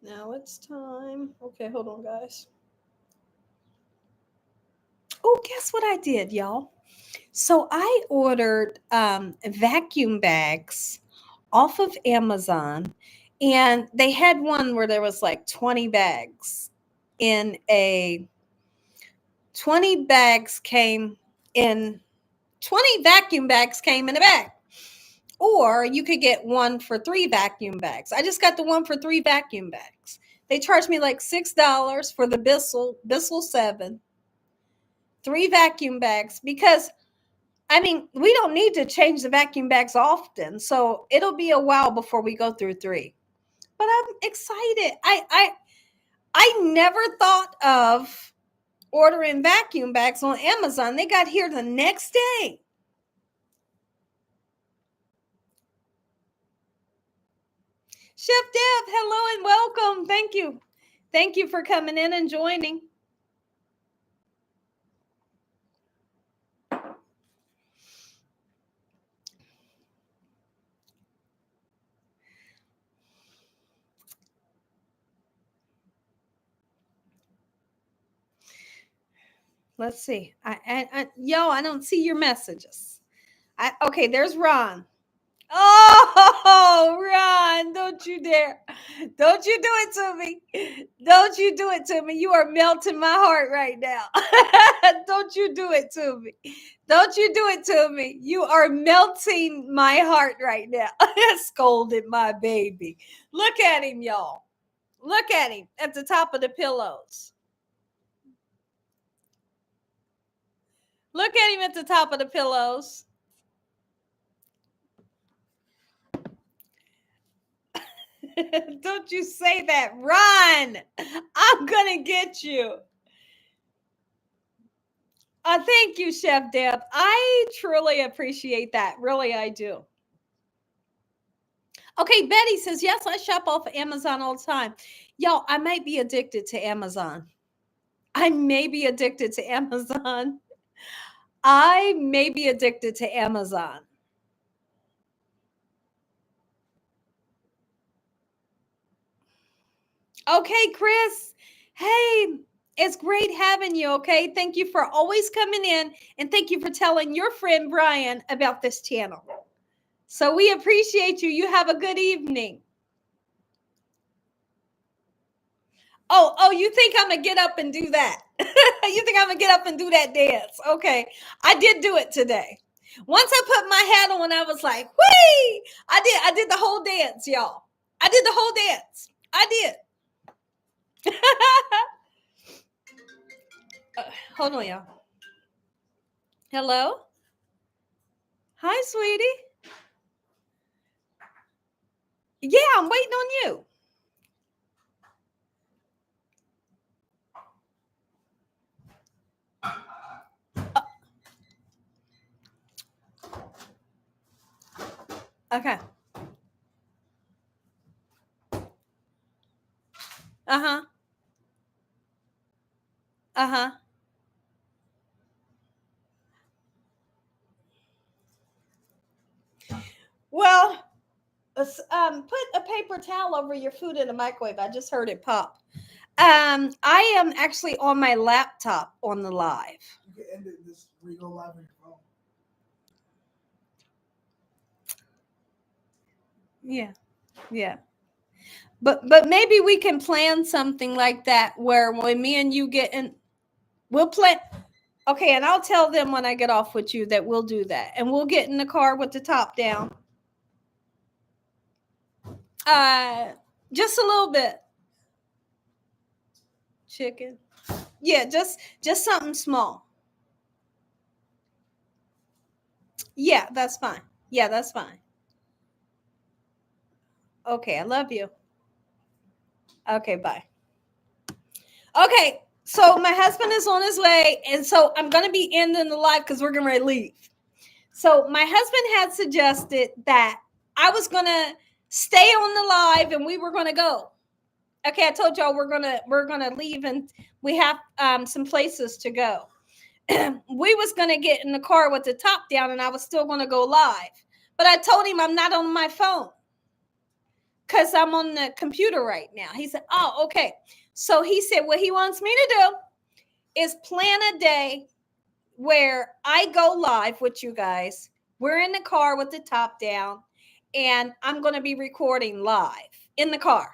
Now it's time. Okay, hold on, guys. Oh, guess what I did, y'all? So I ordered vacuum bags off of Amazon, and they had one where there was like 20 bags in a 20 bags came in 20 vacuum bags came in a bag. Or you could get one for 3 vacuum bags. I just got the one for 3 vacuum bags. They charged me like $6 for the Bissell 7, 3 vacuum bags, because I mean, we don't need to change the vacuum bags often, so it'll be a while before we go through 3. But I'm excited. I never thought of ordering vacuum bags on Amazon. They got here the next day. Chef Deb, hello and welcome. Thank you. Thank you for coming in and joining. Let's see. I don't see your messages. Okay, there's Ron. Oh, Ron, don't you dare. Don't you do it to me. Don't you do it to me. You are melting my heart right now. Don't you do it to me. Don't you do it to me. You are melting my heart right now. Scolded my baby. Look at him, y'all. Look at him at the top of the pillows. Look at him at the top of the pillows. Don't you say that. Run. I'm going to get you. Thank you, Chef Deb. I truly appreciate that. Really, I do. Okay, Betty says, yes, I shop off of Amazon all the time. Y'all, I might be addicted to Amazon. I may be addicted to Amazon. I may be addicted to Amazon. Okay, Chris. Hey, it's great having you. Okay. Thank you for always coming in. And thank you for telling your friend Brian about this channel. So we appreciate you. You have a good evening. Oh, you think I'm going to get up and do that? You think I'm going to get up and do that dance? Okay. I did do it today. Once I put my hat on, I was like, whee! I did the whole dance, y'all. I did the whole dance. I did. Hold on, y'all. Hello? Hi, sweetie. Yeah, I'm waiting on you. Okay. Uh-huh. Uh-huh. Well, put a paper towel over your food in the microwave. I just heard it pop. I am actually on my laptop on the live. You can end it this where you go live on your phone. Yeah. Yeah. But maybe we can plan something like that where when me and you get in, we'll plan. Okay, and I'll tell them when I get off with you that we'll do that. And we'll get in the car with the top down. Just a little bit. Chicken. Yeah, just something small. Yeah, that's fine. Yeah, that's fine. Okay, I love you. Okay, bye. Okay, so my husband is on his way, and so I'm going to be ending the live because we're going to leave. So my husband had suggested that I was going to stay on the live and we were going to go. Okay, I told y'all we're gonna leave and we have some places to go. We was gonna get in the car with the top down and I was still gonna go live, but I told him I'm not on my phone. because I'm on the computer right now. He said, oh, okay. So he said what he wants me to do is plan a day where I go live with you guys. We're in the car with the top down, and I'm going to be recording live in the car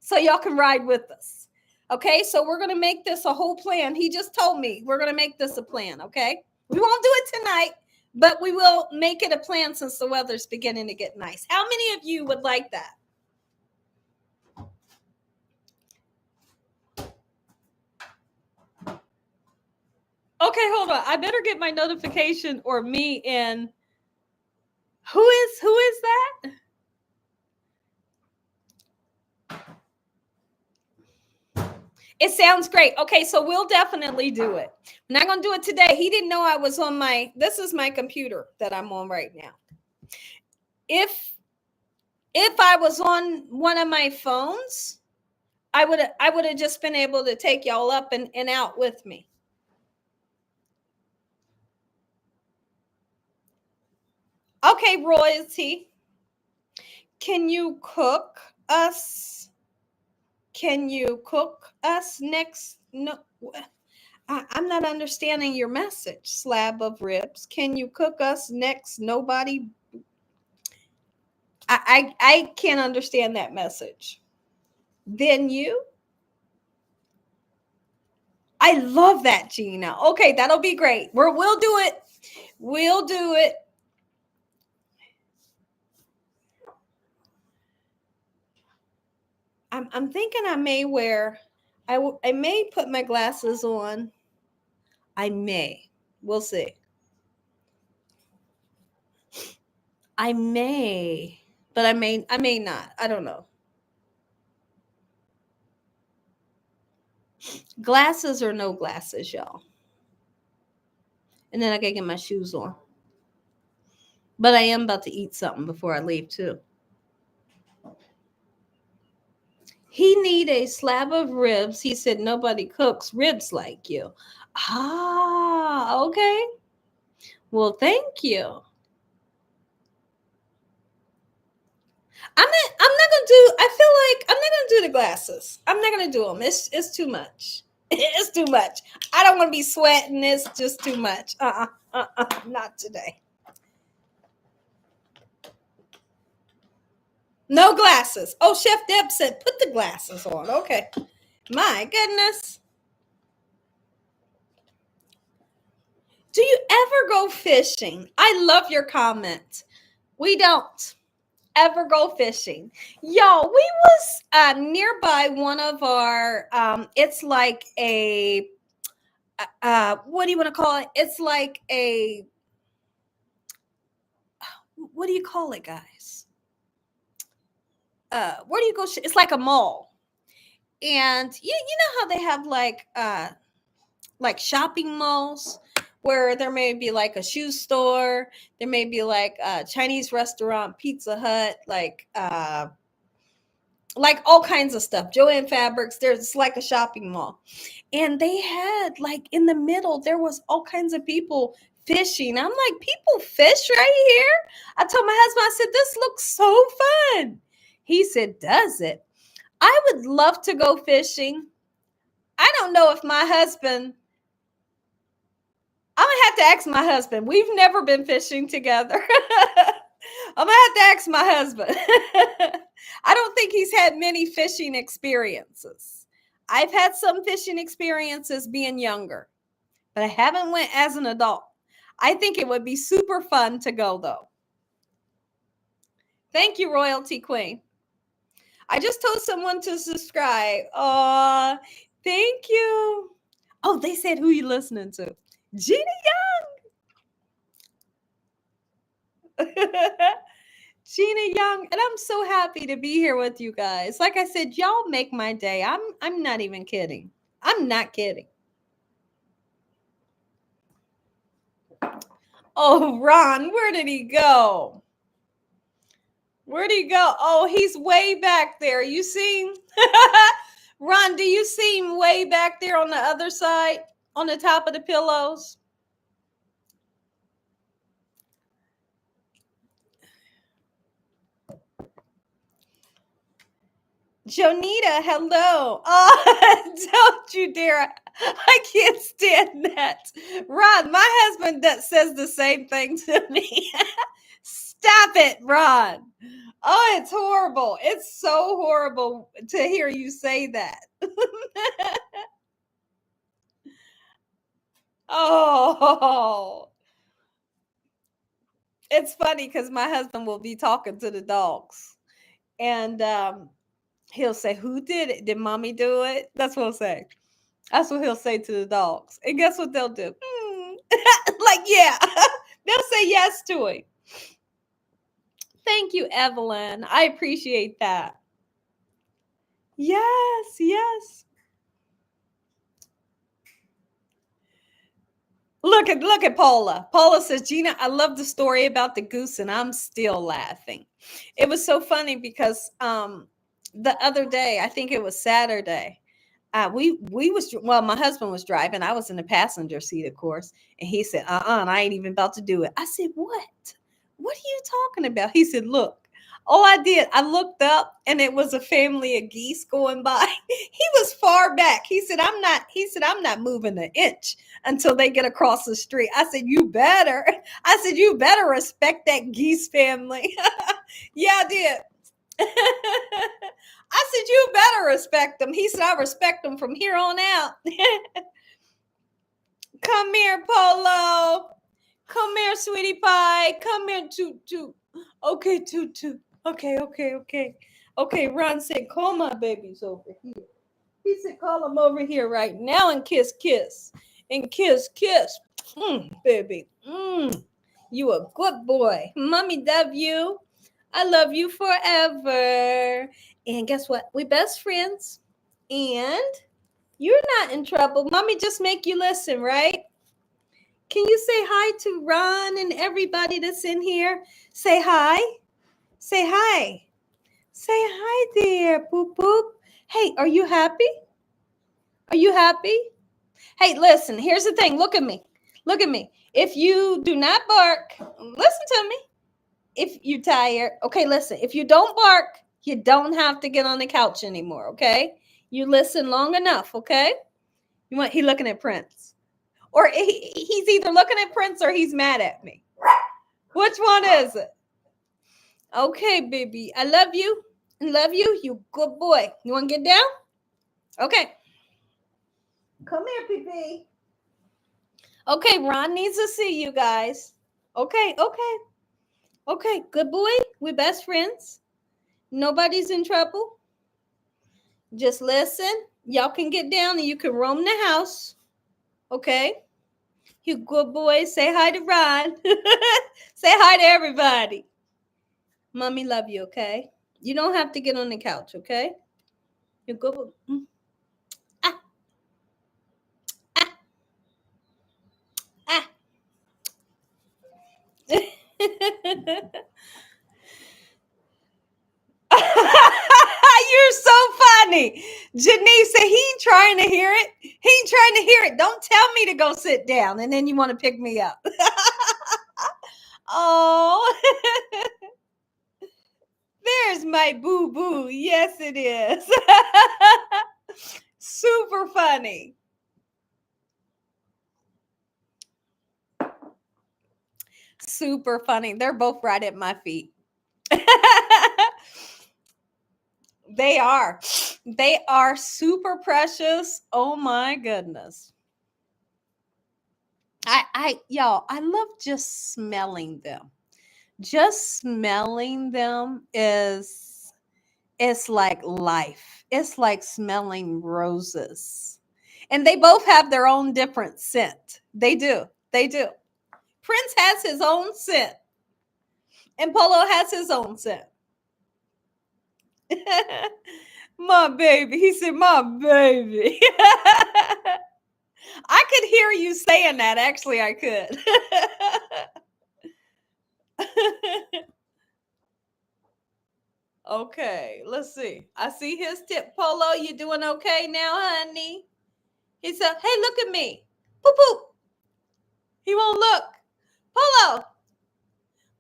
so y'all can ride with us. Okay, so we're going to make this a whole plan. He just told me we're going to make this a plan. Okay, we won't do it tonight, but we will make it a plan since the weather's beginning to get nice. How many of you would like that? Okay, hold on. I better get my notification or me in. Who is that? It sounds great. Okay, so we'll definitely do it. I'm not going to do it today. He didn't know I was on this is my computer that I'm on right now. If I was on one of my phones, I would have just been able to take y'all up and out with me. Okay, royalty. Can you cook us? Can you cook us next? No. I'm not understanding your message. Slab of ribs. Can you cook us next? Nobody. I can't understand that message. Then you. I love that, Gina. Okay, that'll be great. We'll do it. We'll do it. I'm thinking I may wear. I may put my glasses on. I may. We'll see. I may, but I may not. I don't know. Glasses or no glasses, y'all. And then I gotta get my shoes on. But I am about to eat something before I leave too. He need a slab of ribs. He said nobody cooks ribs like you. Ah, okay. Well, thank you. I'm not gonna do. I feel like I'm not gonna do the glasses. I'm not gonna do them. It's too much. It's too much. I don't want to be sweating. It's just too much. Not today. No glasses. Oh, Chef Deb said put the glasses on. Okay. My goodness. Do you ever go fishing? I love your comment. We don't ever go fishing. Y'all, we was nearby one of our it's like a what do you want to call it? It's like a what do you call it, guys? Where do you go? It's like a mall. And you know how they have like shopping malls where there may be like a shoe store, there may be like a Chinese restaurant, Pizza Hut, like all kinds of stuff. Joann Fabrics, there's like a shopping mall. And they had like in the middle, there was all kinds of people fishing. I'm like, people fish right here? I told my husband, I said, this looks so fun. He said, does it? I would love to go fishing. I don't know if my husband, I'm going to have to ask my husband. We've never been fishing together. I'm going to have to ask my husband. I don't think he's had many fishing experiences. I've had some fishing experiences being younger, but I haven't went as an adult. I think it would be super fun to go, though. Thank you, Royalty Queen. I just told someone to subscribe. Aw, thank you. Oh, they said who you listening to. Gina Young. Gina Young, and I'm so happy to be here with you guys. Like I said, y'all make my day. I'm not even kidding. I'm not kidding. Oh, Ron, where did he go? Where'd he go? Oh, he's way back there. You see him? Ron, do you see him way back there on the other side, on the top of the pillows? Jonita, hello. Oh, don't you dare. I can't stand that. Ron, my husband that says the same thing to me. Stop it, Ron. Oh, it's horrible. It's so horrible to hear you say that. Oh, it's funny because my husband will be talking to the dogs and he'll say, "Who did it? Did mommy do it?" That's what he'll say. That's what he'll say to the dogs. And guess what they'll do? Like, yeah, they'll say yes to it. Thank you, Evelyn. I appreciate that. Yes, yes. Look at Paula. Paula says, Gina, I love the story about the goose, and I'm still laughing. It was so funny because the other day, I think it was Saturday, we was well, my husband was driving. I was in the passenger seat, of course, and he said, and I ain't even about to do it. I said, what? What are you talking about? He said, look. All I did, I looked up and it was a family of geese going by. He was far back. I'm not moving an inch until they get across the street. I said, you better. I said, you better respect that geese family. Yeah, I did. I said, you better respect them. He said, I respect them from here on out. Come here, Polo. Come here, sweetie pie. Come here, Toot Toot. Okay, Toot Toot. Okay. Okay, Ron said, call my babies over here. He said, call them over here right now and kiss. And kiss. Baby. You a good boy. Mommy love you. I love you forever. And guess what? We best friends. And you're not in trouble. Mommy just make you listen, right? Can you say hi to Ron and everybody that's in here? Say hi. Say hi. Say hi there, boop boop. Hey, are you happy? Are you happy? Hey, listen, here's the thing. Look at me. Look at me. If you do not bark, listen to me. If you're tired, okay, listen. If you don't bark, you don't have to get on the couch anymore, okay? You listen long enough, okay? He looking at Prince. Or he's either looking at Prince or he's mad at me. Which one is it? Okay, baby. I love you. Love you. You good boy. You want to get down? Okay. Come here, PP. Okay, Ron needs to see you guys. Okay. Good boy. We're best friends. Nobody's in trouble. Just listen. Y'all can get down and you can roam the house. Okay? You good boy. Say hi to Ron. Say hi to everybody. Mommy love you, okay? You don't have to get on the couch, okay? You good boy. Ah. You're so funny. Janice said he ain't trying to hear it. He ain't trying to hear it. Don't tell me to go sit down and then you want to pick me up. Oh, there's my boo-boo. Yes, it is. Super funny. Super funny. They're both right at my feet. They are. They are super precious. Oh my goodness. Y'all, I love just smelling them. Just smelling them is it's like life. It's like smelling roses. And they both have their own different scent. They do. They do. Prince has his own scent. And Polo has his own scent. My baby. He said, my baby. I could hear you saying that. Actually, I could. Okay, let's see. I see his tip. Polo, you doing okay now, honey? He said, hey, look at me. Poop poop. He won't look. Polo.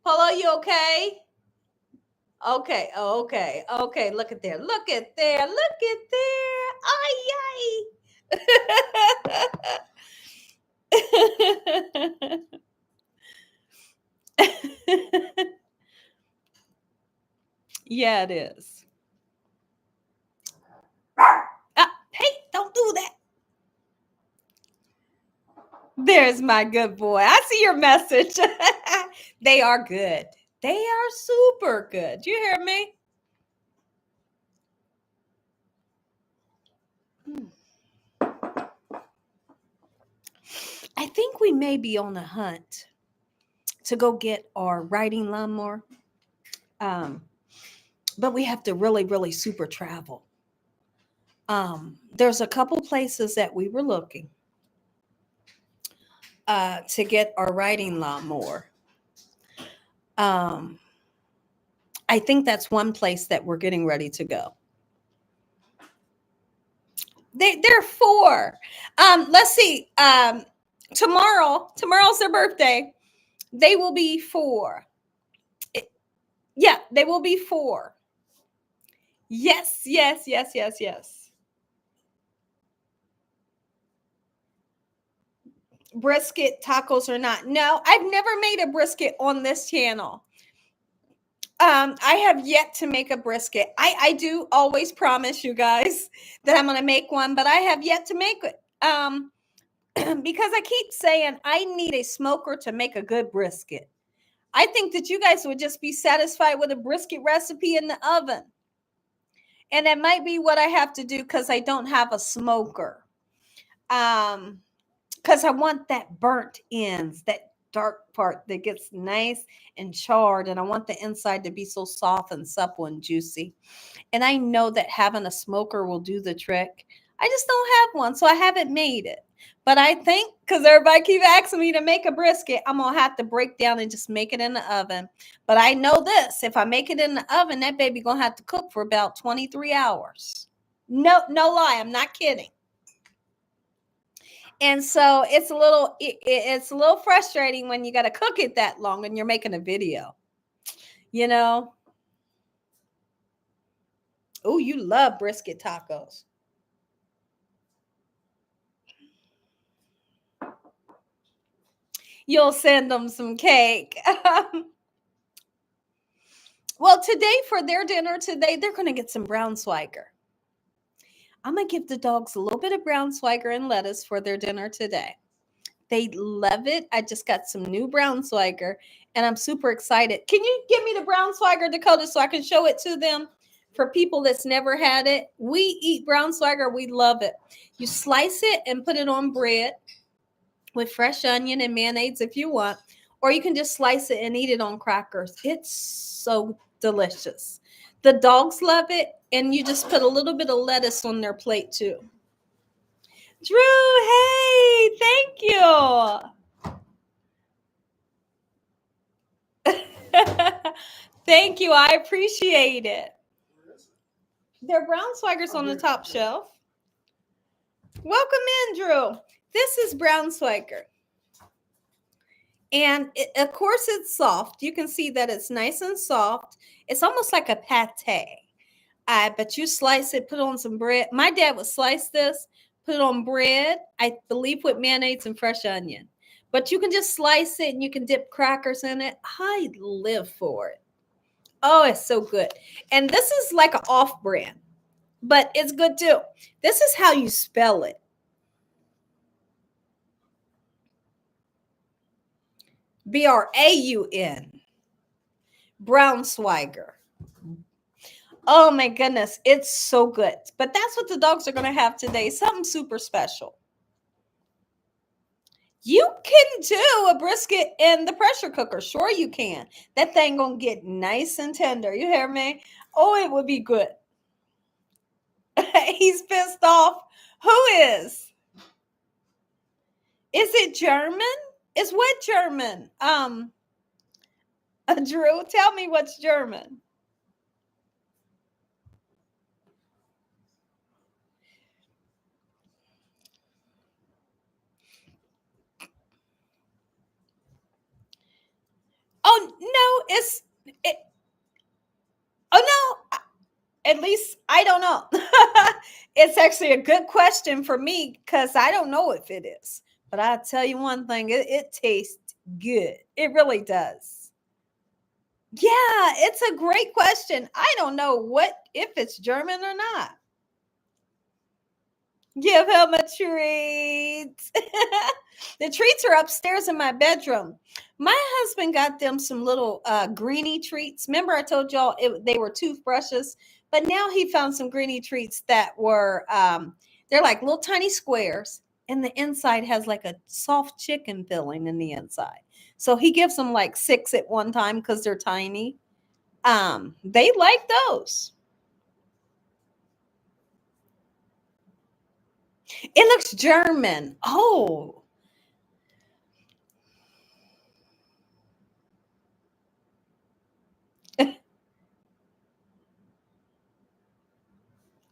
Polo, you okay? Okay, okay, okay. Look at there. Look at there. Look at there. Ay, ay. Yeah, it is. Hey, don't do that. There's my good boy. I see your message. They are good. They are super good. You hear me? I think we may be on a hunt to go get our riding lawnmower. Um, but we have to really, really super travel. There's a couple places that we were looking to get our riding lawnmower. Um, I think that's one place that we're getting ready to go. They're four. Let's see. Tomorrow's their birthday. They will be four. Yeah, they will be four. Yes, yes, yes, yes, yes. Brisket tacos or not? No, I've never made a brisket on this channel. I have yet to make a brisket. I do always promise you guys that I'm going to make one, but I have yet to make it. Because I keep saying I need a smoker to make a good brisket. I think that you guys would just be satisfied with a brisket recipe in the oven. And that might be what I have to do because I don't have a smoker. Because I want that burnt ends, that dark part that gets nice and charred. And I want the inside to be so soft and supple and juicy. And I know that having a smoker will do the trick. I just don't have one, so I haven't made it. But I think because everybody keep asking me to make a brisket, I'm gonna have to break down and just make it in the oven. But I know this: if I make it in the oven, that baby gonna have to cook for about 23 hours. No, no lie, I'm not kidding. And so it's a little frustrating when you got to cook it that long and you're making a video. You know, oh, you love brisket tacos. You'll send them some cake. Well, today for their dinner today, they're going to get some brown swagger. I'm going to give the dogs a little bit of brown swagger and lettuce for their dinner today. They love it. I just got some new brown swagger and I'm super excited. Can you give me the brown swagger, Dakota, so I can show it to them? For people that's never had it, we eat brown swagger. We love it. You slice it and put it on bread with fresh onion and mayonnaise if you want, or you can just slice it and eat it on crackers. It's so delicious. The dogs love it, and you just put a little bit of lettuce on their plate too. Drew, hey, thank you. Thank you. I appreciate it. Their brown swagger's on the top shelf. Welcome in, Drew. This is brown swagger. And of course, it's soft. You can see that it's nice and soft. It's almost like a pate. But you slice it, put on some bread. My dad would slice this, put it on bread, I believe with mayonnaise and fresh onion. But you can just slice it and you can dip crackers in it. I live for it. Oh, it's so good. And this is like an off brand, but it's good too. This is how you spell it. Braun. Brown swagger. Oh my goodness, it's so good. But that's what the dogs are going to have today. Something super special. You can do a brisket in the pressure cooker. Sure you can. That thing going to get nice and tender. You hear me? Oh, it would be good. He's pissed off. Who is? Is it German? Is what German? Drew, tell me what's German. Oh no, At least I don't know. It's actually a good question for me because I don't know if it is. But I'll tell you one thing, it tastes good. It really does. Yeah, it's a great question. I don't know if it's German or not. Give him a treat. The treats are upstairs in my bedroom. My husband got them some little greeny treats. Remember, I told y'all they were toothbrushes, but now he found some greeny treats that were they're like little tiny squares, and the inside has like a soft chicken filling in the inside. So he gives them like 6 at one time because they're tiny. They like those. It looks German. Oh,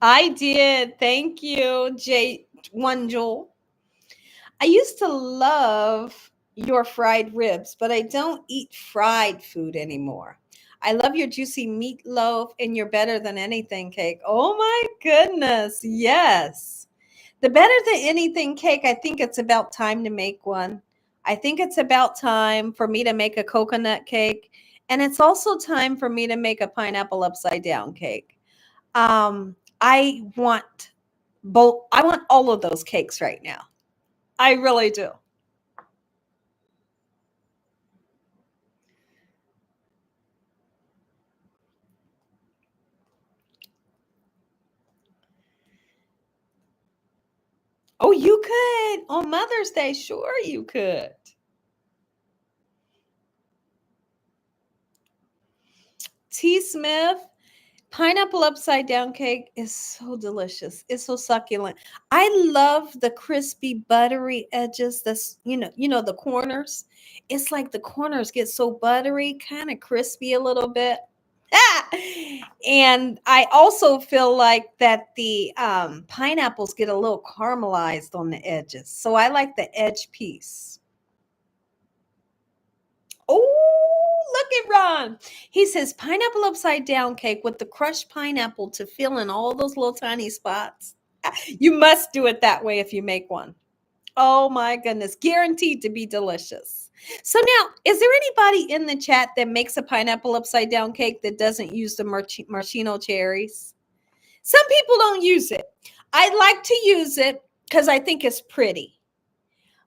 I did. Thank you, J1 Jewel. I used to love your fried ribs, but I don't eat fried food anymore. I love your juicy meatloaf and your better than anything cake. Oh my goodness. Yes. The better than anything cake, I think it's about time to make one. I think it's about time for me to make a coconut cake. And it's also time for me to make a pineapple upside down cake. I want both. I want all of those cakes right now. I really do. Oh, you could on Mother's Day. Sure, you could. T. Smith, pineapple upside down cake is so delicious. It's so succulent. I love the crispy, buttery edges. That's the corners. It's like the corners get so buttery, kind of crispy a little bit. Ah! And I also feel like that the pineapples get a little caramelized on the edges. So I like the edge piece. Oh, look at Ron. He says pineapple upside down cake with the crushed pineapple to fill in all those little tiny spots. You must do it that way if you make one. Oh my goodness. Guaranteed to be delicious. So now, is there anybody in the chat that makes a pineapple upside down cake that doesn't use the maraschino cherries? Some people don't use it. I like to use it because I think it's pretty.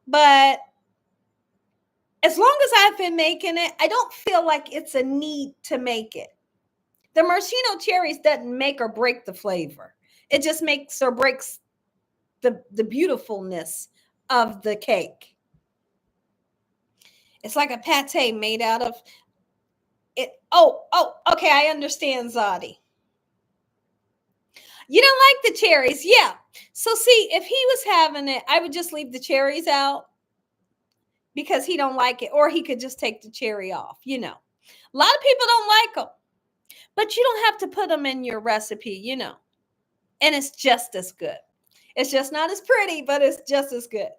But as long as I've been making it, I don't feel like it's a need to make it. The maraschino cherries doesn't make or break the flavor. It just makes or breaks the beautifulness of the cake. It's like a pate made out of it. Oh, okay, I understand, Zadi. You don't like the cherries, yeah. So see, if he was having it, I would just leave the cherries out because he don't like it, or he could just take the cherry off. A lot of people don't like them, but you don't have to put them in your recipe, and it's just as good. It's just not as pretty, but it's just as good.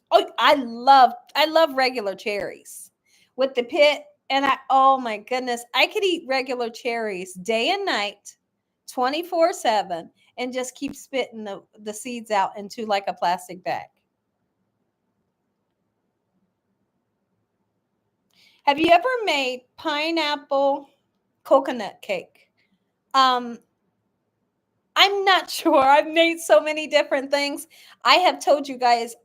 Oh, I love regular cherries with the pit, and oh my goodness, I could eat regular cherries day and night, 24/7, and just keep spitting the seeds out into like a plastic bag. Have you ever made pineapple coconut cake? Um, I'm not sure. I've made so many different things. I have told you guys,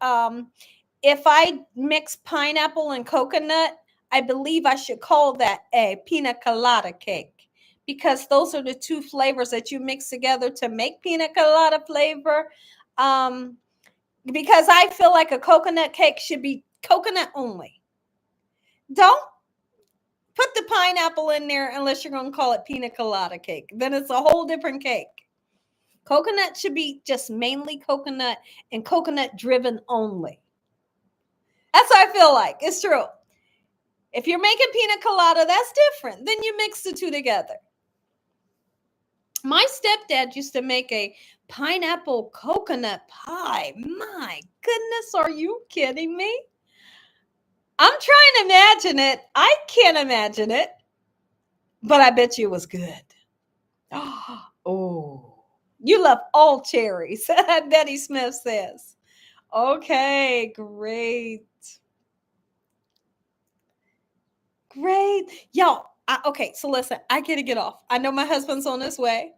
if I mix pineapple and coconut, I believe I should call that a pina colada cake because those are the two flavors that you mix together to make pina colada flavor. Um, because I feel like a coconut cake should be coconut only. Don't put the pineapple in there unless you're going to call it pina colada cake. Then it's a whole different cake. Coconut should be just mainly coconut and coconut driven only. That's what I feel like. It's true. If you're making pina colada, that's different. Then you mix the two together. My stepdad used to make a pineapple coconut pie. My goodness, are you kidding me? I'm trying to imagine it. I can't imagine it, but I bet you it was good. Oh, you love all cherries. Betty Smith says. Okay, great. Great. Y'all, okay, so listen, I got to get off. I know my husband's on his way.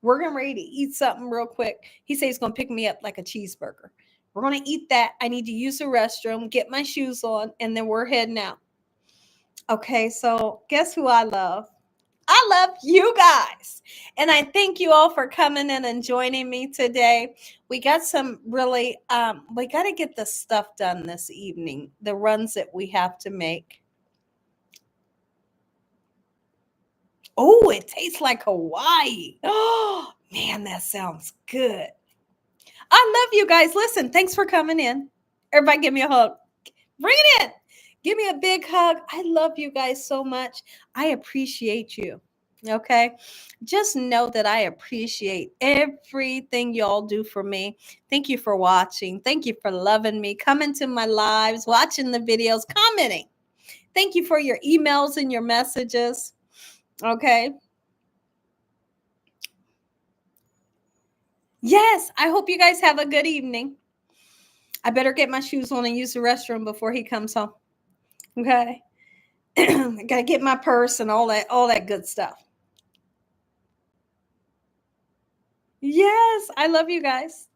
We're getting ready to eat something real quick. He says he's going to pick me up like a cheeseburger. We're going to eat that. I need to use the restroom, get my shoes on, and then we're heading out. Okay, so guess who I love? I love you guys. And I thank you all for coming in and joining me today. We got some really, we got to get the stuff done this evening, the runs that we have to make. Oh, it tastes like Hawaii. Oh, man, that sounds good. I love you guys. Listen, thanks for coming in. Everybody give me a hug. Bring it in. Give me a big hug. I love you guys so much. I appreciate you. Okay. Just know that I appreciate everything y'all do for me. Thank you for watching. Thank you for loving me, coming to my lives, watching the videos, commenting. Thank you for your emails and your messages. Okay. Yes, I hope you guys have a good evening. I better get my shoes on and use the restroom before he comes home. Okay. I gotta get my purse and all that good stuff. Yes, I love you guys.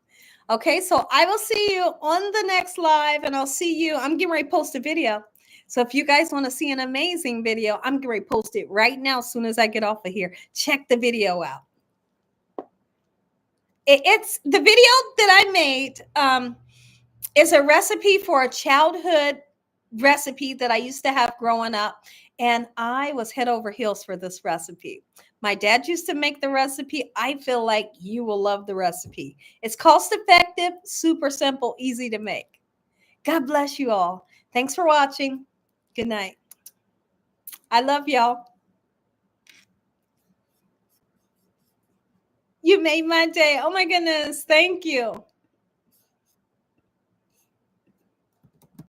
Okay, so I will see you on the next live, and I'll see you. I'm getting ready to post a video. So if you guys want to see an amazing video, I'm getting ready to post it right now as soon as I get off of here. Check the video out. It's the video that I made. Is a recipe for a childhood recipe that I used to have growing up. And I was head over heels for this recipe. My dad used to make the recipe. I feel like you will love the recipe. It's cost effective, super simple, easy to make. God bless you all. Thanks for watching. Good night. I love y'all. You made my day. Oh my goodness. Thank you.